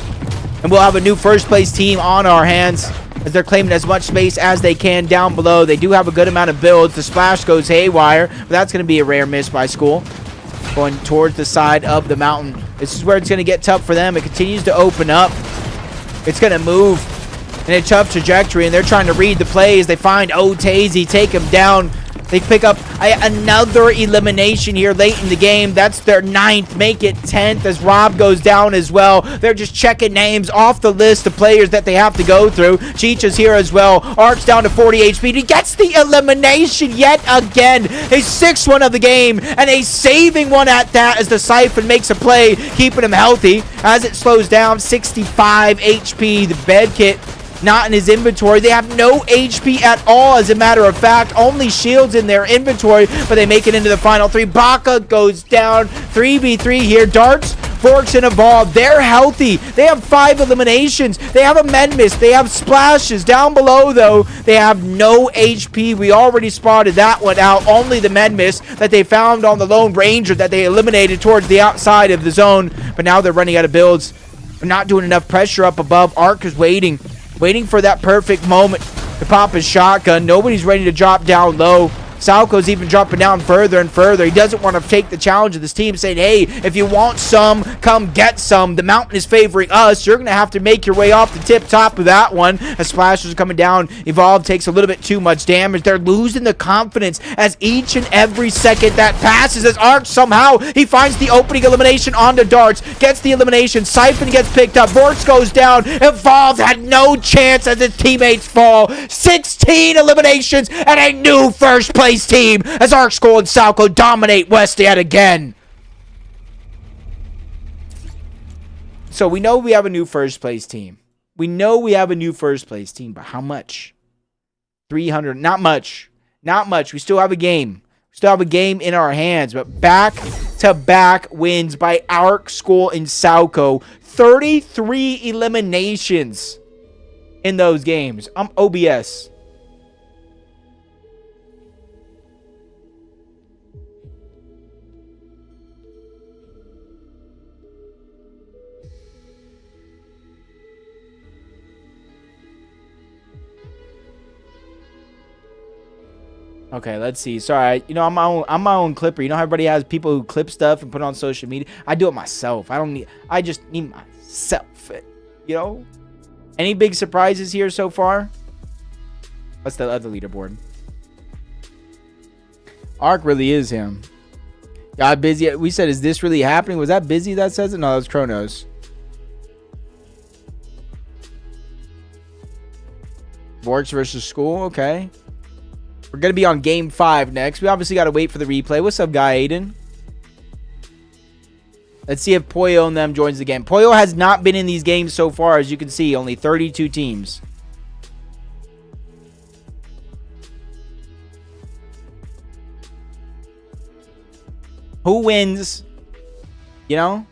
And we'll have a new first place team on our hands as they're claiming as much space as they can down below. They do have a good amount of builds. The splash goes haywire, but that's going to be a rare miss by School. Going towards the side of the mountain. This is where it's going to get tough for them. It continues to open up. It's going to move in a tough trajectory, and they're trying to read the plays. They find Otazy, take him down. They pick up another elimination here late in the game. That's their 9th. Make it 10th as Rob goes down as well. They're just checking names off the list of players that they have to go through. Cheech is here as well. Arc's down to 40 HP. He gets the elimination yet again. His 6th one of the game, and a saving one at that as the Siphon makes a play, keeping him healthy. As it slows down, 65 HP. The bed kit not in his inventory. They have no HP at all, as a matter of fact. Only shields in their inventory, but they make it into the final 3. Baka goes down. 3v3 here. Darts, Forks, and Evolve. They're healthy. They have 5 eliminations. They have a med miss. They have splashes. Down below, though, they have no HP. We already spotted that one out. Only the med miss that they found on the Lone Ranger that they eliminated towards the outside of the zone. But now they're running out of builds. They're not doing enough pressure up above. Arc is waiting for that perfect moment to pop his shotgun. Nobody's ready to drop down low. Salco's even dropping down further and further. He doesn't want to take the challenge of this team, saying, hey, if you want some, come get some. The mountain is favoring us. You're going to have to make your way off the tip top of that one. As splashes are coming down, Evolve takes a little bit too much damage. They're losing the confidence as each and every second that passes, as Arc somehow, he finds the opening elimination onto Darts, gets the elimination. Siphon gets picked up. Vorks goes down. Evolve had no chance as his teammates fall. 16 eliminations and a new first place team as Arc School and Salco dominate West yet again. So we know we have a new first place team. We know we have a new first place team, but how much? 300, not much. Not much. We still have a game. We still have a game in our hands, but back back-to-back wins by Arc School and Salco. 33 eliminations in those games. I'm OBS. Okay, let's see. Sorry, you know, I'm my own clipper. You know how everybody has people who clip stuff and put it on social media? I do it myself. I just need myself. You know? Any big surprises here so far? What's the other leaderboard? Arc really is him. Got busy. We said, is this really happening? Was that busy that says it? No, that was Kronos. Vorks versus School. Okay. We're going to be on game 5 next. We obviously got to wait for the replay. What's up, guy Aiden? Let's see if Poyo and them joins the game. Poyo has not been in these games so far. As you can see, only 32 teams. Who wins? You know?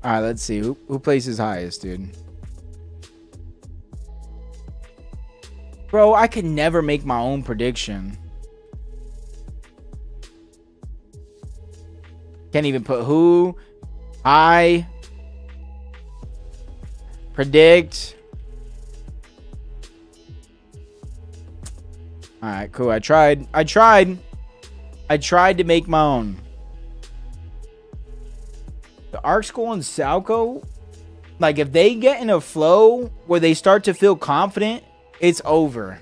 All right, let's see. Who places highest, dude? Bro, I could never make my own prediction. Can't even put who. I predict. All right, cool. I tried to make my own. The Arc School and Salco, like if they get in a flow where they start to feel confident, it's over.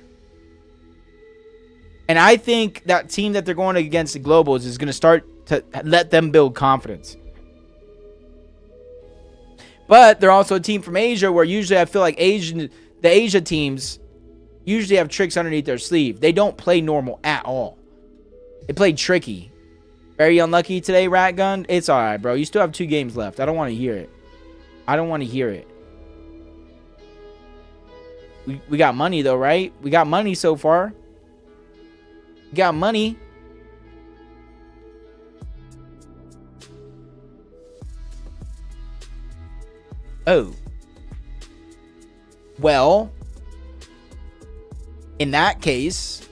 And I think that team that they're going against, the Globals, is going to start to let them build confidence. But they're also a team from Asia where usually I feel like the Asia teams usually have tricks underneath their sleeve. They don't play normal at all. They play tricky. Very unlucky today, Rat Gun. It's all right, bro. You still have 2 games left. I don't want to hear it. I don't want to hear it. We got money, though, right? We got money so far. We got money. Oh. Well, in that case,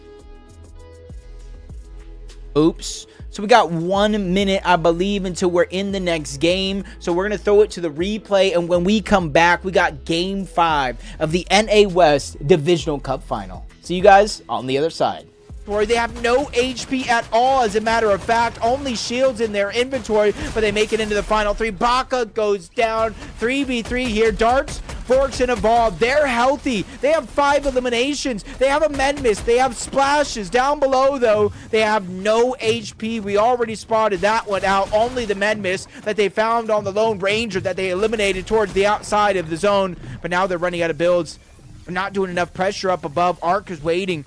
oops. So we got 1 minute, I believe, until we're in the next game. So we're going to throw it to the replay. And when we come back, we got game 5 of the NA West Divisional Cup Final. See you guys on the other side. They have no HP at all, as a matter of fact. Only shields in their inventory, but they make it into the final 3. Baka goes down. 3v3 here. Darts, Forks, and Evolve. They're healthy. They have 5 eliminations. They have a Medmist. They have splashes. Down below, though, they have no HP. We already spotted that one out. Only the Medmist that they found on the Lone Ranger that they eliminated towards the outside of the zone. But now they're running out of builds. They're not doing enough pressure up above. Arc is waiting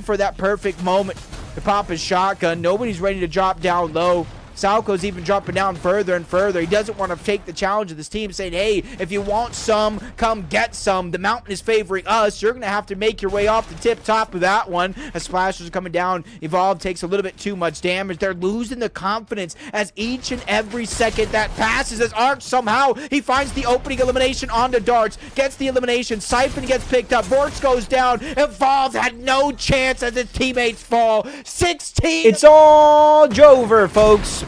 for that perfect moment to pop his shotgun. Nobody's ready to drop down low. Salco's even dropping down further and further. He doesn't want to take the challenge of this team, saying, hey, if you want some, come get some. The mountain is favoring us. You're going to have to make your way off the tip top of that one. As splashes are coming down, Evolve takes a little bit too much damage. They're losing the confidence as each and every second that passes, as Arc somehow, he finds the opening elimination onto Darts, gets the elimination. Siphon gets picked up. Vorks goes down. Evolve had no chance as his teammates fall. 16. It's all Jover, folks.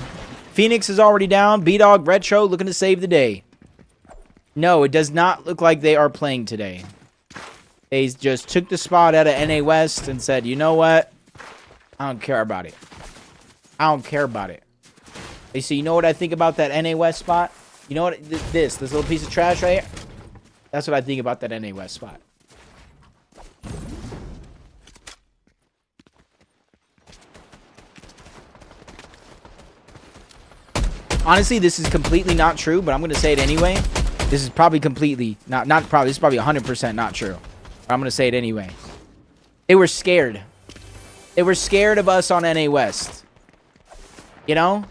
Phoenix is already down. B-Dog Retro looking to save the day. No, it does not look like they are playing today. They just took the spot out of NA West and said, you know what? I don't care about it. I don't care about it. Hey, so you know what I think about that NA West spot? You know what? This little piece of trash right here? That's what I think about that NA West spot. Honestly, this is completely not true, but I'm going to say it anyway. This is probably completely, not probably, this is probably 100% not true. But I'm going to say it anyway. They were scared. They were scared of us on NA West. You know?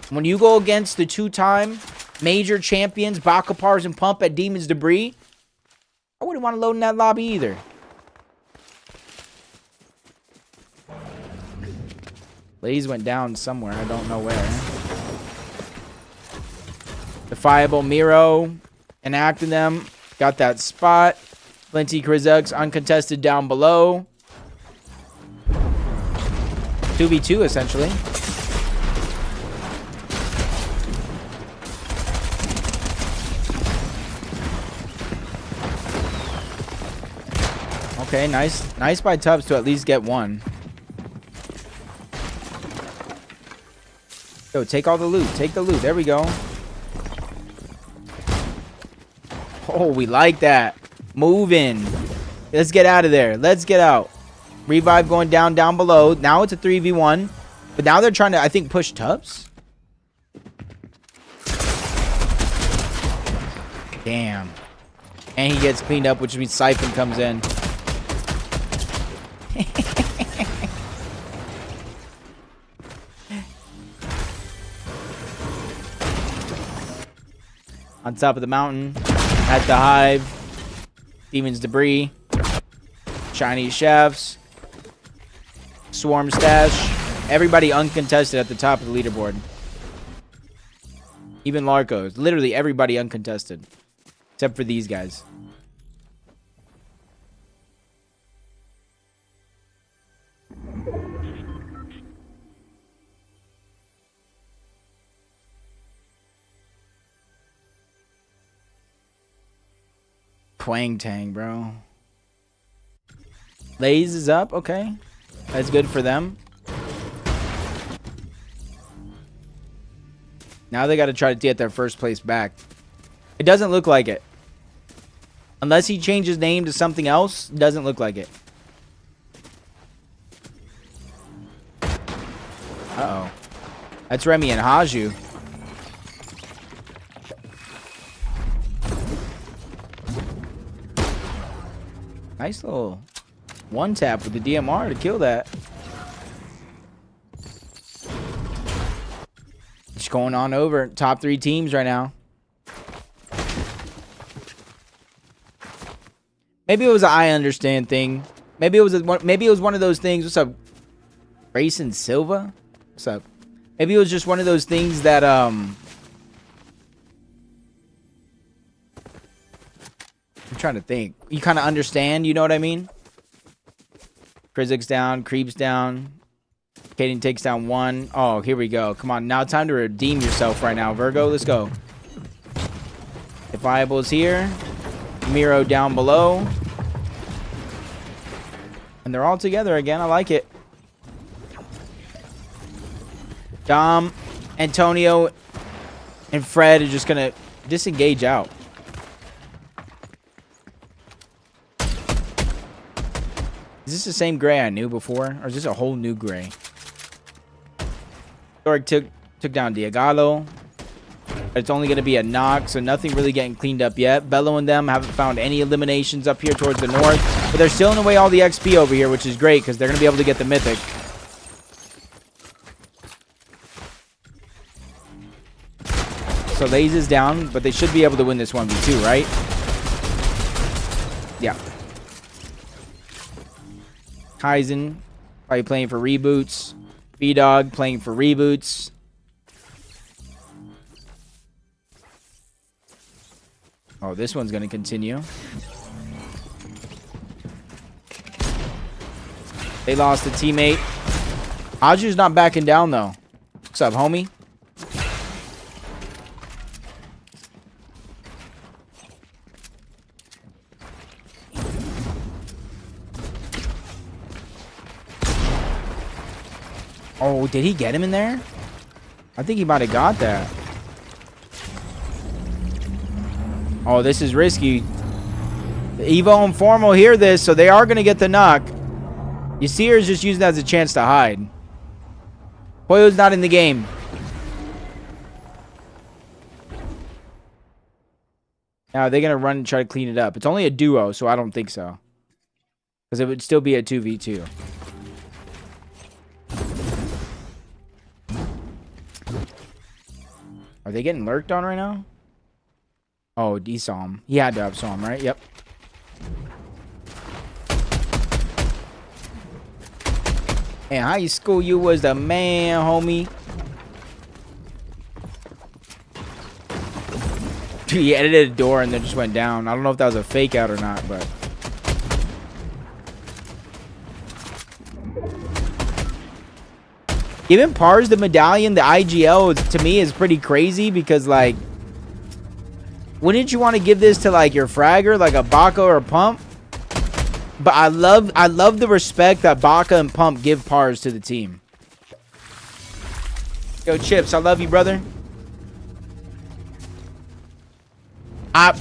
When you go against the two-time major champions, Bakapars and Pump at Demon's Debris, I wouldn't want to load in that lobby either. Blaze went down somewhere. I don't know where. Defiable Miro enacting them. Got that spot. Plenty Krizux uncontested down below. 2v2 essentially. Okay, nice by Tubbs to at least get one. Yo, take all the loot. Take the loot. There we go. Oh, we like that. Moving. Let's get out of there. Let's get out. Revive going down below. Now it's a 3v1. But now they're trying to, I think, push Tubbs. Damn. And he gets cleaned up, which means Siphon comes in. On top of the mountain, at the hive, Demon's Debris, Chinese Chefs, Swarm Stash, everybody uncontested at the top of the leaderboard. Even Larkos, literally everybody uncontested, except for these guys. Quang Tang, bro. Lays is up. Okay. That's good for them. Now they got to try to get their first place back. It doesn't look like it. Unless he changed his name to something else, it doesn't look like it. Uh-oh. That's Remy and Haju. Nice little one tap with the DMR to kill that. Just going on over. Top 3 teams right now. Maybe it was an I understand thing. Maybe it was one of those things. What's up, Grayson Silva? What's up? Maybe it was just one of those things that I'm trying to think. You kind of understand, you know what I mean? Krizik's down, Creep's down. Kaden takes down one. Oh, here we go. Come on, now time to redeem yourself right now, Virgo. Let's go. Defiable's here. Miro down below. And they're all together again. I like it. Dom, Antonio, and Fred are just going to disengage out. Is this the same gray I knew before? Or is this a whole new gray? Doric took down Diagalo. It's only going to be a knock, so nothing really getting cleaned up yet. Bello and them haven't found any eliminations up here towards the north. But they're stealing away all the XP over here, which is great because they're going to be able to get the Mythic. So Lays is down, but they should be able to win this 1v2, right? Yeah. Kaizen probably playing for reboots. B-Dog playing for reboots. Oh, this one's going to continue. They lost a teammate. Haju's not backing down, though. What's up, homie? Oh, did he get him in there? I think he might have got that. Oh, this is risky. The Evo and Formal hear this, so they are going to get the knock. Yasir is just using that as a chance to hide. Hoyo's not in the game. Now, are they going to run and try to clean it up? It's only a duo, so I don't think so. Because it would still be a 2v2. Are they getting lurked on right now? Oh, he saw him. He had to have saw him, right? Yep. In high school, you was the man, homie. Dude, he edited a door and then just went down. I don't know if that was a fake out or not, but... Giving Pars the medallion, the IGL, to me is pretty crazy because, like, wouldn't you want to give this to, like, your fragger, like a Baka or a Pump? But I love the respect that Baka and Pump give Pars to the team. Yo, Chips, I love you, brother.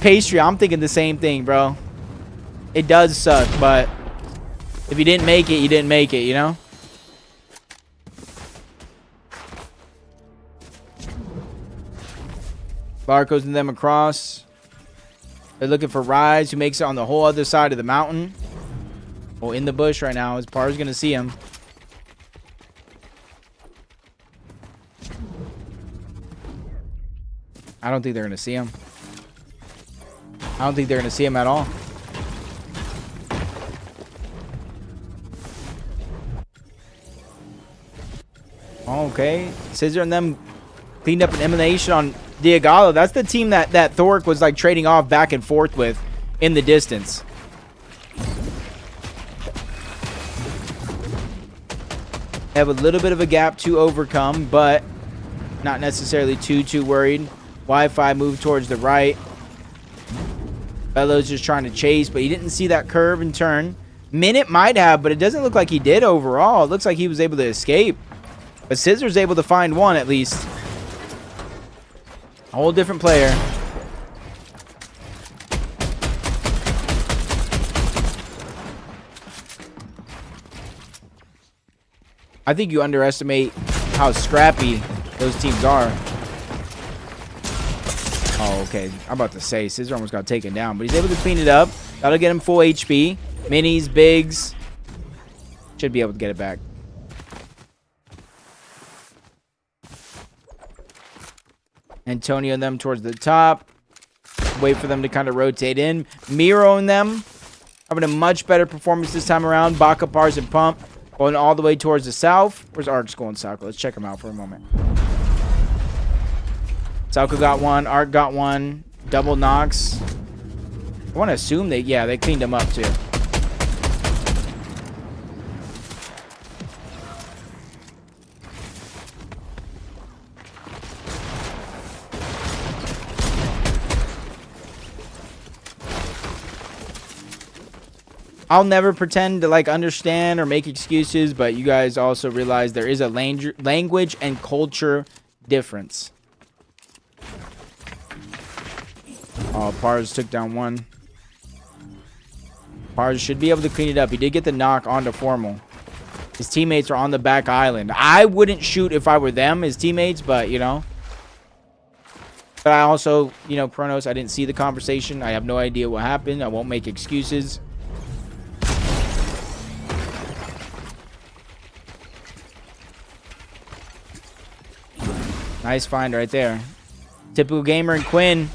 Pastry, I'm thinking the same thing, bro. It does suck, but if you didn't make it, you didn't make it, you know? Barco's and them across. They're looking for Rise, who makes it on the whole other side of the mountain. Oh, in the bush right now. His Par's going to see him. I don't think they're going to see him. I don't think they're going to see him at all. Okay. Scissor and them cleaned up an elimination on Diagalo. That's the team that Thork was like trading off back and forth with in the distance. They have a little bit of a gap to overcome, but not necessarily too worried. Wi-Fi moved towards the right. Bellows just trying to chase, but he didn't see that curve and turn. Minute might have, but it doesn't look like he did overall. It looks like he was able to escape. But Scissor's able to find one at least. A whole different player. I think you underestimate how scrappy those teams are. Oh, okay. I'm about to say, Scissor almost got taken down, but he's able to clean it up. That'll get him full HP. Minis, bigs. Should be able to get it back. Antonio and them towards the top. Wait for them to kind of rotate in. Miro and them having a much better performance this time around. Baka, Pars, and Pump going all the way towards the south. Where's Arch going, Salco? Let's check him out for a moment. Salco got one. Art got one. Double knocks. I want to assume they cleaned him up too. I'll never pretend to like understand or make excuses, but you guys also realize there is a language and culture difference. Oh, Pars took down one. Pars should be able to clean it up. He did get the knock onto Formal. His teammates are on the back island. I wouldn't shoot if I were them, his teammates, but, you know. But I also, you know, Kronos, I didn't see the conversation. I have no idea what happened. I won't make excuses. Nice find right there. Typical gamer and Quinn.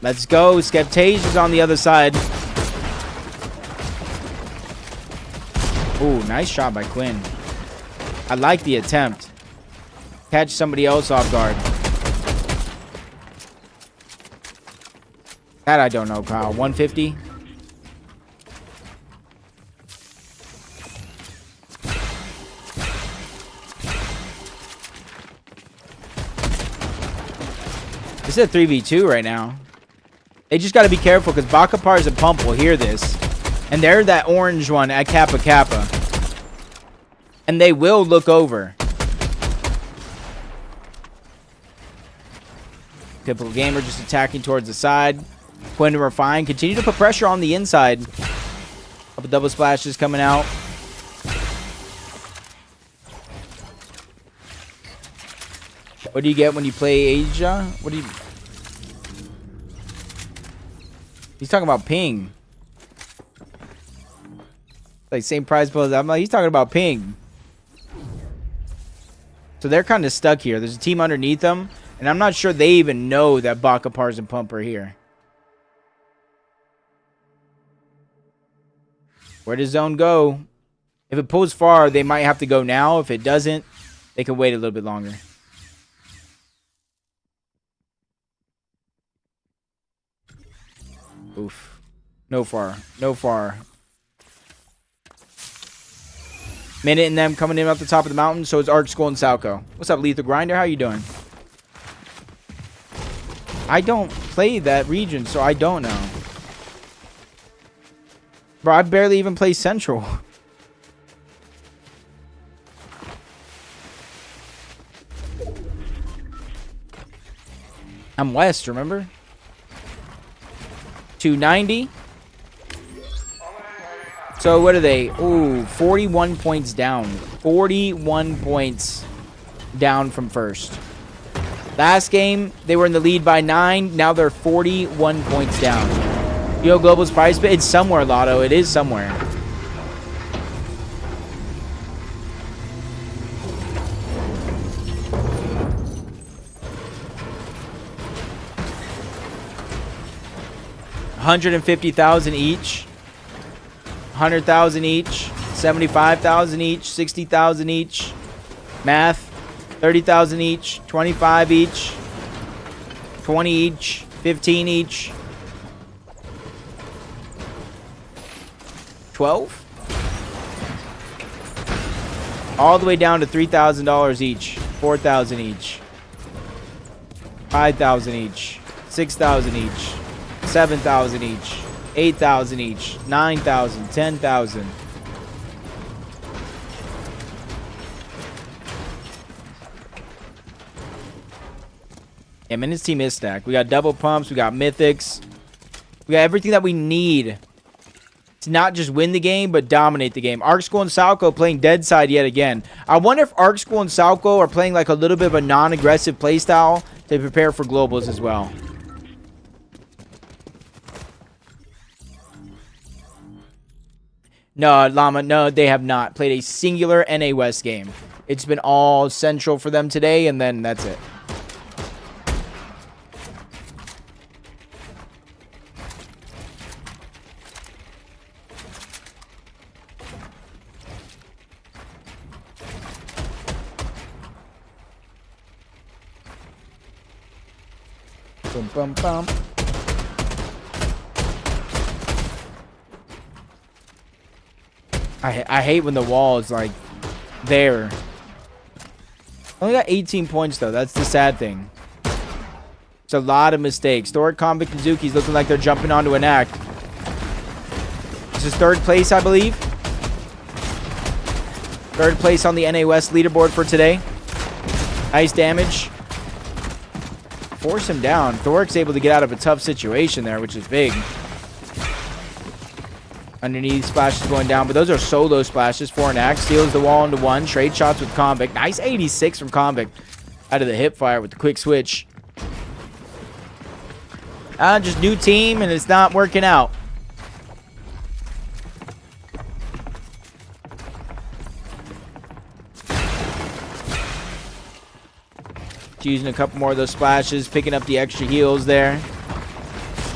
Let's go. Skeptage is on the other side. Ooh, nice shot by Quinn. I like the attempt. Catch somebody else off guard. That I don't know, Kyle. 150. This is a 3v2 right now. They just got to be careful because Baka, Pars, and Pump will hear this. And they're that orange one at Kappa Kappa. And they will look over. Typical gamer just attacking towards the side. Quinn to Refine. Continue to put pressure on the inside. Couple double splashes coming out. What do you get when you play Asia? What do you... He's talking about ping. Like, same prize pool. I'm like, he's talking about ping. So they're kind of stuck here. There's a team underneath them, and I'm not sure they even know that Baka, Pars, and Pump are here. Where does zone go? If it pulls far, they might have to go now. If it doesn't, they can wait a little bit longer. Oof. No far. No far. Minute and them coming in off the top of the mountain. So it's Arc School and Salco. What's up, Lethal Grinder? How you doing? I don't play that region, so I don't know. Bro, I barely even play Central. I'm West, remember? 290. So what are they? Ooh, 41 points down. 41 points down from first. Last game, they were in the lead by 9. Now they're 41 points down. Yo, Global's prize bid. It's somewhere, Lotto. It is somewhere. $150,000 each. 100,000 each. 75,000 each. 60,000 each. Math. 30,000 each. 25 each. 20 each. 15 each. 12? All the way down to $3,000 each. 4,000 each. 5,000 each. 6,000 each. 7,000 each. 8,000 each. 9,000. 10,000. Yeah, man, his team is stacked. We got double pumps. We got mythics. We got everything that we need to not just win the game, but dominate the game. Arc School and Salco playing dead side yet again. I wonder if Arc School and Salco are playing like a little bit of a non-aggressive playstyle to prepare for globals as well. No, Llama, no, they have not played a singular NA West game. It's been all Central for them today, and then that's it. Bum, bum, bum. I hate when the wall is like there. Only got 18 points though. That's the sad thing. It's a lot of mistakes. Thoric, Convict, and Zuki's looking like they're jumping onto an act. This is third place, I believe. Third place on the NA West leaderboard for today. Nice damage. Force him down. Thoric's able to get out of a tough situation there, which is big. Underneath, splashes going down, but those are solo splashes. For an axe, steals the wall into one. Trade shots with Convict. Nice 86 from Convict. Out of the hip fire with the quick switch. Just new team, and it's not working out. Using a couple more of those splashes, picking up the extra heals there.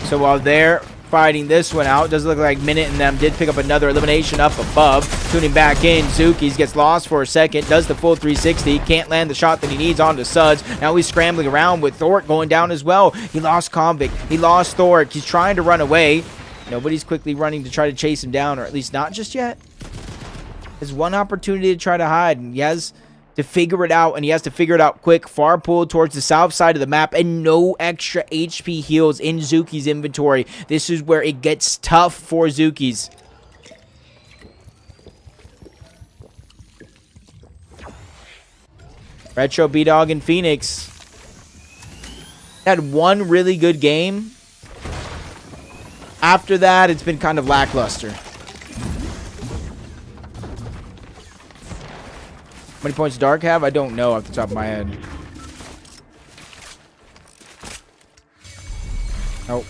So while they're fighting this one out, doesn't look like Minute and them did pick up another elimination up above. Tuning back in, Zuki's gets lost for a second, does the full 360, can't land the shot that he needs onto Suds. Now he's scrambling around with Thoric going down as well. He lost Convict, he lost Thoric, he's trying to run away. Nobody's quickly running to try to chase him down, or at least not just yet. There's one opportunity to try to hide, and he has to figure it out, and he has to figure it out quick. Far pull towards the south side of the map, and no extra HP heals in Zuki's inventory. This is where it gets tough for Zuki's. Retro, B-Dog, and Phoenix had one really good game. After that, it's been kind of lackluster. How many points Dark have? I don't know off the top of my head. Oh.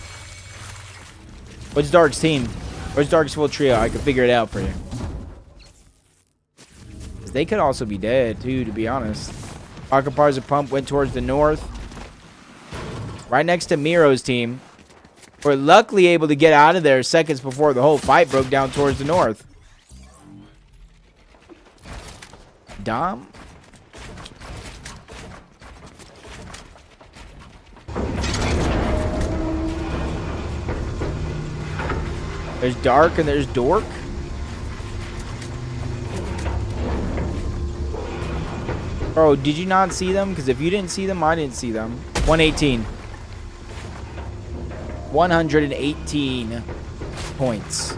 What's Dark's team? Where's Dark's full trio? I can figure it out for you. They could also be dead, too, to be honest. Akapar's pump went towards the north. Right next to Miro's team. We're luckily able to get out of there seconds before the whole fight broke down towards the north. Dom? There's Dark and there's Dork. Bro, did you not see them? Because if you didn't see them, I didn't see them. 118. 118 points.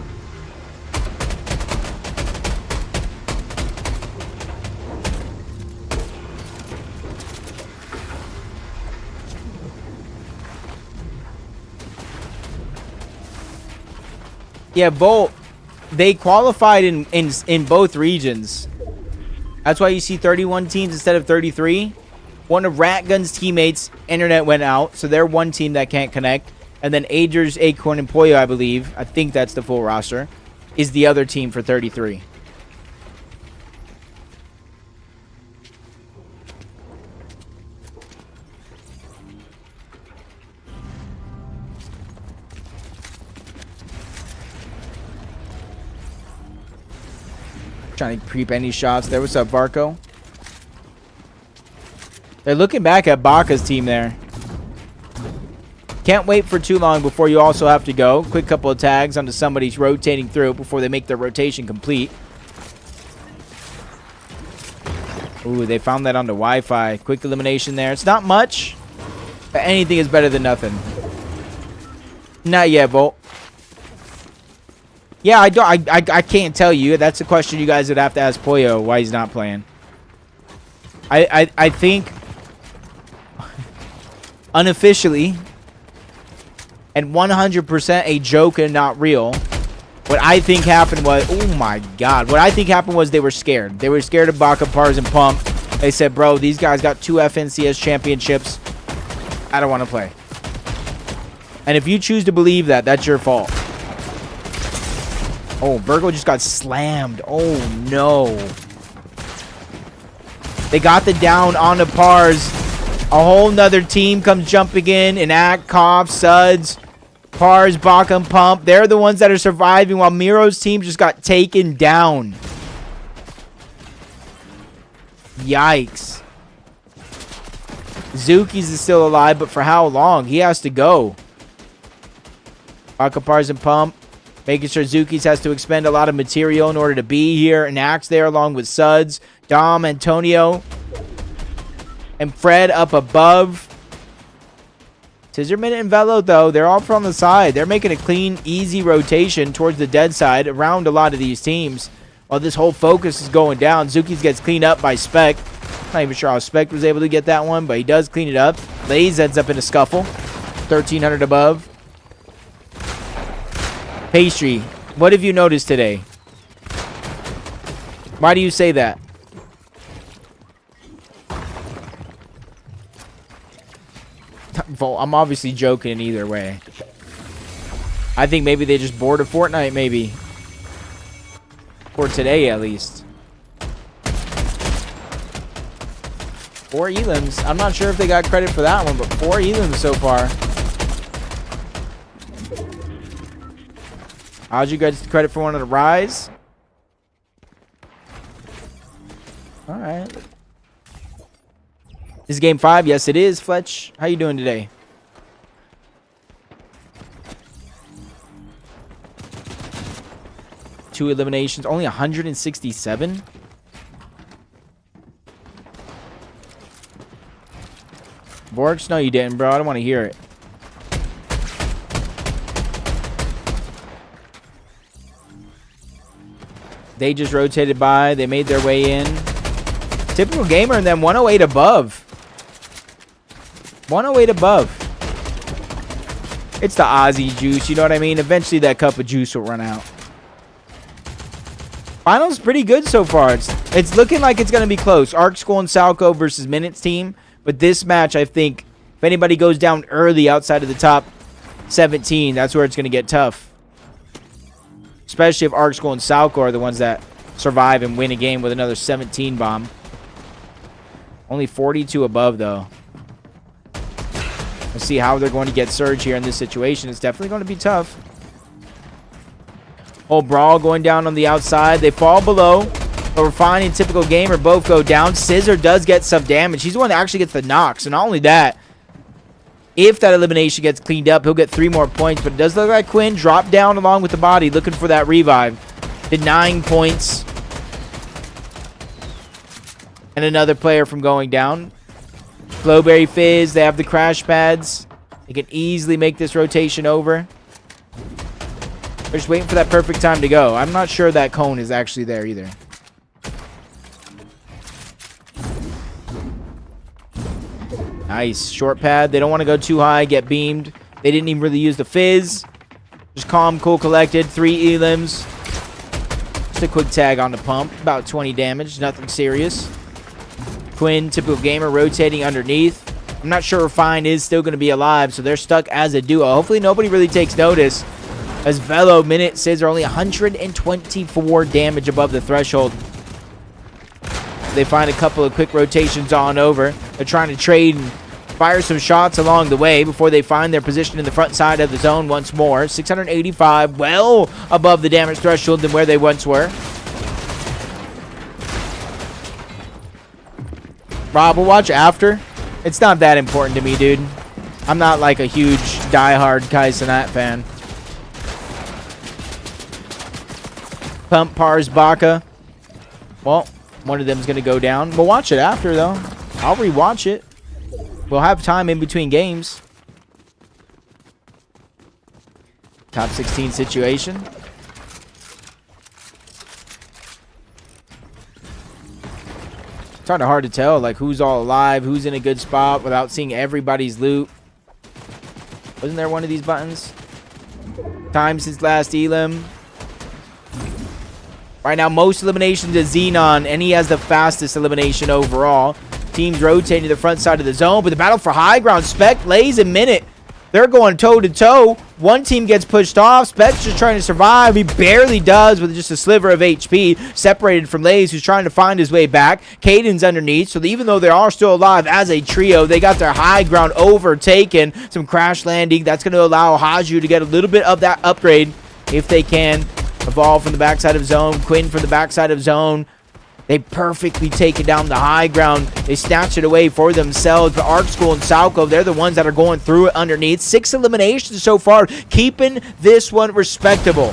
Yeah, Bolt, they qualified in both regions. That's why you see 31 teams instead of 33. One of Ratgun's teammates' internet went out, so they're one team that can't connect. And then Ager's, Acorn, and Pollo, I believe, I think that's the full roster, is the other team for 33. Trying to creep any shots there. What's up, Varco? They're looking back at Baka's team there. Can't wait for too long before you also have to go. Quick couple of tags onto somebody's rotating through before they make their rotation complete. Ooh, they found that on the Wi-Fi. Quick elimination there. It's not much, but anything is better than nothing. Not yet, Bolt. Yeah, I can't tell you. That's a question you guys would have to ask Pollo why he's not playing. I think unofficially and 100% a joke and not real. What I think happened was, oh my god, what I think happened was they were scared. They were scared of Baka, Pars, and Pump. They said, bro, these guys got 2 FNCS championships. I don't want to play. And if you choose to believe that, that's your fault. Oh, Virgo just got slammed. Oh, no. They got the down on the Pars. A whole nother team comes jumping in. Enact, Cough, Suds, Pars, Baka, and Pump. They're the ones that are surviving while Miro's team just got taken down. Yikes. Zuki's is still alive, but for how long? He has to go. Baka, Pars, and Pump. Making sure Zuki's has to expend a lot of material in order to be here. And Axe there along with Suds, Dom, Antonio, and Fred up above. Scissorman and Velo, though, they're all from the side. They're making a clean, easy rotation towards the dead side around a lot of these teams. While this whole focus is going down, Zuki's gets cleaned up by Spec. Not even sure how Spec was able to get that one, but he does clean it up. Lays ends up in a scuffle. 1,300 above. Pastry, what have you noticed today? Why do you say that? I'm obviously joking either way. I think maybe they just bored of FORTNITE, maybe. For today, at least. 4 elims. I'm not sure if they got credit for that one, but 4 elims so far. How'd you guys credit for one of the Rise? Alright. This is game 5? Yes, it is, Fletch. How you doing today? Two eliminations. Only 167? Borks? No, you didn't, bro. I don't want to hear it. They just rotated by. They made their way in. Typical gamer and then 108 above. 108 above. It's the Aussie juice, you know what I mean? Eventually that cup of juice will run out. Finals pretty good so far. It's looking like it's going to be close. Arc School and Salco versus Minutes team. But this match, I think, if anybody goes down early outside of the top 17, that's where it's going to get tough. Especially if Arc School and Salco are the ones that survive and win a game with another 17 bomb. Only 42 above, though. Let's see how they're going to get Surge here in this situation. It's definitely going to be tough. Whole brawl going down on the outside. They fall below. But we're finding typical gamer both go down. Scissor does get some damage. He's the one that actually gets the knock. So not only that, if that elimination gets cleaned up, he'll get 3 more points. But it does look like Quinn dropped down along with the body, looking for that revive. Did 9 points. And another player from going down. Glowberry Fizz, they have the crash pads. They can easily make this rotation over. They're just waiting for that perfect time to go. I'm not sure that cone is actually there either. Nice. Short pad. They don't want to go too high, get beamed. They didn't even really use the Fizz. Just calm, cool, collected. 3 elims. Just a quick tag on the pump. About 20 damage. Nothing serious. Quinn, typical gamer, rotating underneath. I'm not sure Refine is still going to be alive, so they're stuck as a duo. Hopefully nobody really takes notice, as Velo, Minute, Sizz are only 124 damage above the threshold. They find a couple of quick rotations on over. They're trying to trade and fire some shots along the way before they find their position in the front side of the zone once more. 685, well above the damage threshold than where they once were. Rob, we'll watch after. It's not that important to me, dude. I'm not like a huge diehard Kai Cenat fan. Pump, Pars, Baka. Well, one of them's going to go down. We'll watch it after, though. I'll rewatch it. We'll have time in between games. Top 16 situation. It's kind of hard to tell, like, who's all alive, who's in a good spot without seeing everybody's loot. Wasn't there one of these buttons? Time since last elim. Right now, most eliminations is Xenon, and he has the fastest elimination overall. Teams rotating to the front side of the zone, but the battle for high ground, Spec, Lays, and Minute. They're going toe-to-toe. One team gets pushed off. Spec's just trying to survive. He barely does with just a sliver of HP. Separated from Lays, who's trying to find his way back. Caden's underneath. So even though they are still alive as a trio, they got their high ground overtaken. Some crash landing. That's going to allow Haju to get a little bit of that upgrade if they can. Evolve from the backside of zone. Quinn from the backside of zone. They perfectly take it down the high ground. They snatch it away for themselves. But Arc School and Salco, they're the ones that are going through it underneath. 6 eliminations so far, keeping this one respectable.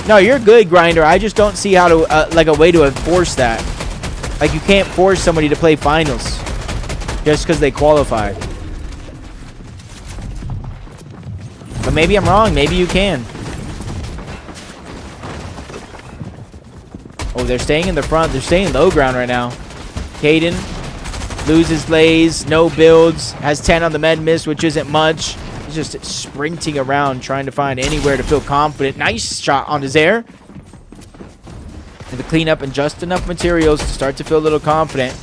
No, you're good, Grinder. I just don't see how to, like, a way to enforce that. Like, you can't force somebody to play finals just because they qualified. But maybe I'm wrong. Maybe you can. Oh, they're staying in the front. They're staying low ground right now. Caden loses Lays. No builds. Has 10 on the med miss, which isn't much. He's just sprinting around, trying to find anywhere to feel confident. Nice shot on his air. And the cleanup and just enough materials to start to feel a little confident.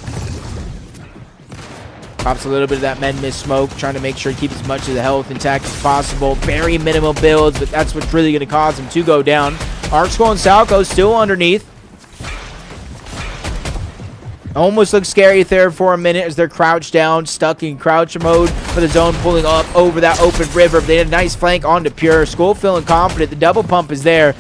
Pops a little bit of that med miss smoke, trying to make sure he keeps as much of the health intact as possible. Very minimal builds, but that's what's really going to cause him to go down. Arc School and Salco still underneath. Almost looks scary there for a minute as they're crouched down, stuck in crouch mode, for the zone pulling up over that open river. They had a nice flank onto Pure. School feeling confident. The double pump is there.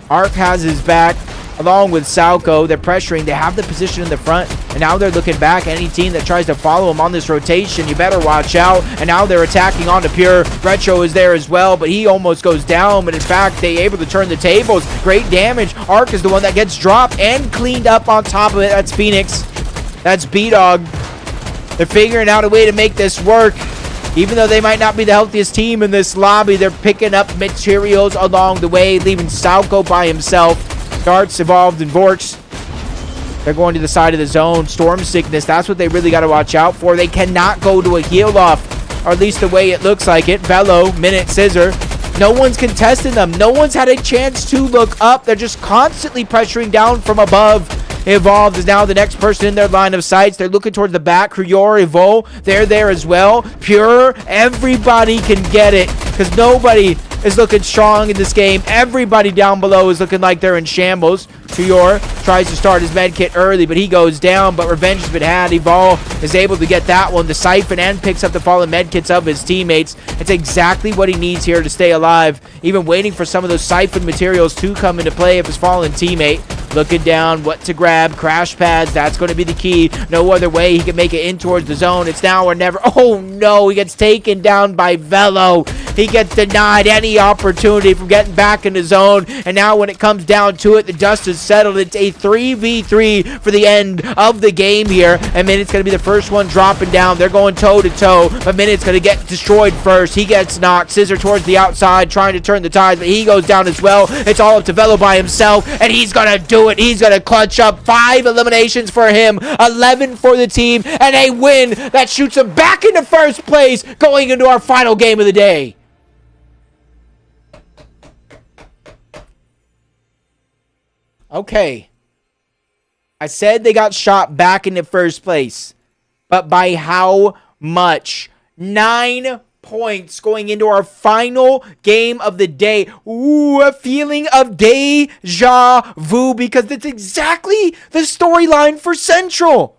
Arc has his back along with Salco. They're pressuring. They have the position in the front, and now they're looking back. Any team that tries to follow them on this rotation, you better watch out. And now they're attacking onto Pure. Retro is there as well, but he almost goes down. But in fact, they able to turn the tables. Great damage. Arc is the one that gets dropped and cleaned up on top of it. That's Phoenix. That's B-Dog. They're figuring out a way to make this work. Even though they might not be the healthiest team in this lobby, they're picking up materials along the way, leaving Salco by himself. Darts, Evolved, and Vorks. They're going to the side of the zone. Storm Sickness, that's what they really got to watch out for. They cannot go to a heal off, or at least the way it looks like it. Velo, Minute, Scissor. No one's contesting them. No one's had a chance to look up. They're just constantly pressuring down from above. Evolved is now the next person in their line of sights. They're looking towards the back. Kruyori, Evo, they're there as well. Pure, everybody can get it because nobody is looking strong in this game. Everybody down below is looking like they're in shambles. Tuyor tries to start his med kit early, but he goes down, but revenge has been had. Evol is able to get that one. The Siphon and picks up the fallen med kits of his teammates. It's exactly what he needs here to stay alive. Even waiting for some of those Siphon materials to come into play of his fallen teammate. Looking down, what to grab. Crash pads, that's going to be the key. No other way he can make it in towards the zone. It's now or never. Oh no, he gets taken down by Velo. He gets denied any opportunity from getting back in the zone. And now when it comes down to it, the dust is settled. It's a 3v3 for the end of the game here. And Minute's going to be the first one dropping down. They're going toe-to-toe. But Minute's going to get destroyed first. He gets knocked. Scissor towards the outside, trying to turn the tides. But he goes down as well. It's all up to Velo by himself. And he's going to do it. He's going to clutch up 5 eliminations for him. 11 for the team. And a win that shoots him back into first place going into our final game of the day. Okay. I said they got shot back into first place. But by how much? 9 points going into our final game of the day. Ooh, a feeling of deja vu because that's exactly the storyline for Central.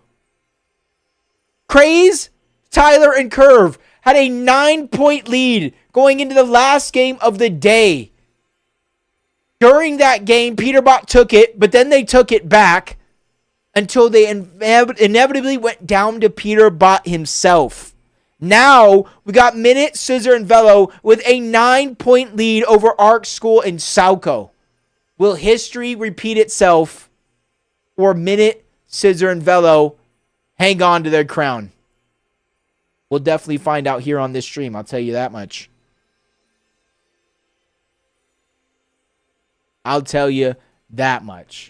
Craze, Tyler, and Curve had a 9-point lead going into the last game of the day. During that game, Peterbot took it, but then they took it back until they inevitably went down to Peterbot himself. Now, we got Minute, Scissor, and Velo with a 9-point lead over Arc School and Sauco. Will history repeat itself, or Minute, Scissor, and Velo hang on to their crown? We'll definitely find out here on this stream, I'll tell you that much. I'll tell you that much.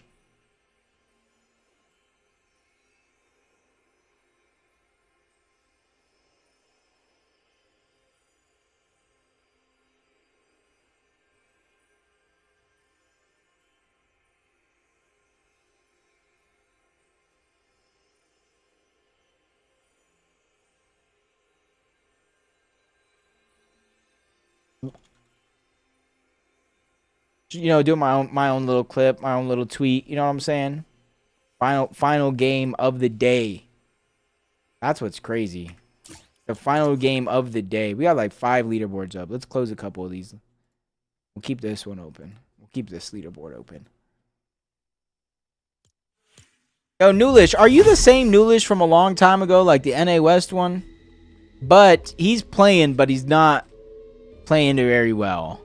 You know, do my own little clip, my own little tweet. You know what I'm saying? Final game of the day. That's what's crazy. The final game of the day. We got like 5 leaderboards up. Let's close a couple of these. We'll keep this one open. We'll keep this leaderboard open. Yo, Newlish, are you the same Newlish from a long time ago, like the NA West one? But he's playing, but he's not playing very well.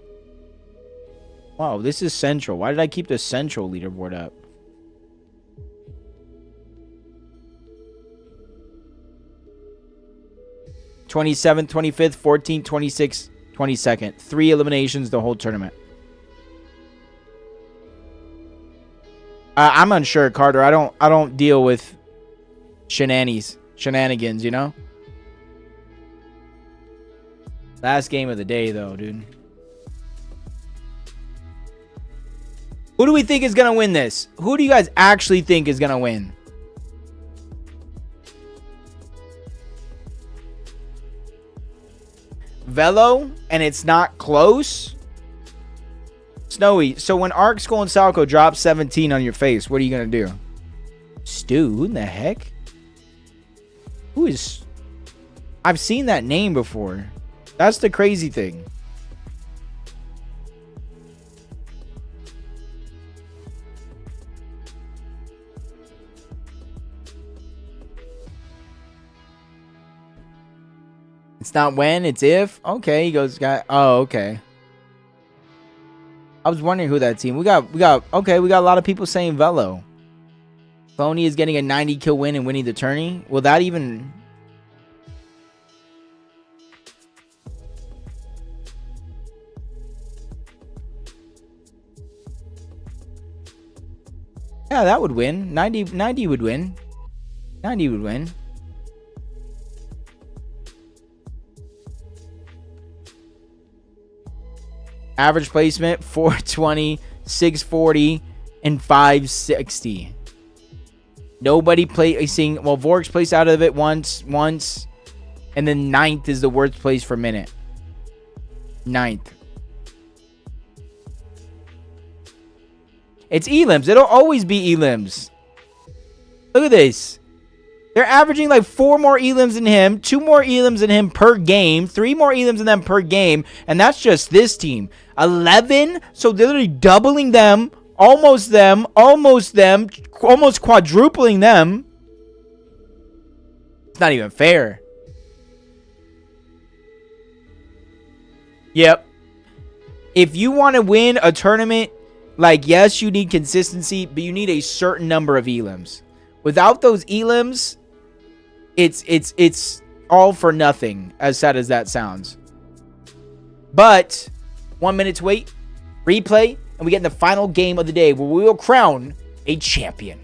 Wow, this is Central. Why did I keep the Central leaderboard up? (27th, 25th, 14th, 26th, 22nd). 3 eliminations the whole tournament. I'm unsure, Carter. I don't deal with shenanigans, you know? Last game of the day, though, dude. Who do we think is going to win this? Who do you guys actually think is going to win? Velo, and it's not close? Snowy, so when Arc School and Salco drop 17 on your face, what are you going to do? Stu, who in the heck? Who is... I've seen that name before. That's the crazy thing. It's not when, it's if. Okay, he goes, oh, okay. I was wondering who that team. We got a lot of people saying Velo. Phony is getting a 90 kill win and winning the tourney. Will that even... Yeah, that would win. 90 would win. 90 would win. Average placement, 420, 640, and 560. Nobody placing. Well, Vork's placed out of it once. And then 9th is the worst place for minute. 9th. It's elims. It'll always be elims. Look at this. They're averaging like 4 more elims than him, 2 more elims than him per game, 3 more elims than them per game, and that's just this team. 11, so they're literally doubling them, almost quadrupling them. It's not even fair. Yep. If you want to win a tournament, like, yes, you need consistency, but you need a certain number of elims. Without those elims, it's all for nothing, as sad as that sounds. But 1 minute to wait, replay, and we get in the final game of the day where we will crown a champion.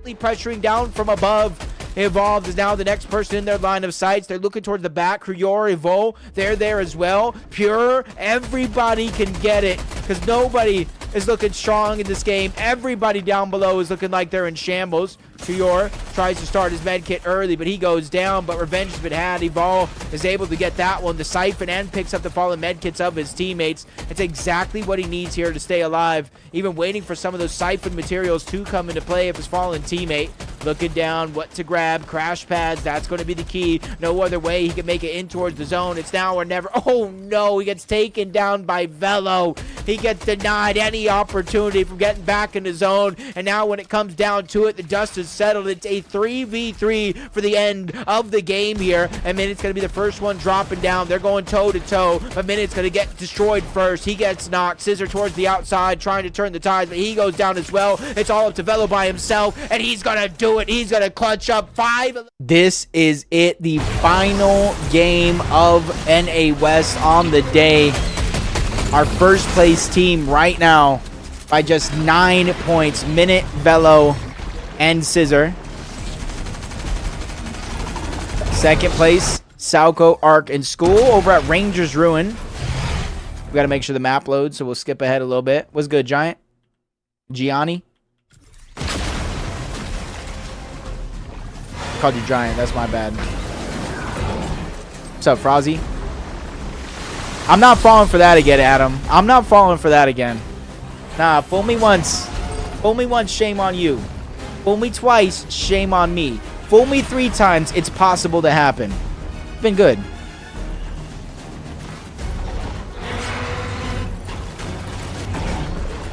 Pressuring down from above. Evolved is now the next person in their line of sights. They're looking towards the back. Kryor, Evo, they're there as well. Pure, everybody can get it because nobody is looking strong in this game. Everybody down below is looking like they're in shambles. Kryor tries to start his med kit early, but he goes down. But revenge has been had. Evo is able to get that one. The Siphon and picks up the fallen med kits of his teammates. It's exactly what he needs here to stay alive. Even waiting for some of those Siphon materials to come into play of his fallen teammate. Looking down, what to grab. Crash pads, that's going to be the key. No other way he can make it in towards the zone. It's now or never. Oh no, he gets taken down by Velo. He gets denied any opportunity from getting back in the zone. And now when it comes down to it, the dust is settled. It's a 3v3 for the end of the game here. And Minute's going to be the first one dropping down. They're going toe to toe, but Minute's going to get destroyed first. He gets knocked. Scissor towards the outside, trying to turn the tides, but he goes down as well. It's all up to Velo by himself, and he's going to do it. He's going to clutch up 5. This is it, the final game of NA West on the day. Our first place team right now by just 9 points. Minute, Velo, and Scissor. Second place, Salco, Arc, and School over at Rangers Ruin. We got to make sure the map loads, so we'll skip ahead a little bit. What's good, Giant? Gianni? Called you Giant, that's my bad. What's up, Frozzy? I'm not falling for that again, Adam. I'm not falling for that again. Nah, fool me once. Fool me once, shame on you. Fool me twice, shame on me. Fool me 3 times, it's possible to happen. It's been good.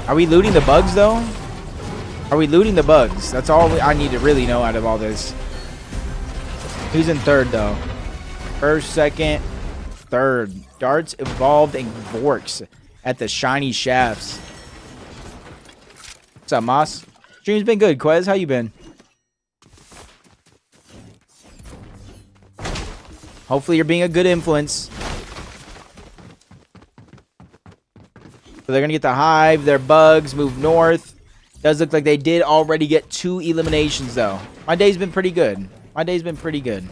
Are we looting the bugs, though? Are we looting the bugs? That's all I need to really know out of all this. Who's in third, though? First, second, third. Darts, Evolved, and Vorks at the Shiny Shafts. What's up, Moss? Stream's been good. Quez, how you been? Hopefully you're being a good influence. So they're going to get the Hive, their bugs, move north. Does look like they did already get 2 eliminations, though. My day's been pretty good. My day's been pretty good.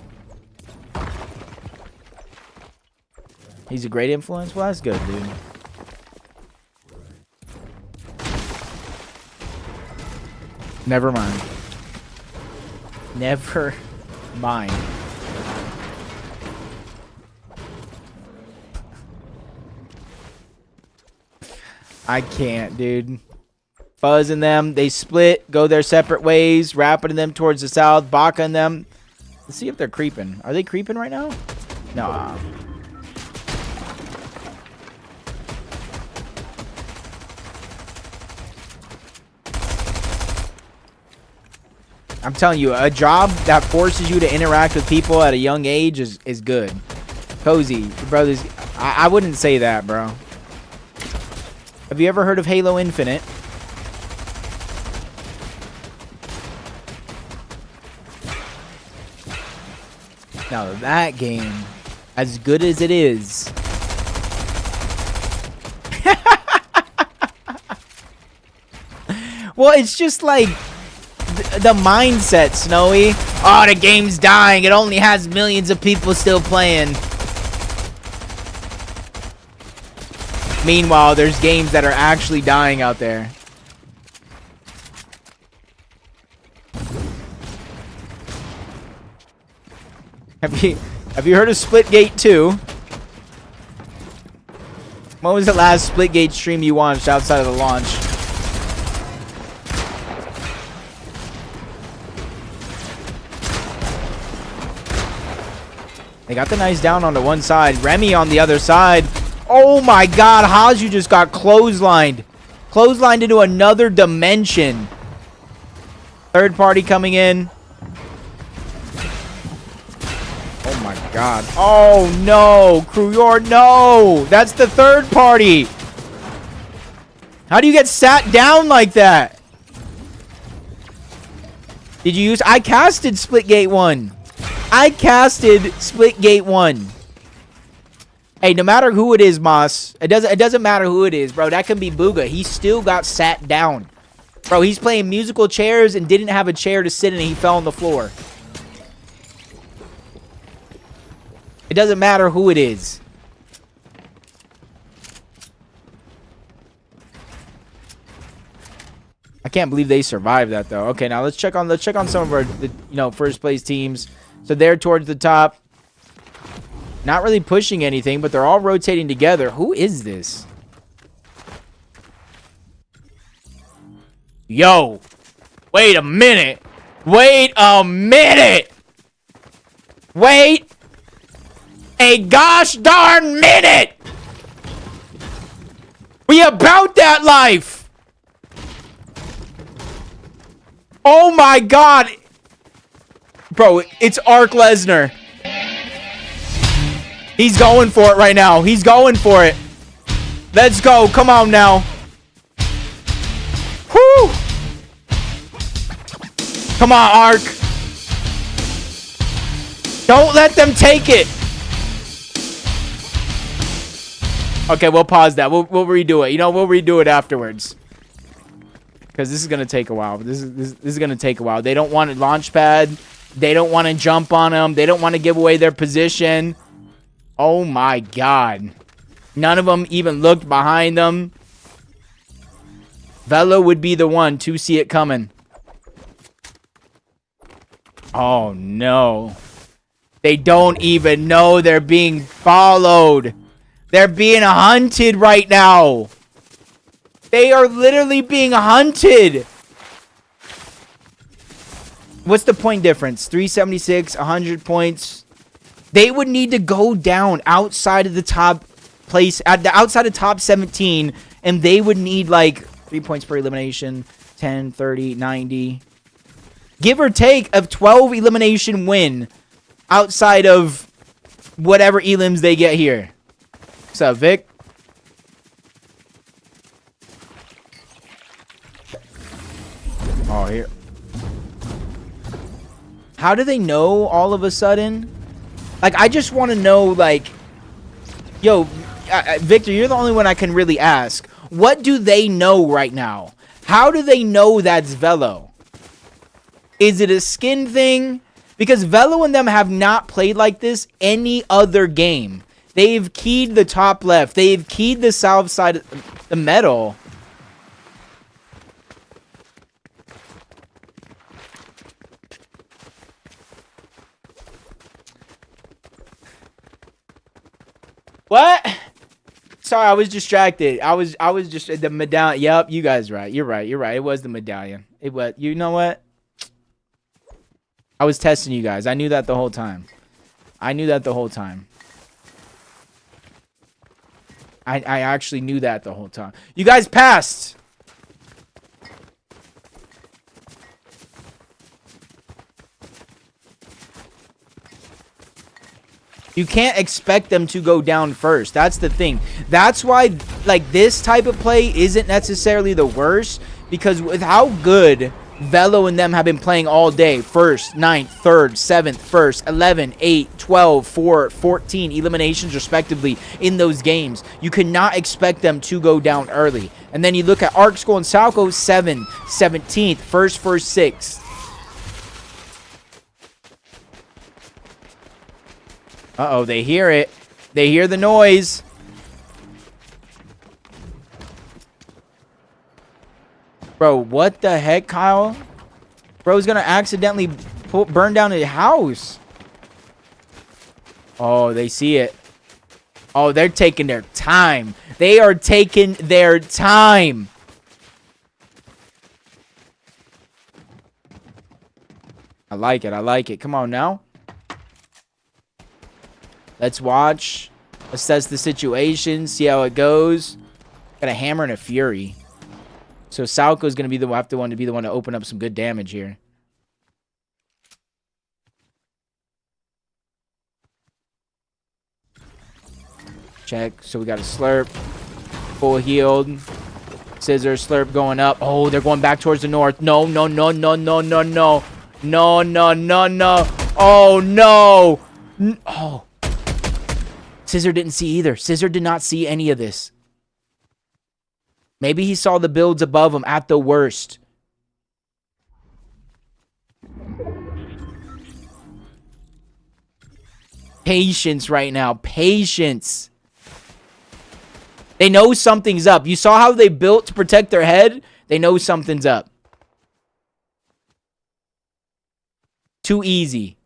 He's a great influence? Well, that's good, dude. Never mind. Never mind. I can't, dude. Fuzz and them, they split, go their separate ways. Rapid and them towards the south. Baka and them. Let's see if they're creeping. Are they creeping right now? No. I'm telling you, a job that forces you to interact with people at a young age is good. Cozy, brothers. I wouldn't say that, bro. Have you ever heard of Halo Infinite? Now that game, as good as it is. Well, it's just like the mindset, Snowy. Oh, the game's dying. It only has millions of people still playing. Meanwhile, there's games that are actually dying out there. Have you heard of Splitgate 2? When was the last Splitgate stream you watched outside of the launch? They got the nice down on the one side. Remy on the other side. Oh my god, Hazu just got clotheslined. Clotheslined into another dimension. Third party coming in. Oh my god. Oh no, Kruyord, no. That's the third party. How do you get sat down like that? Did you use... I casted Splitgate 1. I casted Splitgate 1. Hey, no matter who it is, Moss. It doesn't matter who it is, bro. That can be Booga. He still got sat down. Bro, he's playing musical chairs and didn't have a chair to sit in and he fell on the floor. It doesn't matter who it is. I can't believe they survived that though. Okay, now let's check on some of our first place teams. So they're towards the top. Not really pushing anything, but they're all rotating together. Who is this? Yo. Wait a minute. Wait a minute. Wait a gosh darn minute. We about that life. Oh my god. Bro, it's Ark Lesnar. He's going for it right now. He's going for it. Let's go. Come on now. Whoo. Come on, Ark. Don't let them take it. Okay, we'll pause that. We'll redo it. We'll redo it afterwards. Because this is going to take a while. This is going to take a while. They don't want a launch pad. They don't want to jump on them. They don't want to give away their position. Oh my god. None of them even looked behind them. Velo would be the one to see it coming. Oh no. They don't even know they're being followed. They're being hunted right now. They are literally being hunted. What's the point difference? 376, 100 points. They would need to go down outside of the top place, outside of top 17, and they would need like 3 points per elimination, 10, 30, 90. Give or take a 12 elimination win outside of whatever elims they get here. What's up, Vic? Oh, here. How do they know all of a sudden? Like, I just want to know, like, yo, Victor, you're the only one I can really ask. What do they know right now? How do they know that's Velo? Is it a skin thing? Because Velo and them have not played like this any other game. They've keyed the top left. They've keyed the south side of the metal. What? Sorry, I was distracted. I was just the medallion. Yep, you guys right. You're right. It was the medallion. It was. You know what? I was testing you guys. I knew that the whole time. I actually knew that the whole time. You guys passed. You can't expect them to go down first. That's the thing. That's why, like, this type of play isn't necessarily the worst, because with how good Velo and them have been playing all day, first, 9th, 3rd, 7th, 1st, 11, 8, 12, 4, 14 eliminations respectively in those games, you cannot expect them to go down early. And then you look at Ark School and Salco, 7, 17th, 1st, 6th. Uh-oh, they hear it. They hear the noise. Bro, what the heck, Kyle? Bro's gonna accidentally burn down a house. Oh, they see it. Oh, they're taking their time. They are taking their time. I like it. I like it. Come on now. Let's watch. Assess the situation. See how it goes. Got a hammer and a fury. So Salco's going to be the one to open up some good damage here. Check. So we got a slurp. Full healed. Scissor, slurp going up. Oh, they're going back towards the north. No, no, no, no, no, no, no. No, no, no, no. Oh, no. Oh. Scissor didn't see either. Scissor did not see any of this. Maybe he saw the builds above him at the worst. Patience right now. Patience. They know something's up. You saw how they built to protect their head? They know something's up. Too easy.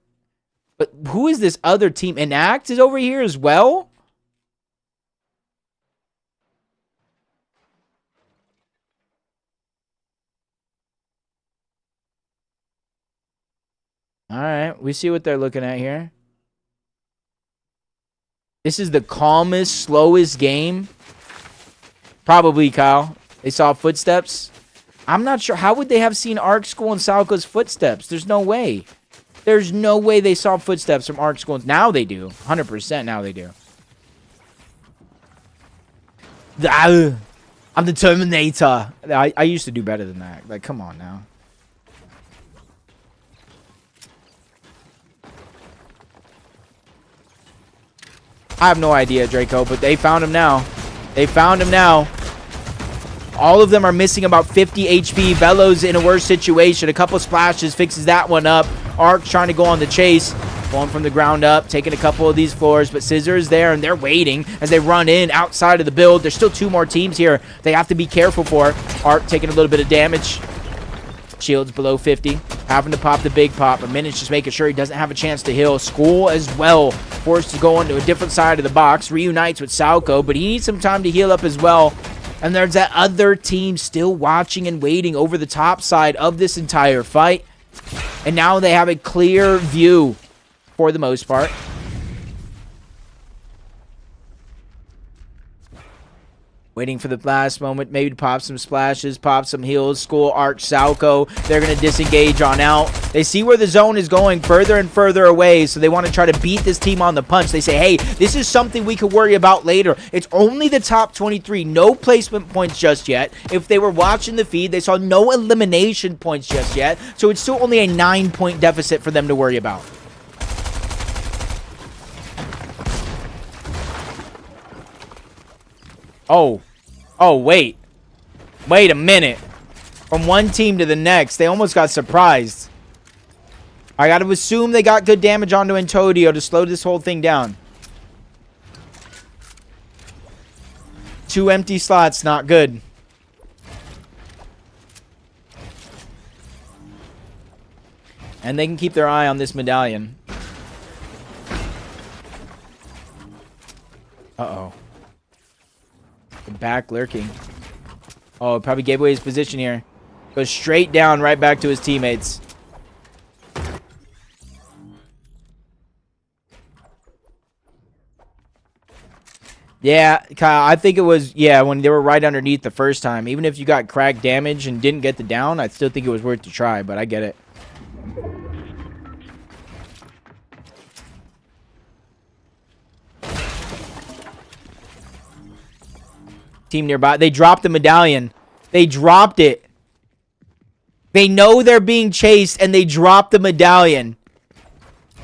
But who is this other team? Enact is over here as well? All right. We see what they're looking at here. This is the calmest, slowest game. Probably, Kyle. They saw footsteps. I'm not sure. How would they have seen Arc School and Salco's footsteps? There's no way. There's no way they saw footsteps from Arc School. Now they do. 100% now they do. I'm the Terminator. I used to do better than that. Like, come on now. I have no idea, Draco, but they found him now. They found him now. All of them are missing about 50 HP. Velo's in a worse situation. A couple splashes fixes that one up. Arc trying to go on the chase. Going from the ground up, taking a couple of these floors, but Scissor is there, and they're waiting as they run in outside of the build. There's still 2 more teams here they have to be careful for. Arc taking a little bit of damage. Shields below 50. Having to pop the big pop. A minute's just making sure he doesn't have a chance to heal. School as well. Forced to go into a different side of the box. Reunites with Salco, but he needs some time to heal up as well. And there's that other team still watching and waiting over the top side of this entire fight. And now they have a clear view for the most part. Waiting for the last moment, maybe to pop some splashes, pop some heals. School, Arc, Salco, they're going to disengage on out. They see where the zone is going further and further away, so they want to try to beat this team on the punch. They say, hey, this is something we could worry about later. It's only the top 23, no placement points just yet. If they were watching the feed, they saw no elimination points just yet, so it's still only a 9-point deficit for them to worry about. Oh, wait. Wait a minute. From one team to the next, they almost got surprised. I got to assume they got good damage onto Antonio to slow this whole thing down. 2 empty slots, not good. And they can keep their eye on this medallion. Uh-oh. Back lurking. Oh, probably gave away his position here. Goes straight down, right back to his teammates. Yeah, Kyle, I think it was, yeah, when they were right underneath the first time. Even if you got cracked damage and didn't get the down, I still think it was worth to try, but I get it. Team nearby. They dropped the medallion. They dropped it. They know they're being chased, and they dropped the medallion.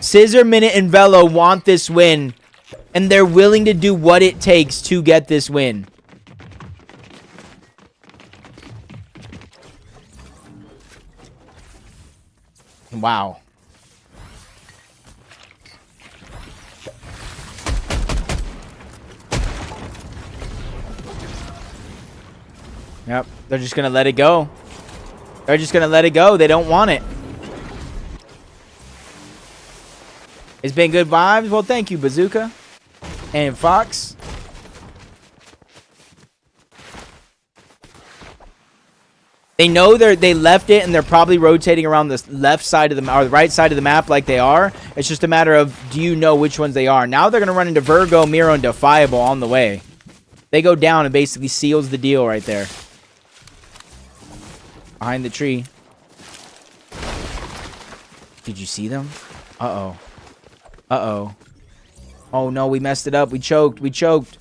Scissor, Minute, and Velo want this win, and they're willing to do what it takes to get this win. Wow. Yep, they're just going to let it go. They're just going to let it go. They don't want it. It's been good vibes. Well, thank you, Bazooka and Fox. They know they left it, and they're probably rotating around the left side of the or the right side of the map like they are. It's just a matter of, do you know which ones they are? Now they're going to run into Virgo, Miro, and Defiable on the way. They go down and basically seals the deal right there. Behind the tree. Did you see them? Uh-oh. Uh-oh. Oh, no, we messed it up. We choked. We choked.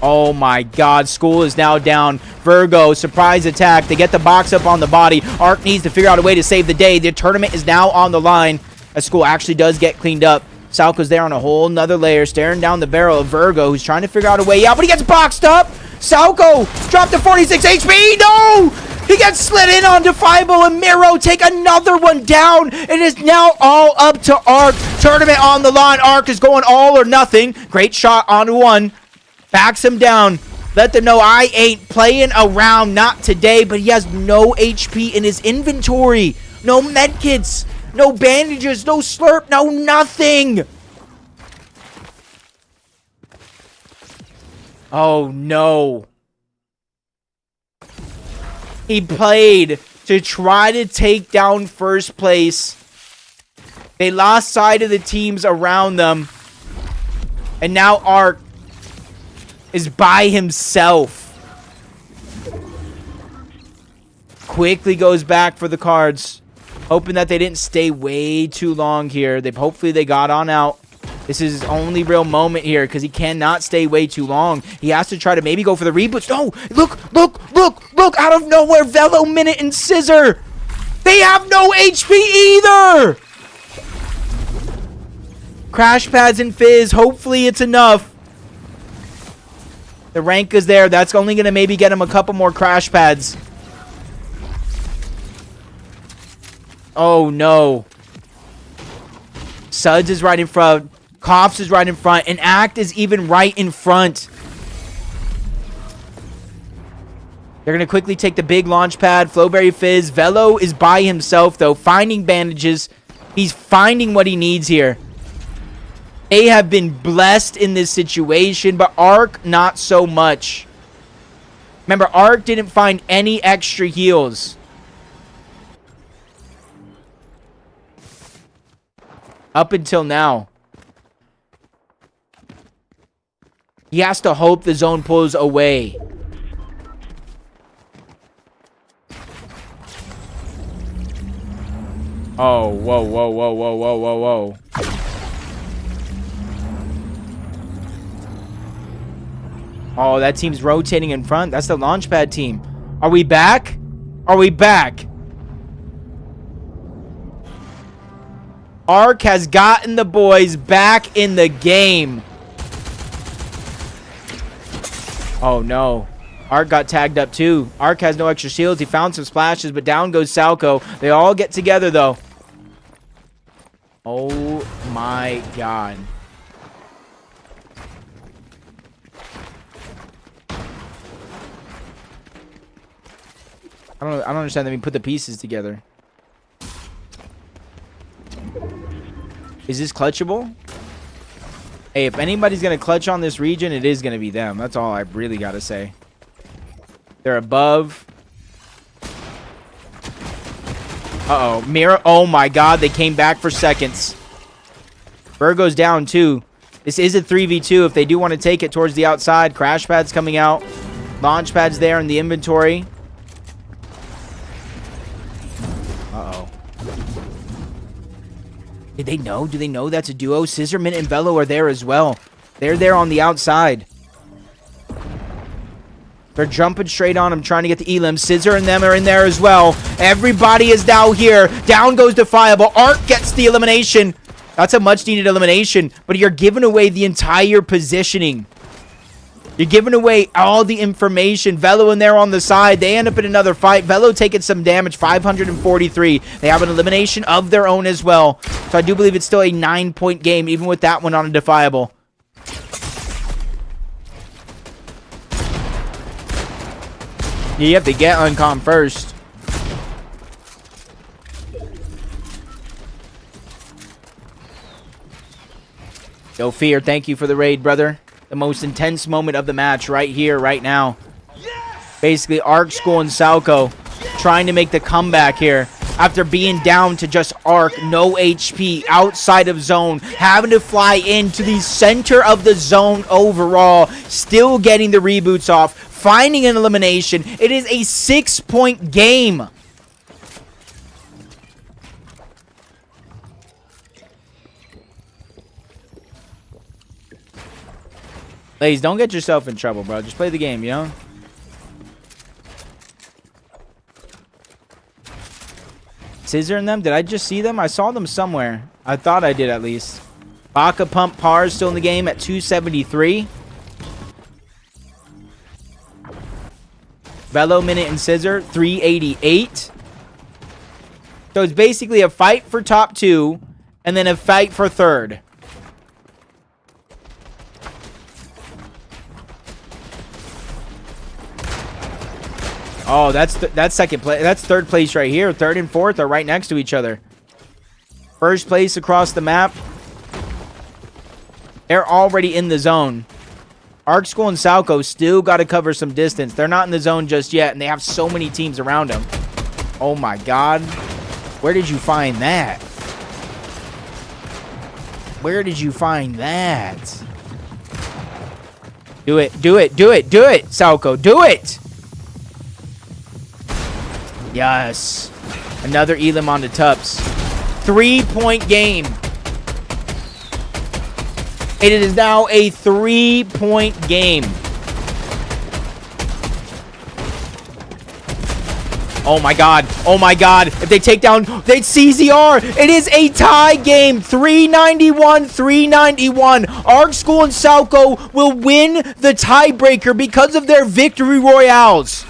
Oh, my God. School is now down. Virgo, surprise attack. They get the box up on the body. Arc needs to figure out a way to save the day. The tournament is now on the line. As School actually does get cleaned up. Salco's there on a whole nother layer, staring down the barrel of Virgo, who's trying to figure out a way out, but he gets boxed up. Salco dropped to 46 HP. No! He gets slid in on Defiable, and Miro take another one down. It is now all up to Arc. Tournament on the line. Arc is going all or nothing. Great shot on one. Backs him down. Let them know I ain't playing around. Not today, but he has no HP in his inventory. No medkits. No bandages. No slurp. No nothing. Oh, no. He played to try to take down first place. They lost sight of the teams around them. And now Arc is by himself. Quickly goes back for the cards. Hoping that they didn't stay way too long here. Hopefully they got on out. This is his only real moment here because he cannot stay way too long. He has to try to maybe go for the reboots. No! Look! Out of nowhere, Velo, Minute, and Scissor! They have no HP either! Crash pads and Fizz. Hopefully it's enough. The rank is there. That's only going to maybe get him a couple more crash pads. Oh, no. Suds is right in front. Cops is right in front. And Act is even right in front. They're going to quickly take the big launch pad. Flowberry Fizz. Velo is by himself, though. Finding bandages. He's finding what he needs here. They have been blessed in this situation, but Arc not so much. Remember, Arc didn't find any extra heals. Up until now. He has to hope the zone pulls away. Oh, whoa. Oh, that team's rotating in front. That's the launchpad team. Are we back? Are we back? Arc has gotten the boys back in the game. Oh, no. Arc got tagged up, too. Arc has no extra shields. He found some splashes, but down goes Salco. They all get together, though. Oh, my God. I don't understand that we put the pieces together. Is this clutchable? Hey, if anybody's going to clutch on this region, it is going to be them. That's all I really got to say. They're above. Uh-oh. Mirror. Oh, my God. They came back for seconds. Virgo's down, too. This is a 3v2 if they do want to take it towards the outside. Crash pads coming out. Launch pads there in the inventory. Uh-oh. Did they know? Do they know that's a duo? Scissorman and Velo are there as well. They're there on the outside. They're jumping straight on him, trying to get the Elim. Scissor and them are in there as well. Everybody is now here. Down goes Defiable. Arc gets the elimination. That's a much-needed elimination, but you're giving away the entire positioning. You're giving away all the information. Velo in there on the side. They end up in another fight. Velo taking some damage, 543. They have an elimination of their own as well. So I do believe it's still a 9-point game, even with that one on a Defiable. You have to get uncom first. No fear. Thank you for the raid, brother. The most intense moment of the match right here, right now. Basically, Arc School and Salco trying to make the comeback here after being down to just Arc, no HP, outside of zone, having to fly into the center of the zone overall, still getting the reboots off, finding an elimination. It is a 6-point game. Ladies, don't get yourself in trouble, bro. Just play the game, you know? Scissor in them? Did I just see them? I saw them somewhere. I thought I did at least. Baka Pump Par is still in the game at 273. Velo, Minute, and Scissor, 388. So it's basically a fight for top 2 and then a fight for third. Oh, that's second place. That's third place right here. Third and fourth are right next to each other. First place across the map. They're already in the zone. Arc School and Salco still got to cover some distance. They're not in the zone just yet, and they have so many teams around them. Oh my God. Where did you find that? Where did you find that? Do it, do it, do it, do it, Salco, do it! Yes. Another Elam on the Tups. 3-point game. It is now a 3-point game. Oh my God. Oh my God. If they take down, they CZR. It is a tie game. 391-391. Arc School and Salco will win the tiebreaker because of their victory royales.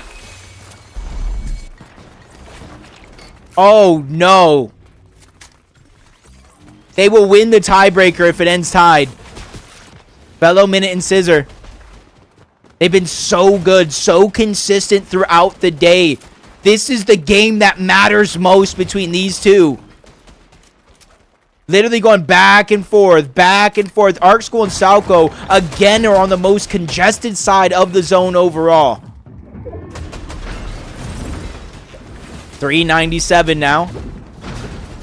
Oh, no. They will win the tiebreaker if it ends tied. Velo, Minute, and Scissor. They've been so good, so consistent throughout the day. This is the game that matters most between these two. Literally going back and forth, back and forth. Arc School and Salco, again, are on the most congested side of the zone overall. 397 now.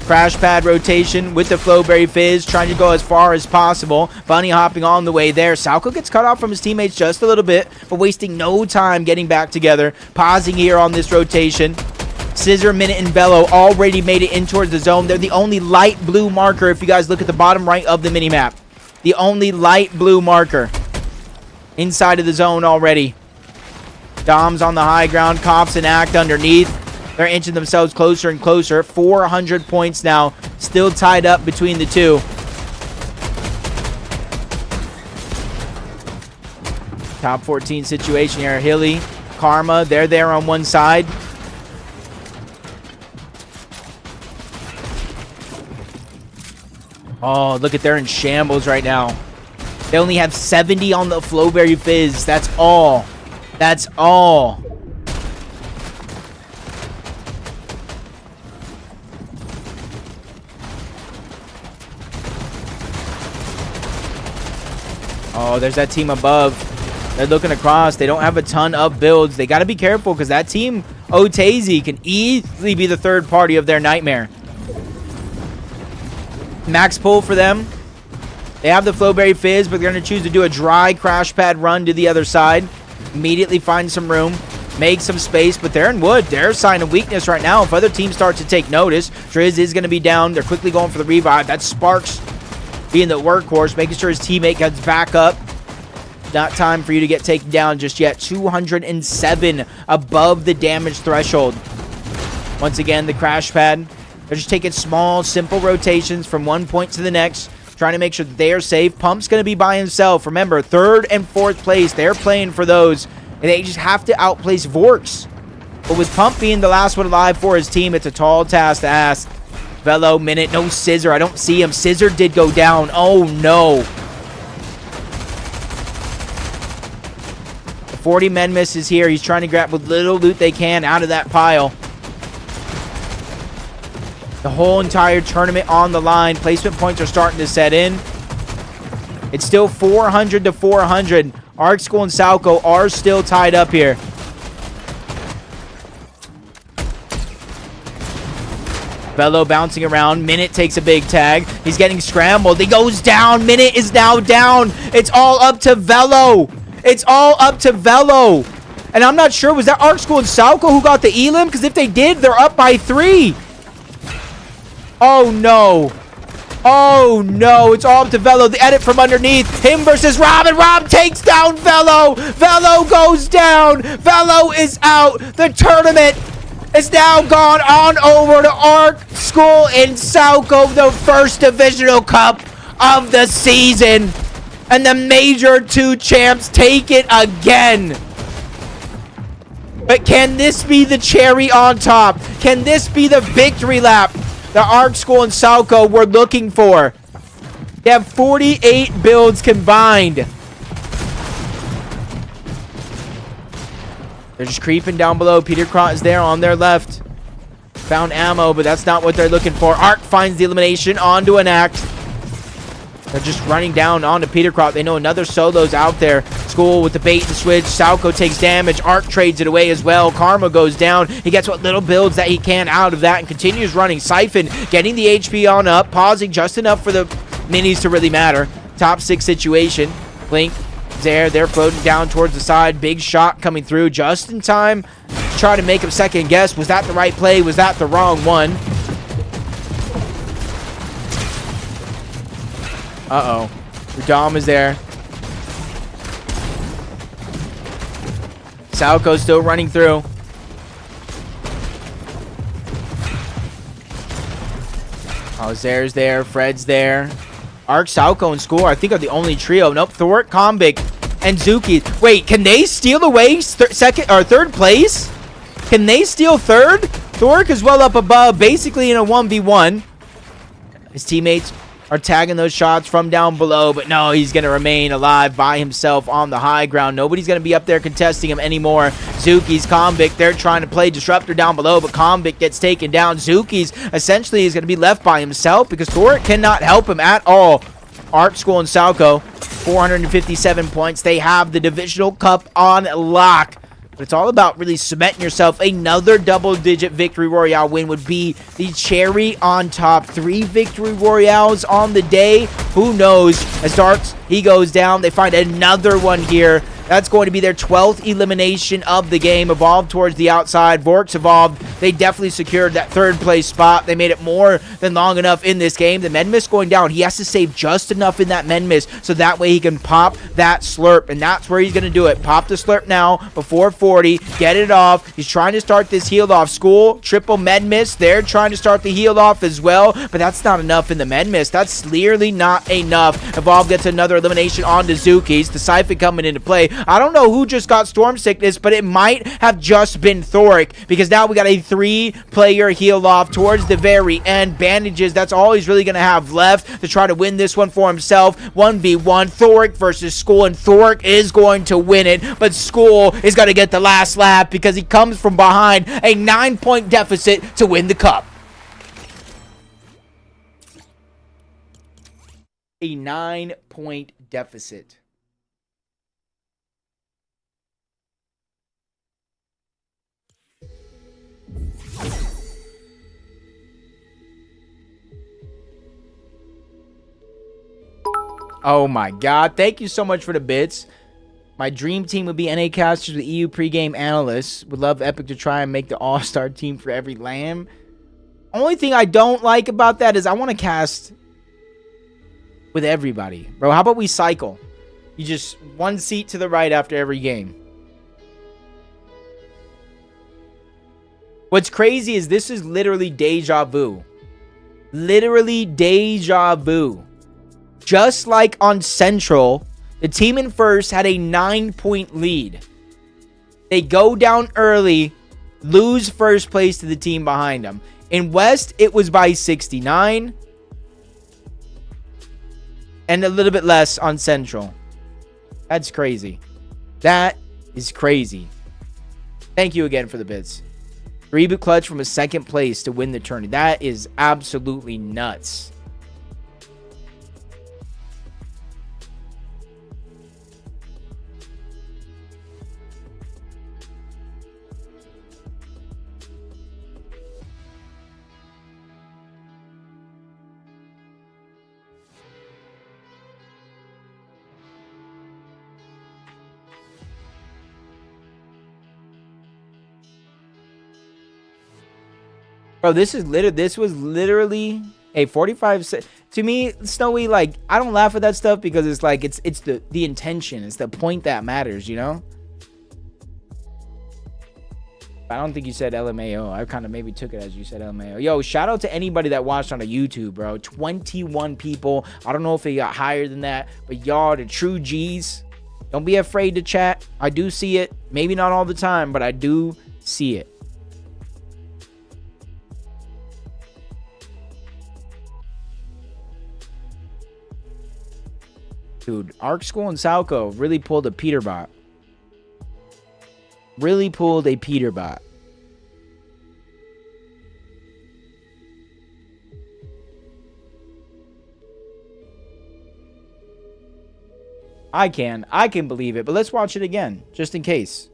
Crash pad rotation with the Flowberry Fizz, trying to go as far as possible. Bunny hopping on the way there. Salco gets cut off from his teammates just a little bit, but wasting no time getting back together. Pausing here on this rotation. Scissor, Minute, and Velo already made it in towards the zone. They're the only light blue marker if you guys look at the bottom right of the minimap. The only light blue marker inside of the zone already. Dom's on the high ground. Cops and Act underneath. They're inching themselves closer and closer. 400 points now. Still tied up between the two. Top 14 situation here. Hilly, Karma, they're there on one side. Oh, look at, they're in shambles right now. They only have 70 on the Flowberry Fizz. That's all. That's all. Oh, there's that team above. They're looking across. They don't have a ton of builds. They got to be careful because that team, Otazy, can easily be the third party of their nightmare. Max pull for them. They have the Flowberry Fizz, but they're going to choose to do a dry crash pad run to the other side. Immediately find some room. Make some space, but they're in wood. They're a sign of weakness right now. If other teams start to take notice, Driz is going to be down. They're quickly going for the revive. That's Sparks being the workhorse, making sure his teammate gets back up. Not time for you to get taken down just yet. 207 above the damage threshold. Once again, the crash pad. They're just taking small, simple rotations from one point to the next, trying to make sure that they are safe. Pump's going to be by himself. Remember, third and fourth place. They're playing for those, and they just have to outplace Vorks. But with Pump being the last one alive for his team, it's a tall task to ask. Velo, Minute, no Scissor. I don't see him. Scissor did go down. Oh, no. The 40 men miss is here. He's trying to grab what little loot they can out of that pile. The whole entire tournament on the line. Placement points are starting to set in. It's still 400 to 400. Arc School and Salco are still tied up here. Velo bouncing around. Minute takes a big tag. He's getting scrambled. He goes down. Minute is now down. It's all up to Velo. It's all up to Velo. And I'm not sure, was that Arc School and Salco who got the elim? Because if they did, they're up by 3. Oh, no. Oh, no. It's all up to Velo. The edit from underneath. Him versus Rob. And Rob takes down Velo. Velo goes down. Velo is out. The tournament is now gone on over to Arc School and Salco, the first divisional cup of the season. And the Major 2 champs take it again. But can this be the cherry on top? Can this be the victory lap the Arc School and Salco were looking for? They have 48 builds combined. They're just creeping down below. Peter Crot is there on their left. Found ammo, but that's not what they're looking for. Arc finds the elimination onto an act. They're just running down onto Peter Crot. They know another solo's out there. School with the bait and switch. Salco takes damage. Arc trades it away as well. Karma goes down. He gets what little builds that he can out of that and continues running. Siphon getting the HP on up. Pausing just enough for the minis to really matter. Top 6 situation. Blink there. They're floating down towards the side. Big shot coming through just in time to try to make him second guess. Was that the right play? Was that the wrong one? Uh-oh. Dom is there. Salco's still running through. Oh, Zare's there. Fred's there. Arc, Salco, and School, I think, are the only trio. Nope. Thor, Kombic, and Zuki. Wait, can they steal away third place? Can they steal third? Thork is well up above, basically in a 1v1. His teammates are tagging those shots from down below, but no, he's going to remain alive by himself on the high ground. Nobody's going to be up there contesting him anymore. Zuki's Kombic, they're trying to play Disruptor down below, but Kombic gets taken down. Zuki's essentially is going to be left by himself because Thor cannot help him at all. Arc School and Salco, 457 points. They have the Divisional Cup on lock. But it's all about really cementing yourself. Another double-digit Victory Royale win would be the cherry on top. 3 Victory Royales on the day. Who knows? As Darts, he goes down. They find another one here. That's going to be their 12th elimination of the game. Evolved towards the outside. Vorks evolved. They definitely secured that 3rd place spot. They made it more than long enough in this game. The Menmis going down. He has to save just enough in that Menmis so that way he can pop that slurp. And that's where he's going to do it. Pop the slurp now before 40. Get it off. He's trying to start this heal off. School, triple Menmis. They're trying to start the heal off as well. But that's not enough in the Menmis. That's clearly not enough. Evolve gets another elimination onto Zuki's. The Siphon coming into play. I don't know who just got Storm Sickness, but it might have just been Thoric because now we got a 3-player heal off towards the very end. Bandages, that's all he's really going to have left to try to win this one for himself. 1v1, Thoric versus School, and Thoric is going to win it, but School is going to get the last lap because he comes from behind a 9-point deficit to win the cup. A 9-point deficit. Oh my god, thank you so much for the bits. My dream team would be NA casters with EU pregame analysts. Would love Epic to try and make the all-star team for every LAN. Only thing I don't like about that is I want to cast with everybody. Bro, how about we cycle? You just one seat to the right after every game. What's crazy is this is literally deja vu. Literally deja vu. Just like on Central, the team in first had a 9-point lead. They go down early, lose first place to the team behind them. In West, it was by 69. And a little bit less on Central. That's crazy. That is crazy. Thank you again for the bits. Reboot clutch from a 2nd place to win the tournament. That is absolutely nuts. Bro, this was literally a 45 to me, Snowy. Like, I don't laugh at that stuff because it's like it's the intention, it's the point that matters, you know. I don't think you said LMAO. I kind of maybe took it as you said LMAO. Yo, shout out to anybody that watched on a YouTube, bro. 21 people. I don't know if it got higher than that, but y'all the true G's. Don't be afraid to chat. I do see it. Maybe not all the time, but I do see it. Dude, Arc School and Salco really pulled a Peterbot. Really pulled a Peterbot. I can believe it, but let's watch it again just in case.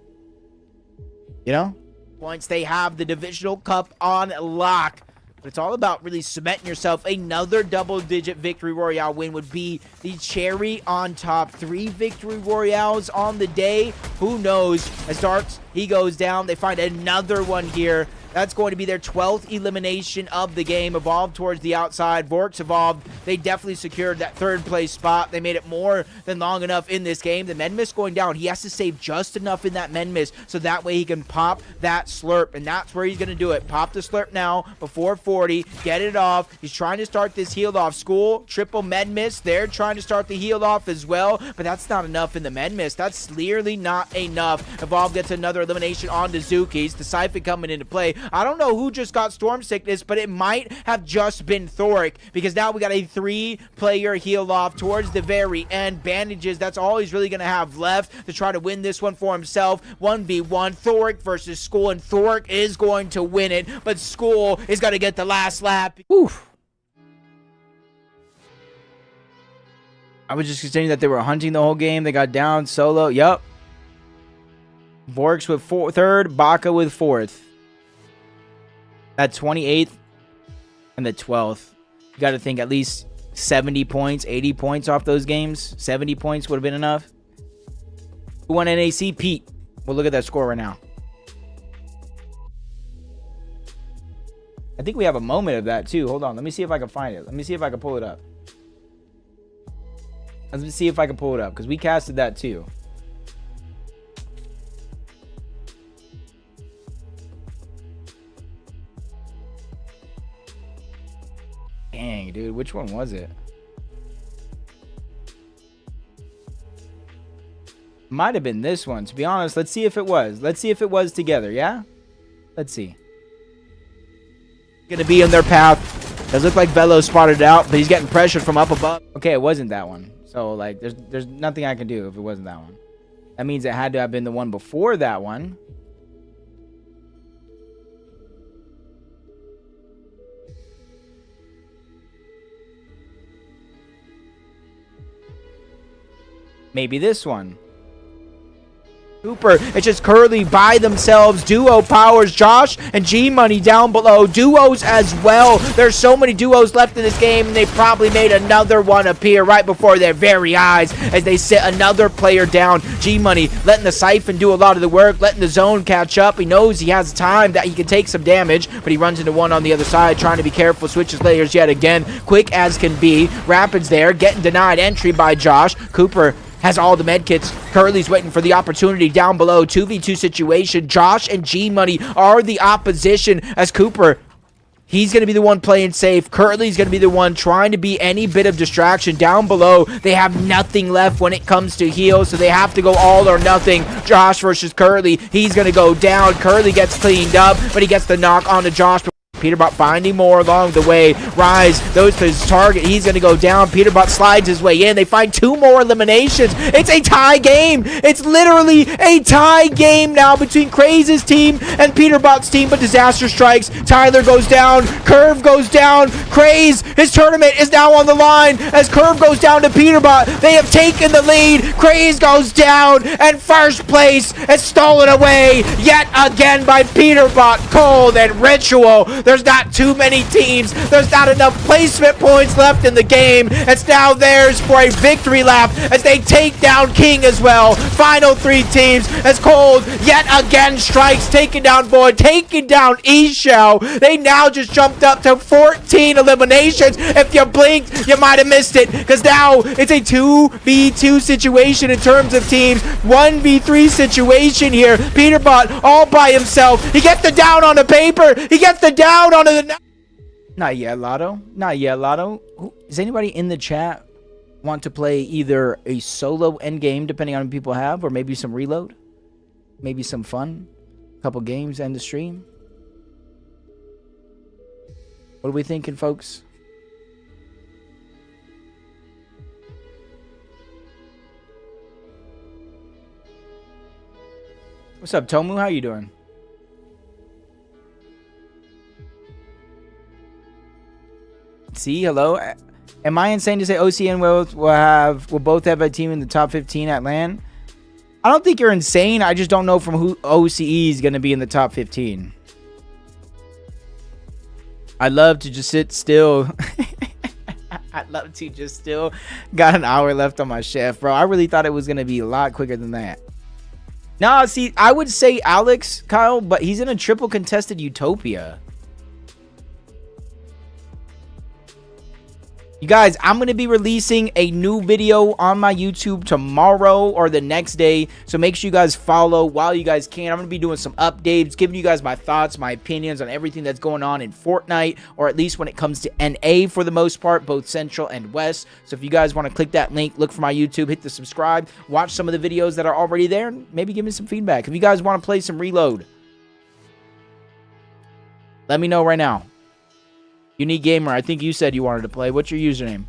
You know, once they have the divisional cup on lock. But it's all about really cementing yourself. Another double-digit victory royale win would be the cherry on top. 3 victory royales on the day. Who knows? As Darks, he goes down. They find another one here. That's going to be their 12th elimination of the game. Evolved towards the outside. Vorks evolved. They definitely secured that 3rd place spot. They made it more than long enough in this game. The Menmis going down. He has to save just enough in that Menmis so that way he can pop that slurp. And that's where he's going to do it. Pop the slurp now before 40. Get it off. He's trying to start this healed off. School, triple Menmis. They're trying to start the healed off as well. But that's not enough in the Menmis. That's clearly not enough. Evolve gets another elimination on to Zuki's. The Siphon coming into play. I don't know who just got Storm Sickness, but it might have just been Thoric, because now we got a 3-player heal off towards the very end. Bandages, that's all he's really going to have left to try to win this one for himself. 1v1, Thoric versus School, and Thoric is going to win it, but School is going to get the last lap. Oof. I was just saying that they were hunting the whole game. They got down solo. Yup. Vorks with 3rd, Baka with 4th. That 28th and the 12th. You got to think at least 70 points, 80 points off those games. 70 points would have been enough. Who won NAC? Pete. We'll look at that score right now. I think we have a moment of that too. Hold on. Let me see if I can find it. Let me see if I can pull it up. Let me see if I can pull it up, because we casted that too. Dang, dude, which one was it? Might have been this one, to be honest. Let's see if it was. Let's see if it was together, yeah? Let's see. Gonna be in their path. Does look like Velo spotted out, but he's getting pressured from up above. Okay, it wasn't that one. So, like, there's nothing I can do if it wasn't that one. That means it had to have been the one before that one. Maybe this one. Cooper, it's just Curly by themselves. Duo powers, Josh and G-Money down below. Duos as well. There's so many duos left in this game, and they probably made another one appear right before their very eyes as they sit another player down. G-Money letting the Siphon do a lot of the work, letting the zone catch up. He knows he has time that he can take some damage, but he runs into one on the other side, trying to be careful, switches layers yet again. Quick as can be. Rapids there, getting denied entry by Josh. Cooper has all the medkits. Curly's waiting for the opportunity down below. 2v2 situation. Josh and G-Money are the opposition as Cooper, he's going to be the one playing safe. Curly's going to be the one trying to be any bit of distraction. Down below, they have nothing left when it comes to heals, so they have to go all or nothing. Josh versus Curly. He's going to go down. Curly gets cleaned up, but he gets the knock onto Josh. Peterbot finding more along the way. Rise goes to his target. He's going to go down. Peterbot slides his way in. They find 2 more eliminations. It's a tie game. It's literally a tie game now between Craze's team and Peterbot's team, but disaster strikes. Tyler goes down. Curve goes down. Craze, his tournament is now on the line as Curve goes down to Peterbot. They have taken the lead. Craze goes down, and first place is stolen away yet again by Peterbot, Cold, and Ritual. They're There's not too many teams. There's not enough placement points left in the game. It's now theirs for a victory lap as they take down King as well. Final 3 teams as Cold yet again strikes, taking down Void, taking down E-Shell. They now just jumped up to 14 eliminations. If you blinked, you might have missed it, because now it's a 2v2 situation in terms of teams. 1v3 situation here. Peterbot all by himself. He gets the down on the paper. He gets the down on the... Not yet, Lotto. Not yet, Lotto. Does anybody in the chat want to play either a solo endgame, depending on what people have, or maybe some reload? Maybe some fun? A couple games, end the stream? What are we thinking, folks? What's up, Tomu? How you doing? See, hello. Am I insane to say OCN will both have a team in the top 15 at LAN? I don't think you're insane. I just don't know from who OCE is going to be in the top 15. I'd love to just sit still. I'd love to just still. Got an hour left on my chef, bro. I really thought it was going to be a lot quicker than that. Nah, see, I would say Alex, Kyle, but he's in a triple contested Utopia. You guys, I'm going to be releasing a new video on my YouTube tomorrow or the next day. So make sure you guys follow while you guys can. I'm going to be doing some updates, giving you guys my thoughts, my opinions on everything that's going on in Fortnite, or at least when it comes to NA for the most part, both Central and West. So if you guys want to click that link, look for my YouTube, hit the subscribe, watch some of the videos that are already there, and maybe give me some feedback. If you guys want to play some Reload, let me know right now. Unique Gamer, I think you said you wanted to play. What's your username?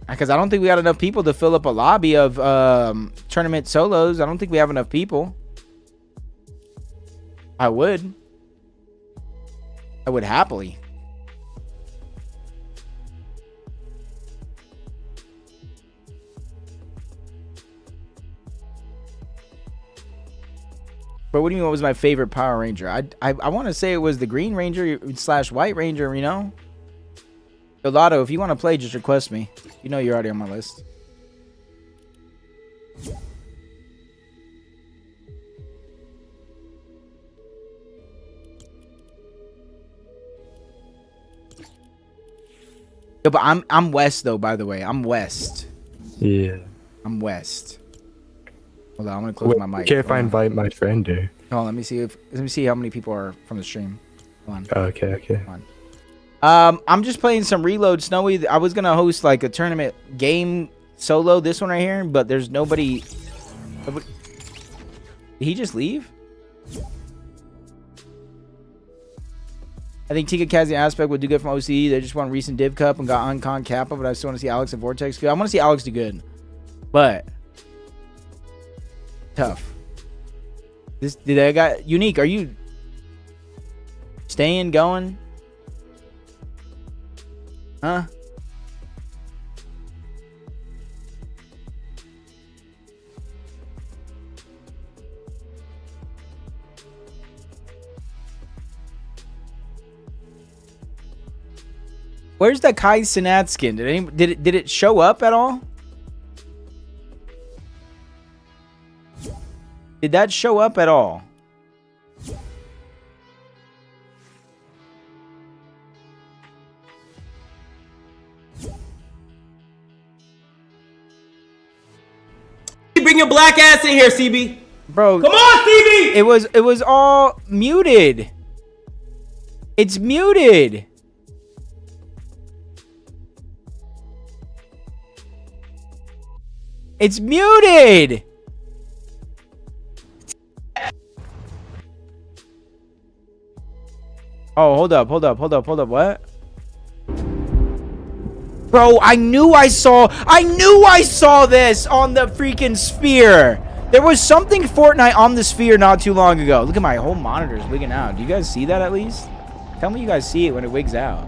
Because I don't think we got enough people to fill up a lobby of tournament solos. I don't think we have enough people. I would happily. But what do you mean, what was my favorite Power Ranger? I want to say it was the Green Ranger / White Ranger, you know? So Lotto, if you want to play, just request me. You know you're already on my list. Yo, but I'm West though, by the way. I'm West. Yeah. I'm West. Hold on, I'm gonna close my mic. Okay, if I invite my friend or... Hold on, let me see how many people are from the stream. Hold on. Oh, okay. Hold on. I'm just playing some Reload Snowy. I was gonna host like a tournament game solo, this one right here, but there's nobody. Did he just leave? I think Tika Kazi Aspect would do good from OCE. They just won recent Div Cup and got Uncon Kappa, but I still want to see Alex and Vortex good. I want to see Alex do good, but tough. Did I got Unique? Are you staying, going? Huh? Where's the Kai Sinat skin? Did it show up at all? Did that show up at all? Bring your black ass in here, CB. Bro, come on, CB. It was all muted. It's muted. It's muted. Oh, hold up. What? Bro, I knew I saw this on the freaking sphere. There was something Fortnite on the sphere not too long ago. Look at my whole monitor's wigging out. Do you guys see that at least? Tell me you guys see it when it wigs out.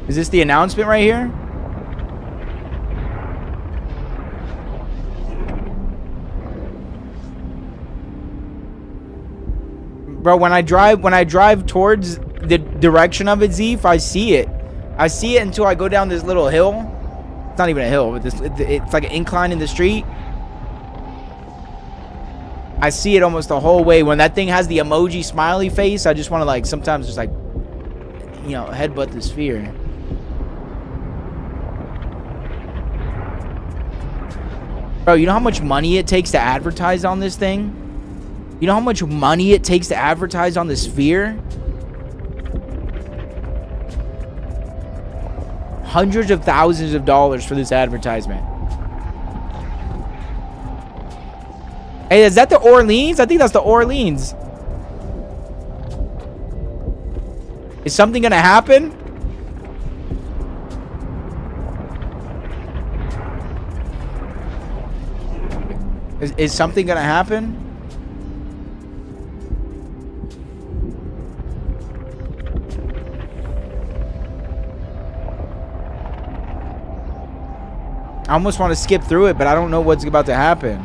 Is this the announcement right here? Bro, when I drive towards the direction of it, Zeef, I see it. I see it until I go down this little hill. It's not even a hill, but it's like an incline in the street. I see it almost the whole way. When that thing has the emoji smiley face, I just want to, like, sometimes just, like, you know, headbutt the sphere. Bro, you know how much money it takes to advertise on this thing? You know how much money it takes to advertise on the sphere? Hundreds of thousands of dollars for this advertisement. Hey, is that the Orleans? I think that's the Orleans. Is something gonna happen? Is something gonna happen? I almost want to skip through it, but I don't know what's about to happen.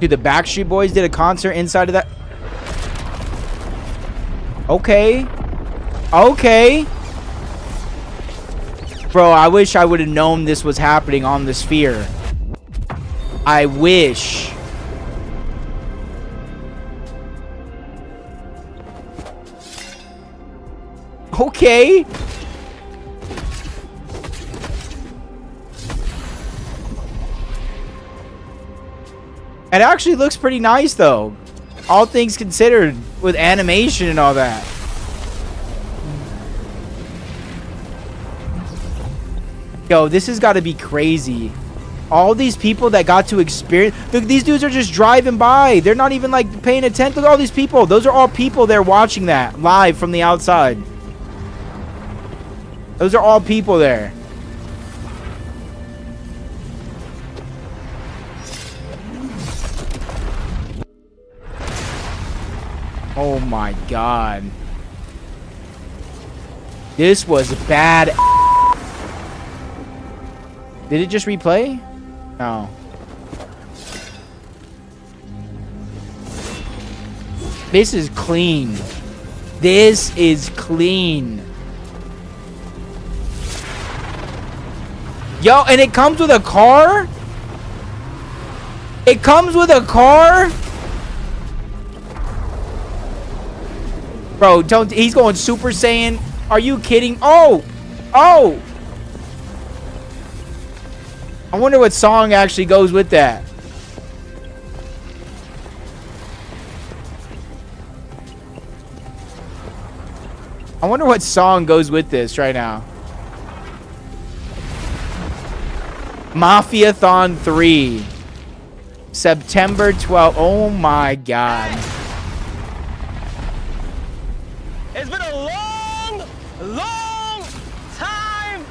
Dude, the Backstreet Boys did a concert inside of that. Okay. Okay. Bro, I wish I would have known this was happening on the sphere. I wish. Okay. It actually looks pretty nice, though. All things considered, with animation and all that. Yo, this has got to be crazy. All these people that got to experience... Look, these dudes are just driving by. They're not even, like, paying attention. Look at all these people. Those are all people there watching that live from the outside. Those are all people there. Oh my god. This was bad. Did it just replay? No. This is clean. This is clean. Yo, and it comes with a car? It comes with a car? Bro, don't... He's going Super Saiyan. Are you kidding? Oh! Oh! I wonder what song actually goes with that. I wonder what song goes with this right now. Mafia-thon 3. September 12th. Oh my god. It's been a long, long time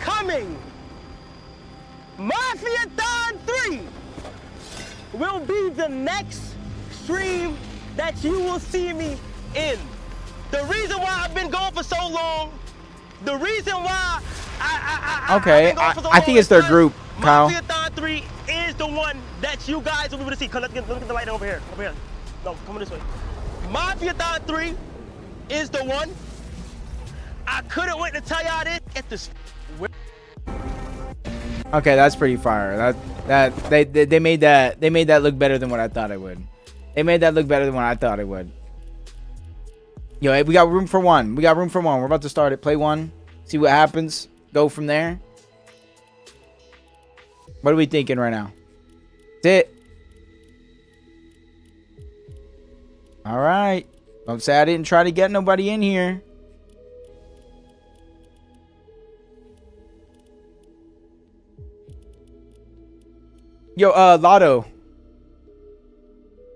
coming. Mafia-thon 3 will be the next stream that you will see me in. The reason why I've been gone for so long, the reason why Okay, I think it's their group, Kyle. Mafia-thon 3 is the one that you guys will be able to see. Come, look at the light over here. Over here. No, come this way. Mafia-thon 3 is the one. I couldn't wait to tell y'all this at the... Okay, that's pretty fire. They made that look better than what I thought it would. They made that look better than what I thought it would. Yo, we got room for one. We got room for one. We're about to start it. Play one. See what happens. Go from there. What are we thinking right now? That's it. All right. Don't say I didn't try to get nobody in here. Yo, Lotto.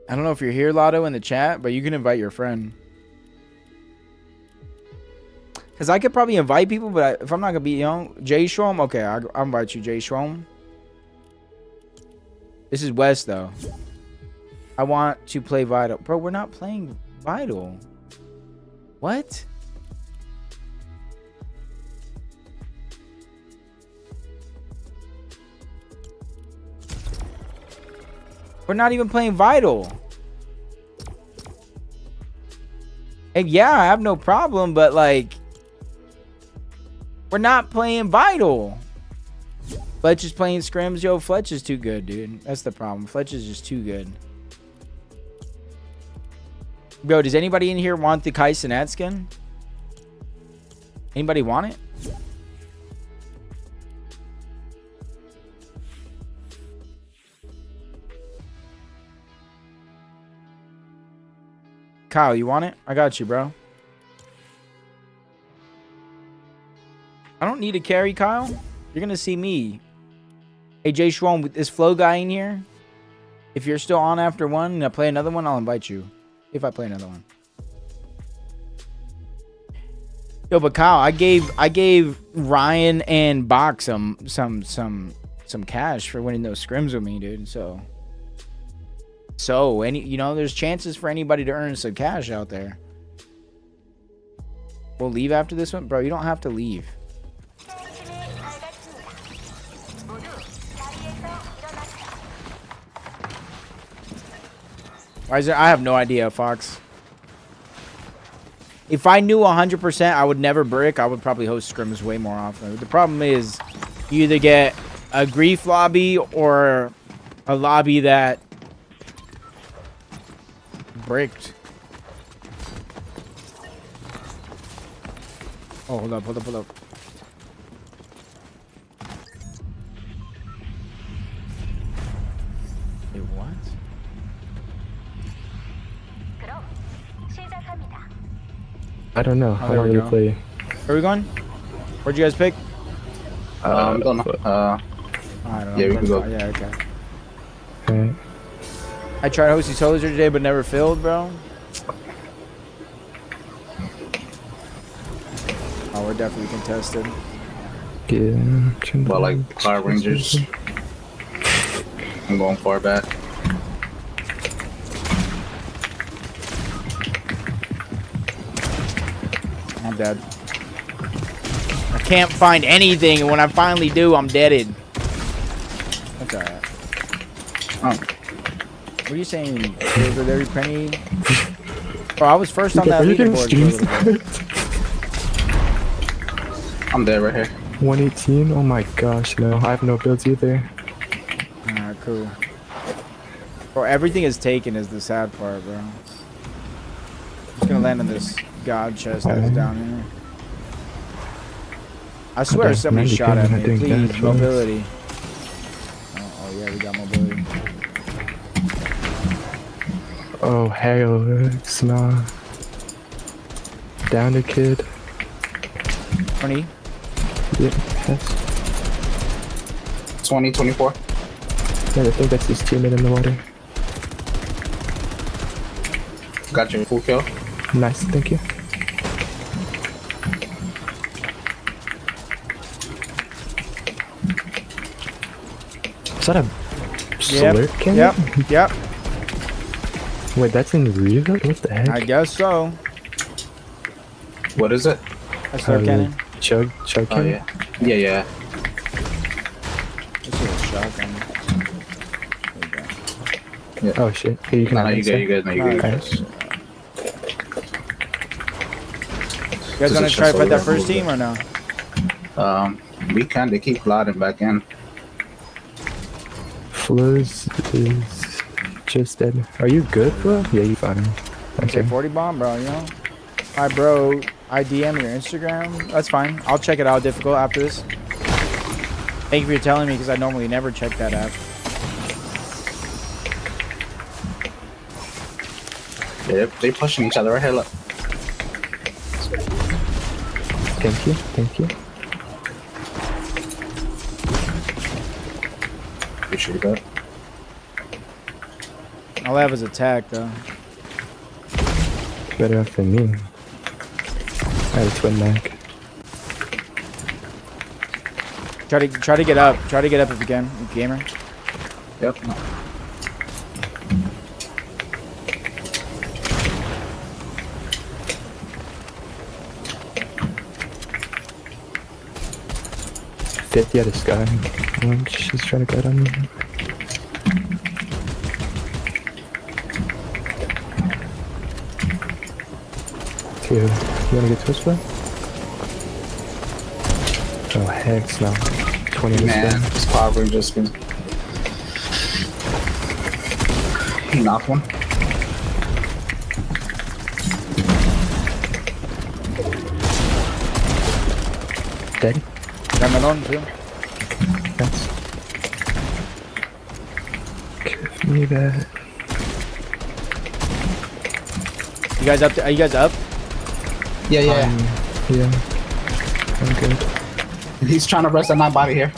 I don't know if you're here, Lotto, in the chat, but you can invite your friend. Because I could probably invite people, but if I'm not going to be, you know, Jay Schwom, okay, I'll invite you, Jay Schwom. This is West, though. I want to play Vital. Bro, we're not playing Vital. What? We're not even playing Vital. And yeah, I have no problem, but like, we're not playing Vital. Fletch is playing scrims. Yo, Fletch is too good, dude. That's the problem. Fletch is just too good. Bro, does anybody in here want the Kai Cenat skin? Anybody want it? Kyle, you want it? I got you, bro. I don't need a carry, Kyle. You're going to see me. Hey, Jay Schwan, with this Flow guy in here, if you're still on after one and I play another one, I'll invite you. If I play another one. Yo, but Kyle, I gave Ryan and Bach some cash for winning those scrims with me, dude. So any, you know, there's chances for anybody to earn some cash out there. We'll leave after this one, bro. You don't have to leave. Why is there? I have no idea, Fox. If I knew 100%, I would never brick. I would probably host scrims way more often. The problem is, you either get a grief lobby or a lobby that bricked. Oh, hold up. Wait, what? I don't know. I don't really play. Where are we going? Where'd you guys pick? I don't know. I don't know. Yeah, we can go. Yeah, okay. Alright. I tried hosting solos here today, but never filled, bro. Oh, we're definitely contested. Yeah. Well, like Power Rangers. I'm going far back. I'm dead. I can't find anything, and when I finally do, I'm deaded. That's alright. Oh. What are you saying? Over there, Penny? Oh, I was first on that leaderboard. I'm dead right here. 118? Oh my gosh, no. I have no builds either. Alright, cool. Bro, everything is taken is the sad part, bro. I'm just gonna land on this god chest that's down here. I swear somebody shot at me. Please, mobility. Oh yeah, we got mobility. Oh, hell, nah. Down the kid. 20. Yeah, that's... 20, 24. Yeah, I think that's his teammate in the water. Got your full kill. Nice, thank you. Is that a slurp can? Yep. Wait, that's in real? What the heck? I guess so. What is it? A slurp cannon. Chug Oh, cannon? yeah. Yeah. This is a shotgun. There you go. Oh shit. Here, you can No, have you this, good, sir. you good. Alright. You guys wanna try to fight that first team or no? We can. They keep sliding back in. Flo's is just dead. Are you good, Flo? Yeah, you fine. Okay, Okay. 40 bomb, bro, you know? Alright, bro. I DM your Instagram. That's fine. I'll check it out difficult after this. Thank you for telling me because I normally never check that app. Yeah, they pushing each other right here. Look. Thank you. Thank you. You should go. All I have is attack, though. Better off than me. I had a twin mag. Try to get up. Try to get up if you can, gamer. Yep. 50 out of sky. She's trying to get on me. Here, you wanna get twist bro? Oh heck no. 20 minutes Man, down. it's probably just been. He knocked one. Dead? Got my own too. Thanks. Give me that. You guys up? Are you guys up? Yeah. Yeah. I'm good. He's trying to rest that night body here.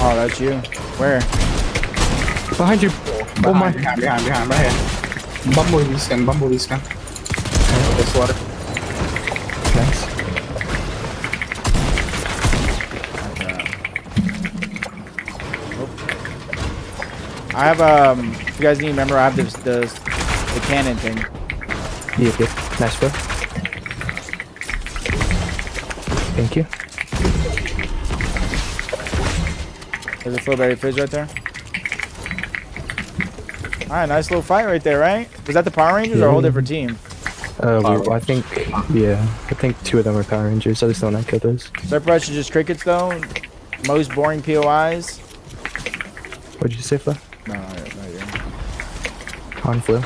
Oh, that's you. Where? Behind you! Oh my. Behind, right here. Bumblebee skin. This water. Nice. I have if you guys need to remember, I have the cannon thing. Yeah, good. Nice bro. Thank you. There's a Flowberry Fizz right there. Alright, nice little fight right there, right? Was that the Power Rangers or a whole different team? Well, I think, yeah, I think 2 of them are Power Rangers. I just don't know kill those. Surprise is just crickets though. Most boring POIs. What'd you say, Flo? No, right here. On Flo.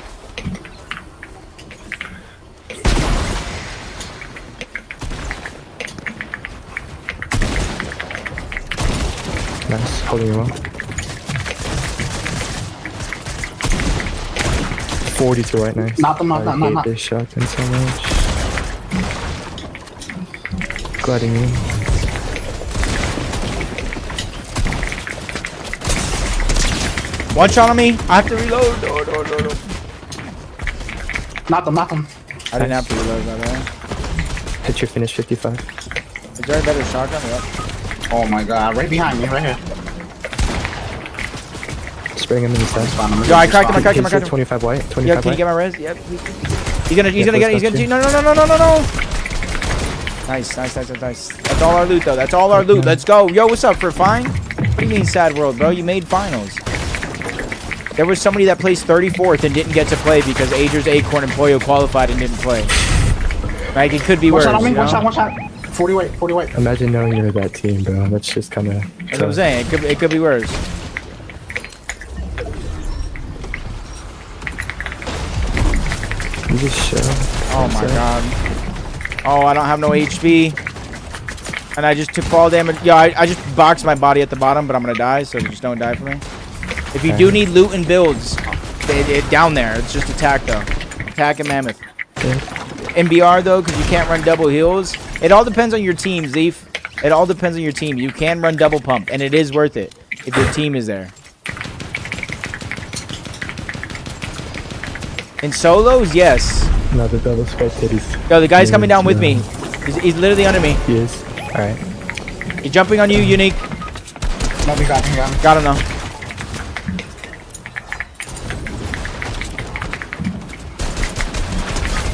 Nice, holding you well. 42 right, nice. Not them, I hate this shotgun so much. Gliding in. One shot on me. I have to reload. No. Knock them. I didn't have to reload by the way. Hit your finish 55. Is there a better shotgun? Yep. Oh my god, right behind me, right here. Spraying him in the side. Yo, I cracked him. 25 white. 25 Yo, can you white. get my res? Yep. He's gonna get it. He's gonna. No. Nice. That's all our loot though. That's all our loot. Let's go. Yo, what's up for fine? What do you mean sad world, bro? You made finals. There was somebody that placed 34th and didn't get to play because Agers, Acorn, and Pollo qualified and didn't play. Like, it could be worse. One shot on me, you know? one shot. 40 white. Imagine knowing you're that team, bro. That's just kind of. That's what I'm saying. It could be worse. You just show. Oh my god. Oh, I don't have no HP. And I just took fall damage. Yeah, I just boxed my body at the bottom, but I'm gonna die, so just don't die for me. If you do need loot and builds, down there. It's just attack though. Attack and Mammoth. Yeah. MBR though, because you can't run double heals. It all depends on your team, Zeef. It all depends on your team. You can run double pump, and it is worth it if your team is there. In solos, yes. No, the double spike titties. Yo, the guy's coming down with me. He's literally under me. He is. Alright. He's jumping on you, Unique. No, we got him. Got him though.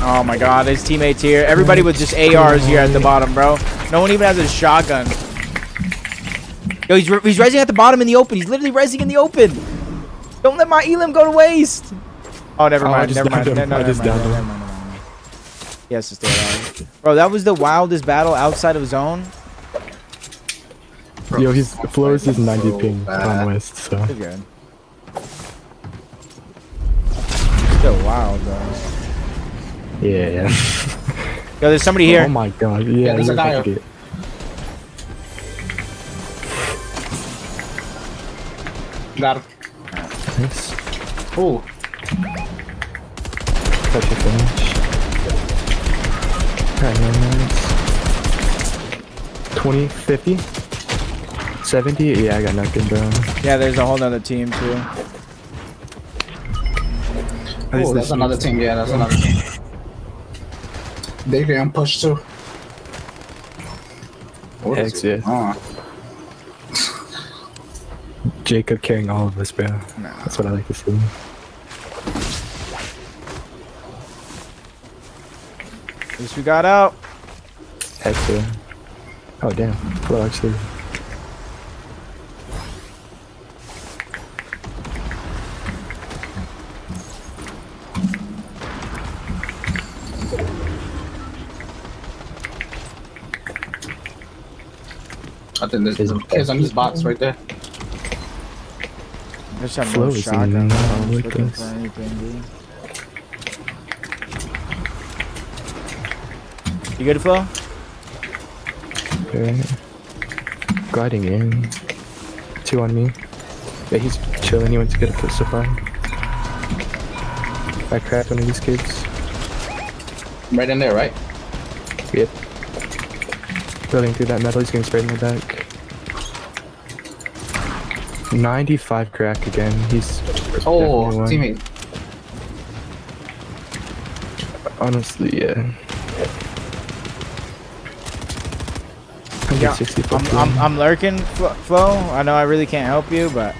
Oh my god, his teammates here. Everybody with just ARs here at the bottom, bro. No one even has a shotgun. Yo, he's resing at the bottom in the open. He's literally resing in the open. Don't let my elim go to waste. Oh, never mind. Never mind. He has to stay alive. Bro, that was the wildest battle outside of zone. Yo, his Flores is 90 ping on West, so. Pretty good. Still wild, though. Yeah. Yo, there's somebody here. Oh my god. Yeah, there's a guy up. Got him. Nice. Ooh. Touch your finish. Alright, nice. 20, 50, 70. Yeah, I got nothing, bro. Yeah, there's a whole nother team, too. Oh, that's another team. Yeah, that's another team. They can push too. Hex, yeah. Jacob carrying all of us, bro. Nah. That's what I like to see. At least we got out. Hex, yeah. Oh, damn. Well, actually. I think there's on this box right there. I just have Flo no is shotgun. not I'm just with looking us. for anything, dude. You good, Flo? Okay. Gliding in. 2 on me. Yeah, he's chilling. He went to get a foot supply. I cracked one of these kids. Right in there, right? Yep. Building through that metal, he's getting sprayed in the back. 95 crack again. He's Oh, definitely one. teammate. Honestly, yeah. Yeah, 160 I'm lurking, Flo. I know I really can't help you, but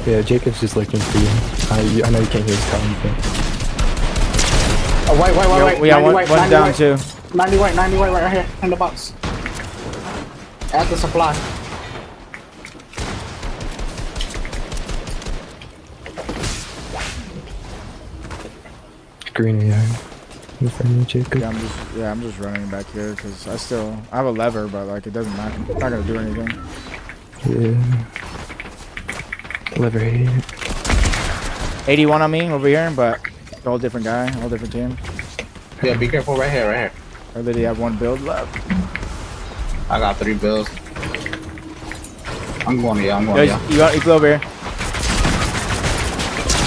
Yeah, Jacob's just looking for you. I know you can't hear his calling, but Oh, white, yeah, 90 white, one's 90 down white. too. 90 white right here in the box. Add the supply. green AI. In front of you, Jacob. Yeah, I'm just running back here because I have a lever, but like it doesn't matter. It's not gonna do anything. Yeah. Lever hit. 81 on me over here, but a whole different guy, whole different team. Yeah, be careful right here, right here. I literally have 1 build left. I got 3 bills. I'm going to you, You go over here.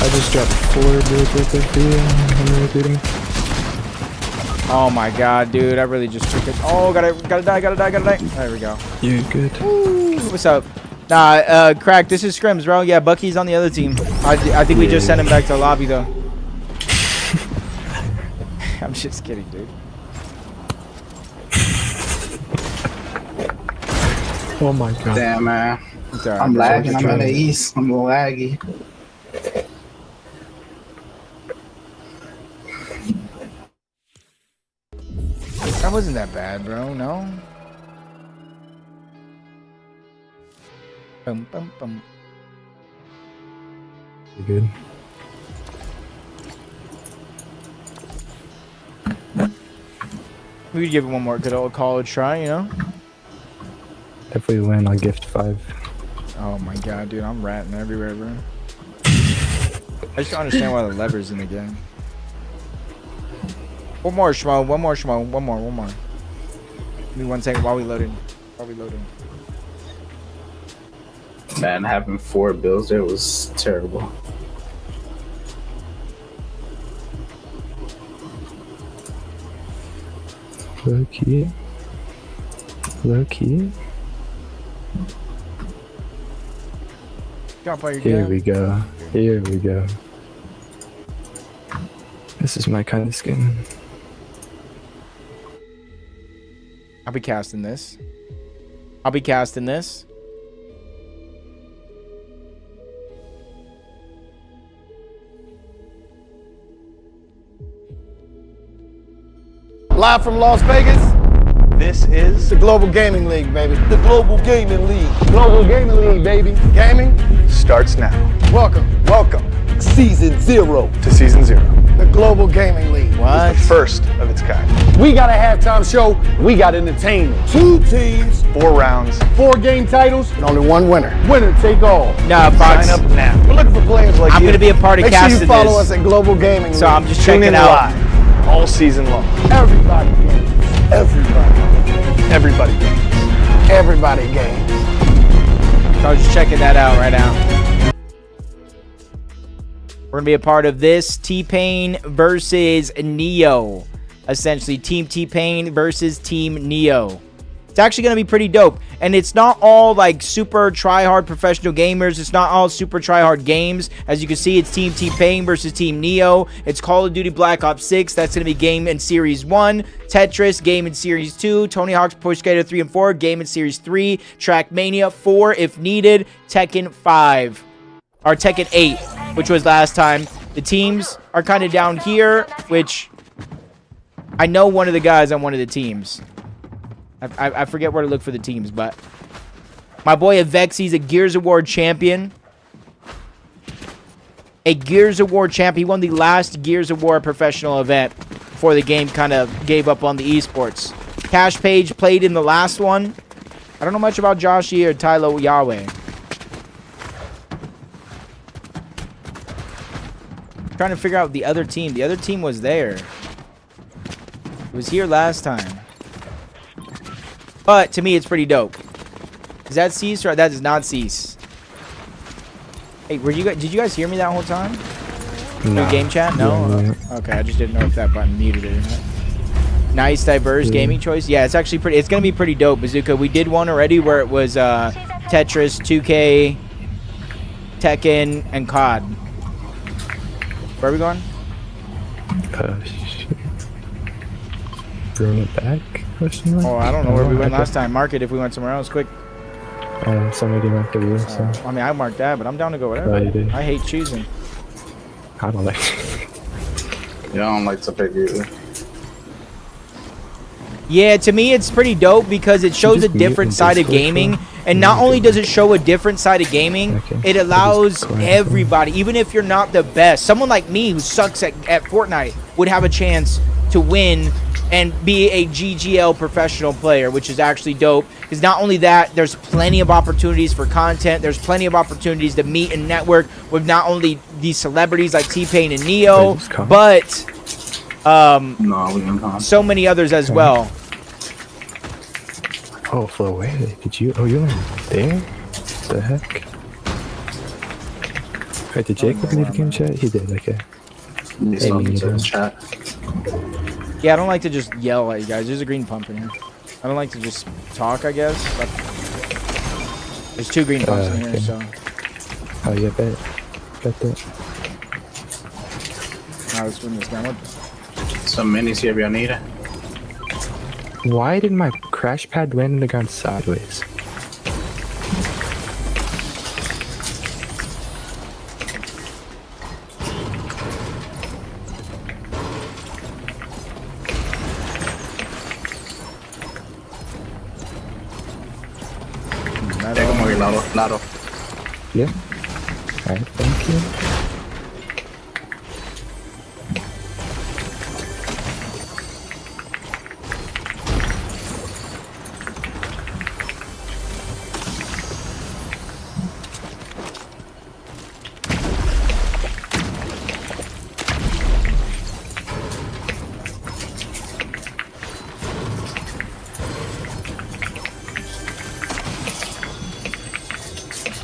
I just dropped 4 bills right there for you. I'm rotating. Oh my god, dude! I really just freaking. Oh, gotta die. There we go. You're good. Woo, what's up? Nah, Crack. This is Scrims, bro. Yeah, Bucky's on the other team. I think we just sent him back to the lobby though. I'm just kidding, dude. Oh my god. Damn, man. It's alright, I'm bro. lagging. I'm in the east. I'm laggy. That wasn't that bad, bro. No. Bum, bum, bum. You're good. We could give it one more good old college try, you know? If we win, I'll gift 5. Oh my god, dude, I'm ratting everywhere, bro. I just don't understand why the lever's in the game. One more, Shmo. One more. Give me 1 second while we loading. Man, having 4 bills there was terrible. Low key. Drop all your Here gun. we go. This is my kind of skin. I'll be casting this. Live from Las Vegas, this is the Global Gaming League, baby. The Global Gaming League. Global Gaming League, baby. Gaming starts now. Welcome Season 0 to Season 0. The Global Gaming League. What? It's the first of its kind. We got a halftime show. We got entertainment. 2 teams, 4 rounds, 4 game titles, and only 1 winner. Winner take all. Nah, Fox. Sign up now. We're looking for players like I'm you. gonna be a part of Make sure casting you follow this. us at Global Gaming So League. I'm just Tune checking in out. live all season long. Everybody games. Everybody games. Everybody games. So I was just checking that out right now. We're gonna be a part of this T-Pain versus Neo. Essentially, Team T-Pain versus Team Neo. It's actually gonna be pretty dope. And it's not all like super try-hard professional gamers. It's not all super try-hard games. As you can see, it's Team T-Pain versus Team Neo. It's Call of Duty Black Ops 6. That's gonna be game in Series 1. Tetris, game in Series 2. Tony Hawk's Pro Skater 3 and 4, game in Series 3. Trackmania 4 if needed. Tekken 5. Or Tekken 8, which was last time. The teams are kind of down here, which I know one of the guys on one of the teams. I forget where to look for the teams, but my boy Avexi's a Gears of War champion. A Gears of War champ. He won the last Gears of War professional event before the game kind of gave up on the esports. Cash Page played in the last one. I don't know much about Josh Yee or Tylo Yahweh. Trying to figure out the other team. The other team was there. It was here last time. But to me, it's pretty dope. Is that Cease or that is not Cease? Hey, were you guys? Did you guys hear me that whole time? No. Game chat? No. Yeah. Okay, I just didn't know if that button muted it or not. Nice, diverse gaming choice. Yeah, it's actually pretty. It's gonna be pretty dope, Bazooka. We did one already where it was Tetris, 2K, Tekken, and COD. Where are we going? Shit. Bring it back or something? Oh, I don't know where we went last time. Mark it if we went somewhere else. Quick. Somebody marked the wheel, so. I mean, I marked that, but I'm down to go whatever. Oh, you did. I hate choosing. I don't like. Yeah, I don't like to pick either. Yeah, to me, it's pretty dope because it shows a just mute different in side of Discord, gaming. bro? And not only does it show a different side of gaming, Okay. it I'll allows just quiet everybody, even if you're not the best, someone like me who sucks at Fortnite would have a chance to win and be a GGL professional player, which is actually dope. Because not only that, there's plenty of opportunities for content. There's plenty of opportunities to meet and network with not only these celebrities like T-Pain and Neo, but No, we can come. so many others as well. Oh, Flo, where did you? Oh, you were there? What the heck? Wait, did Jacob leave the game chat? He did, okay. Need Hey, something me to the neither. chat. Yeah, I don't like to just yell at you guys. There's a green pump in here. I don't like to just talk, I guess. But there's 2 green pumps in here, okay. so. Oh, yeah, bet that. Now let's win this game. What? Some minis here if y'all need it. Why did my crash pad land on the ground sideways? Tengo muy lado. Yeah. Alright, thank you.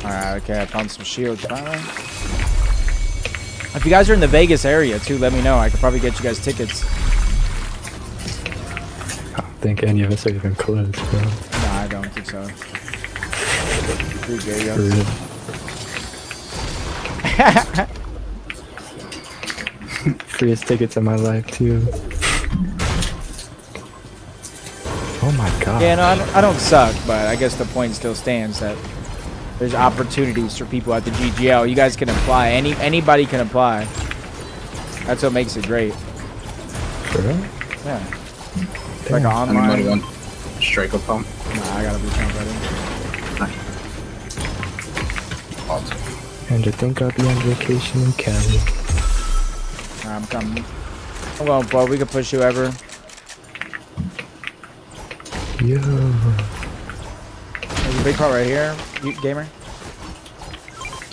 Alright, okay, I found some shields finally. If you guys are in the Vegas area too, let me know. I could probably get you guys tickets. I don't think any of us are even close, bro. Nah, I don't think so. Appreciate you. For real. Freest tickets in my life, too. Oh my god. Yeah, no, I don't suck, but I guess the point still stands that there's opportunities for people at the GGL. You guys can apply. Anybody can apply. That's what makes it great. For real? Yeah. It's like an Anybody online. want striker pump? Nah, I gotta be somebody. Awesome. And I think I'll be on vacation in Cali. I'm coming. I'm going, bro. We can push whoever. Yo. There's a big part right here, you, gamer.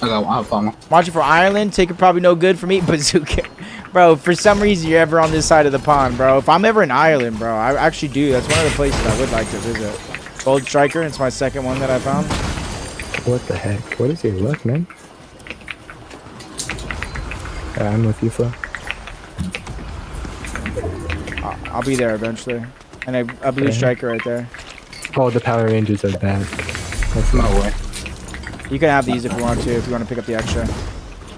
I found one. Watching for Ireland, ticket probably no good for me. Bazooka. Bro, for some reason you're ever on this side of the pond, bro. If I'm ever in Ireland, bro, I actually do. That's one of the places I would like to visit. Gold Striker, it's my second one that I found. What the heck? What is your luck, man? I'm with you, Flo. I'll be there eventually. And a blue Okay. striker right there. Oh, the Power Rangers are back. That's No way. You can have these if you want to pick up the extra.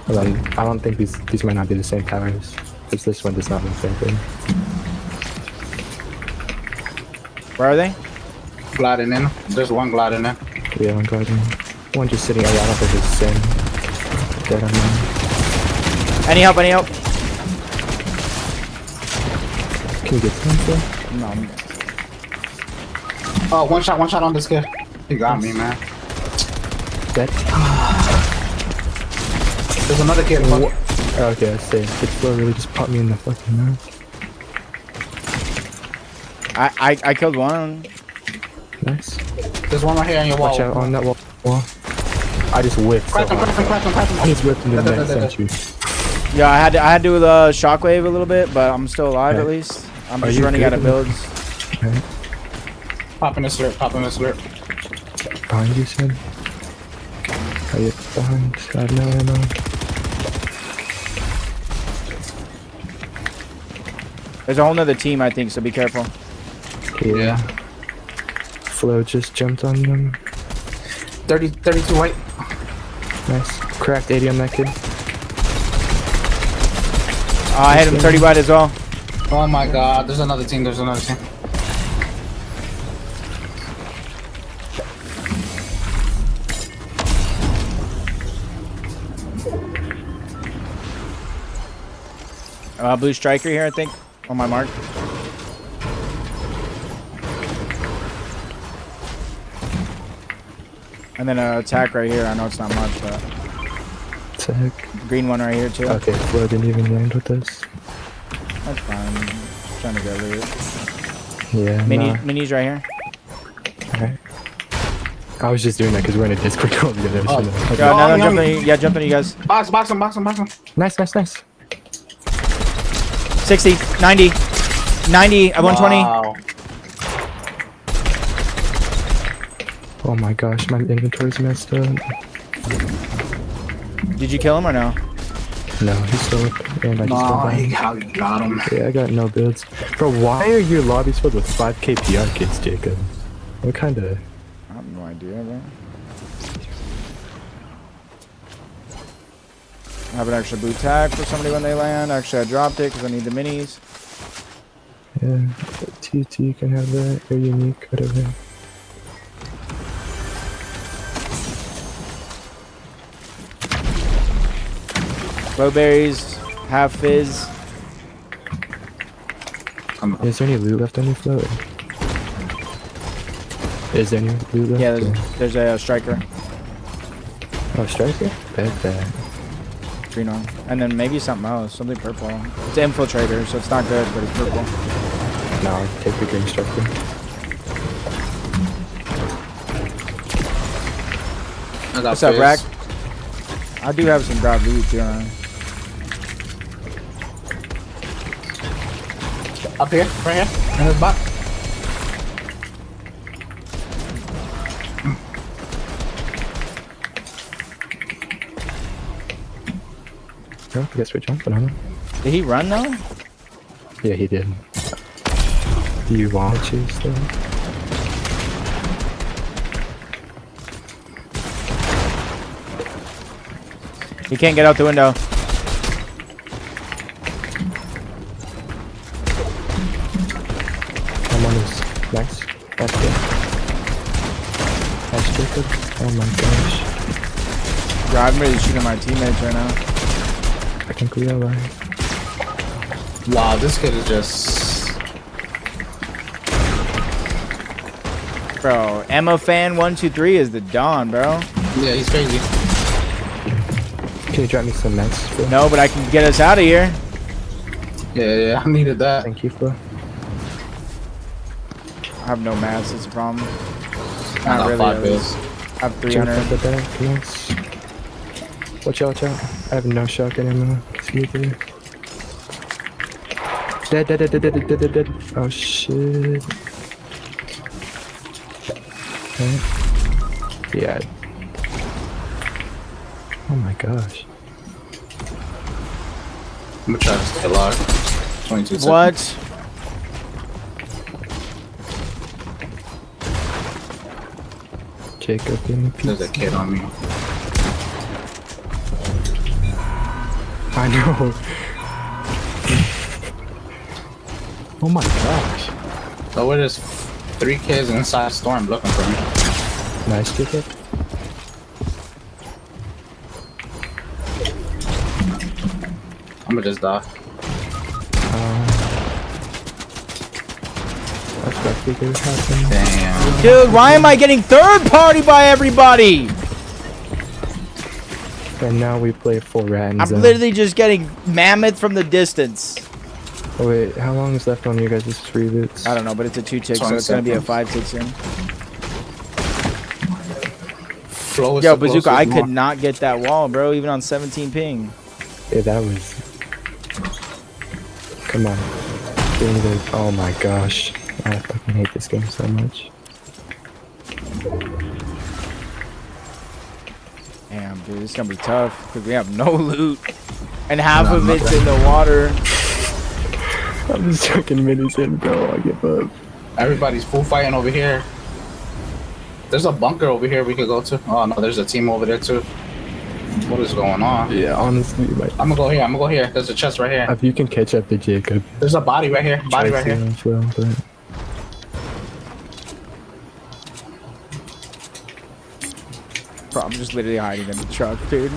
Hold on. I don't think these might not be the same powers. Because this one does not look the same thing. Where are they? Gliding in. There's one gliding in. Yeah, one guardian. One just sitting around up with his sin. Dead on mine. Any help, any help? Can you get some, Flo? No. Oh, one shot on this kid. He got me, man. Dead? There's another kid. Fuck. Oh, okay, I see. Did Flo really just pop me in the fucking mouth? I killed one. Nice. There's one right here on your wall. Watch out on that wall. I just whiffed. Crack him, crack him, crack him, crack him. I just whipped into the next Da. century. Yeah, I had to do the shockwave a little bit, but I'm still alive at least. I'm Are just you running good out of in- builds. Okay. Pop in the slurp, pop in the slurp. Behind you, son. Are you behind? I have no ammo. There's a whole nother team, I think, so be careful. Yeah. Flo just jumped on them. 32 white. Nice. Cracked 80 on that kid. I hit him 30 wide as well. Oh my god, there's another team, there's another team. Blue striker here, I think, on my mark. And then an attack right here. I know it's not much, but Sick. green one right here too. Okay, Flo didn't even land with us. That's fine. Just trying to get loot. Yeah, Minis right here. Alright. I was just doing that because we're in a Discord call together. Oh. So okay. Yo, now no, jump no. on you. Yeah, jump on you guys. Box him, box him, box him. Nice, nice, nice. 60, 90, 90, 120. Wow. Oh my gosh, my inventory's messed up. Did you kill him or no? No, he's still up. And I just Nah, went he down. got him. Yeah, I got no builds. Bro, why are your lobbies filled with 5 KPR kids, Jacob? What kind of... I have no idea, bro. I have an extra blue tag for somebody when they land. Actually, I dropped it because I need the minis. Yeah, TT can have that, or unique, whatever. Blueberries, half fizz. Is there any loot left on your float? Is there any loot left? Yeah, there's a striker. Oh, striker? Bet that. Green one. And then maybe something else. Something purple. It's an infiltrator, so it's not good, but it's purple. No, I'll take the green striker. I got What's up, fizz. Rack? I do have some drop loot, too. Up here, right here, in this box. Oh, I guess we're jumping on him. Did he run, though? Yeah, he did. Do you want to chase though? He can't get out the window. I'm on his. Nice. That's good. Nice, Jacob. Oh my gosh. Bro, I'm really shooting my teammates right now. I think we are alive. Wow, this kid is just... Bro, Emma fan 123 is the dawn, bro. Yeah, he's crazy. Can you drop me some meds, Flo? No, but I can get us out of here. Yeah, I needed that. Thank you, Flo. I have no mats, it's a problem. I got 5 at bills. least. I have Jump 300. up the back, yes. Watch out, watch out. I have no shotgun ammo. Excuse me. Dead, dead, dead, dead, dead, dead, dead, dead. Oh shit. Okay. Yeah. Oh my gosh. I'm gonna try to stay alive. 22 seconds. What? Jacob in the There's a piece. kid on me. I know. Oh my gosh. So we're just 3 kids inside storm looking for me. Nice, Jacob. I'm gonna just die. That's what I figured would happen. Damn. Dude, why am I getting third party by everybody? And now we play full rat and I'm zone. literally just getting mammoth from the distance. Oh wait, how long is left on your guys' free boots? I don't know, but it's a 2 tick, so it's gonna be a 5 tick soon. Flow is Yo, the Bazooka, closest I could one. not get that wall, bro, even on 17 ping. Yeah, that was. Come on. Give me the. Oh my gosh. I fucking hate this game so much. Damn, dude, this is gonna be tough because we have no loot, and half of it's in the water. I'm just fucking minutes in, bro. I give up. Everybody's full fighting over here. There's a bunker over here we could go to. Oh no, there's a team over there too. What is going on? Yeah, honestly, like. I'm gonna go here. I'm gonna go here. There's a chest right here. If you can catch up to Jacob. There's a body right here. Body right try here. to as well, but Bro, I'm just literally hiding in the truck, dude.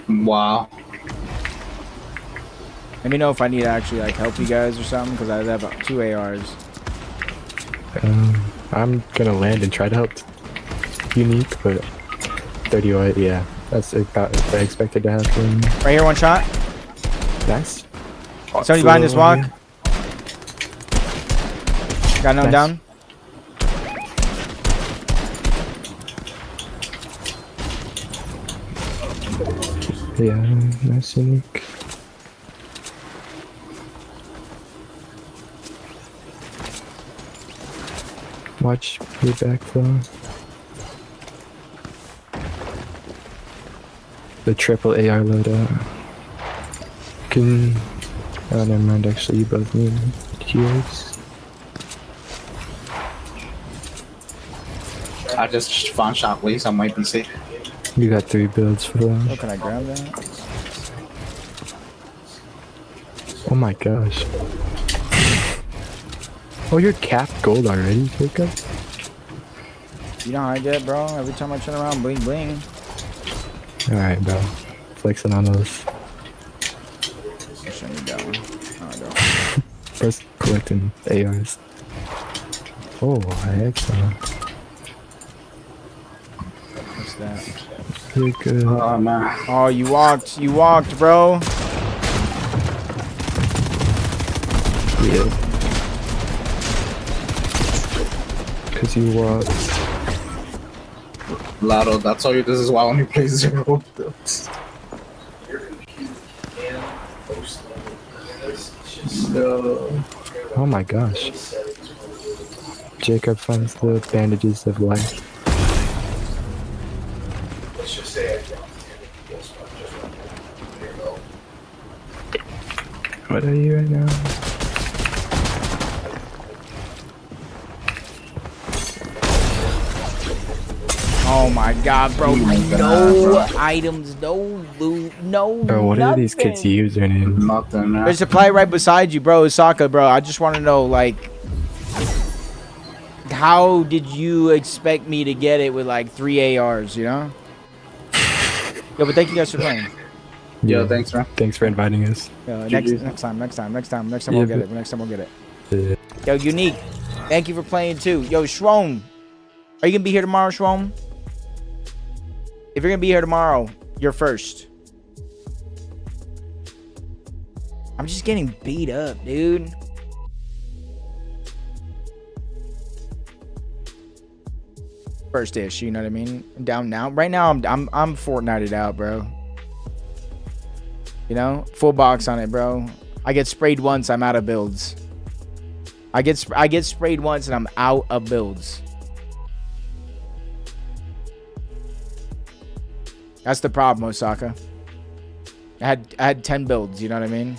Wow. Let me know if I need to actually like help you guys or something because I have 2 ARs. I'm gonna land and try to help Unique, but 30 white, yeah. That's about what I expected to happen. Right here, one shot. Nice. Somebody behind this walk. Got no Nice. down. Yeah, nice Unique. Watch your backflow. The triple AR loadout. Can. Oh, never mind. Actually, you both need heals. I just found shockwave, so I might be safe. You got 3 builds for Oh, them. can I grab that? Oh my gosh. Oh, you're capped gold already, Jacob? You know how I get, bro? Every time I turn around, bling bling. Alright, bro. Flexing on those. I'll show you that one. Oh, I go. First collecting ARs. Oh, excellent. What's that? You're good. Oh man. Oh, you walked, bro. Yeah. Cause you walked. Lotto, that's all you. This is why I only play 0 builds. No. Oh my gosh. Jacob finds the bandages of life. What are you right now? Oh my god, bro. No items, no loot, no Bro, what are these kids' nothing. usernames? Nothing, man. There's a play right beside you, bro. Osaka, bro. I just want to know, like, how did you expect me to get it with like 3 ARs, you know? Yo, but thank you guys for playing. Yo, thanks, man. Thanks for inviting us. Yo, GG. next time Yeah, we'll get but- it. Next time we'll get it. Yeah. Yo, Unique, thank you for playing too. Yo, Shwom, are you gonna be here tomorrow, Shwom? If you're gonna be here tomorrow, you're first. I'm just getting beat up, dude. First ish, you know what I mean? I'm down now. Right now, I'm FORTNITE'd out, bro. You know, full box on it, bro. I get sprayed once, I'm out of builds. I get sprayed once and I'm out of builds. That's the problem, Osaka. I had 10 builds, you know what I mean?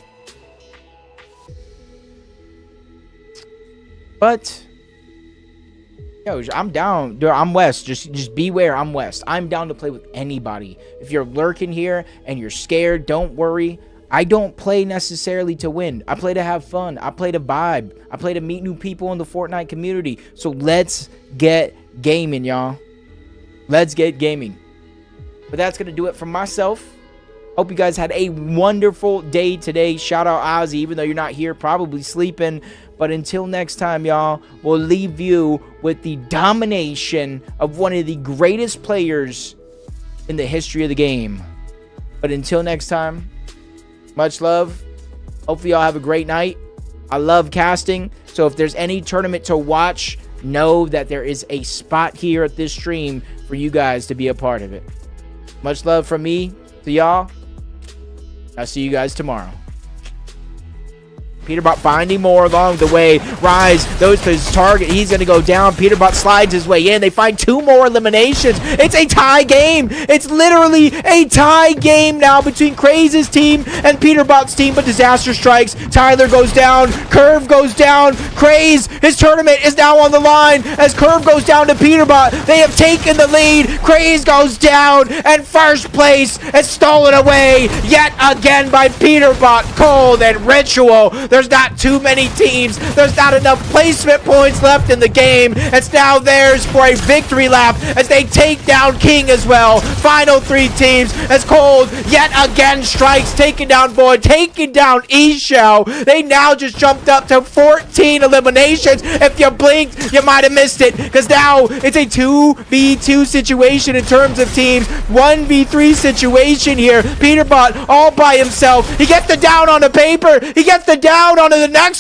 But yo, I'm down. Dude, I'm West. Just beware, I'm West. I'm down to play with anybody. If you're lurking here and you're scared, don't worry. I don't play necessarily to win. I play to have fun. I play to vibe. I play to meet new people in the Fortnite community. So let's get gaming, y'all. Let's get gaming. But that's going to do it from myself. Hope you guys had a wonderful day today. Shout out Ozzy, even though you're not here, probably sleeping. But until next time, y'all, we'll leave you with the domination of one of the greatest players in the history of the game. But until next time, Much love. Hopefully y'all have a great night. I love casting. So if there's any tournament to watch, know that there is a spot here at this stream for you guys to be a part of it. Much love from me to y'all. I'll see you guys tomorrow. Peterbot finding more along the way. Rise goes to his target. He's going to go down. Peterbot slides his way in. They find 2 more eliminations. It's a tie game. It's literally a tie game now between Craze's team and Peterbot's team, but disaster strikes. Tyler goes down. Curve goes down. Craze, his tournament is now on the line as Curve goes down to Peterbot. They have taken the lead. Craze goes down, and first place is stolen away yet again by Peterbot, Cold, and Ritual. There's not too many teams. There's not enough placement points left in the game. It's now theirs for a victory lap as they take down King as well. Final 3 teams as Cold yet again strikes, taking down Void, taking down E-Shell. They now just jumped up to 14 eliminations. If you blinked, you might have missed it, because now it's a 2v2 situation in terms of teams. 1v3 situation here. Peterbot all by himself. He gets the down on the paper. He gets the down onto the next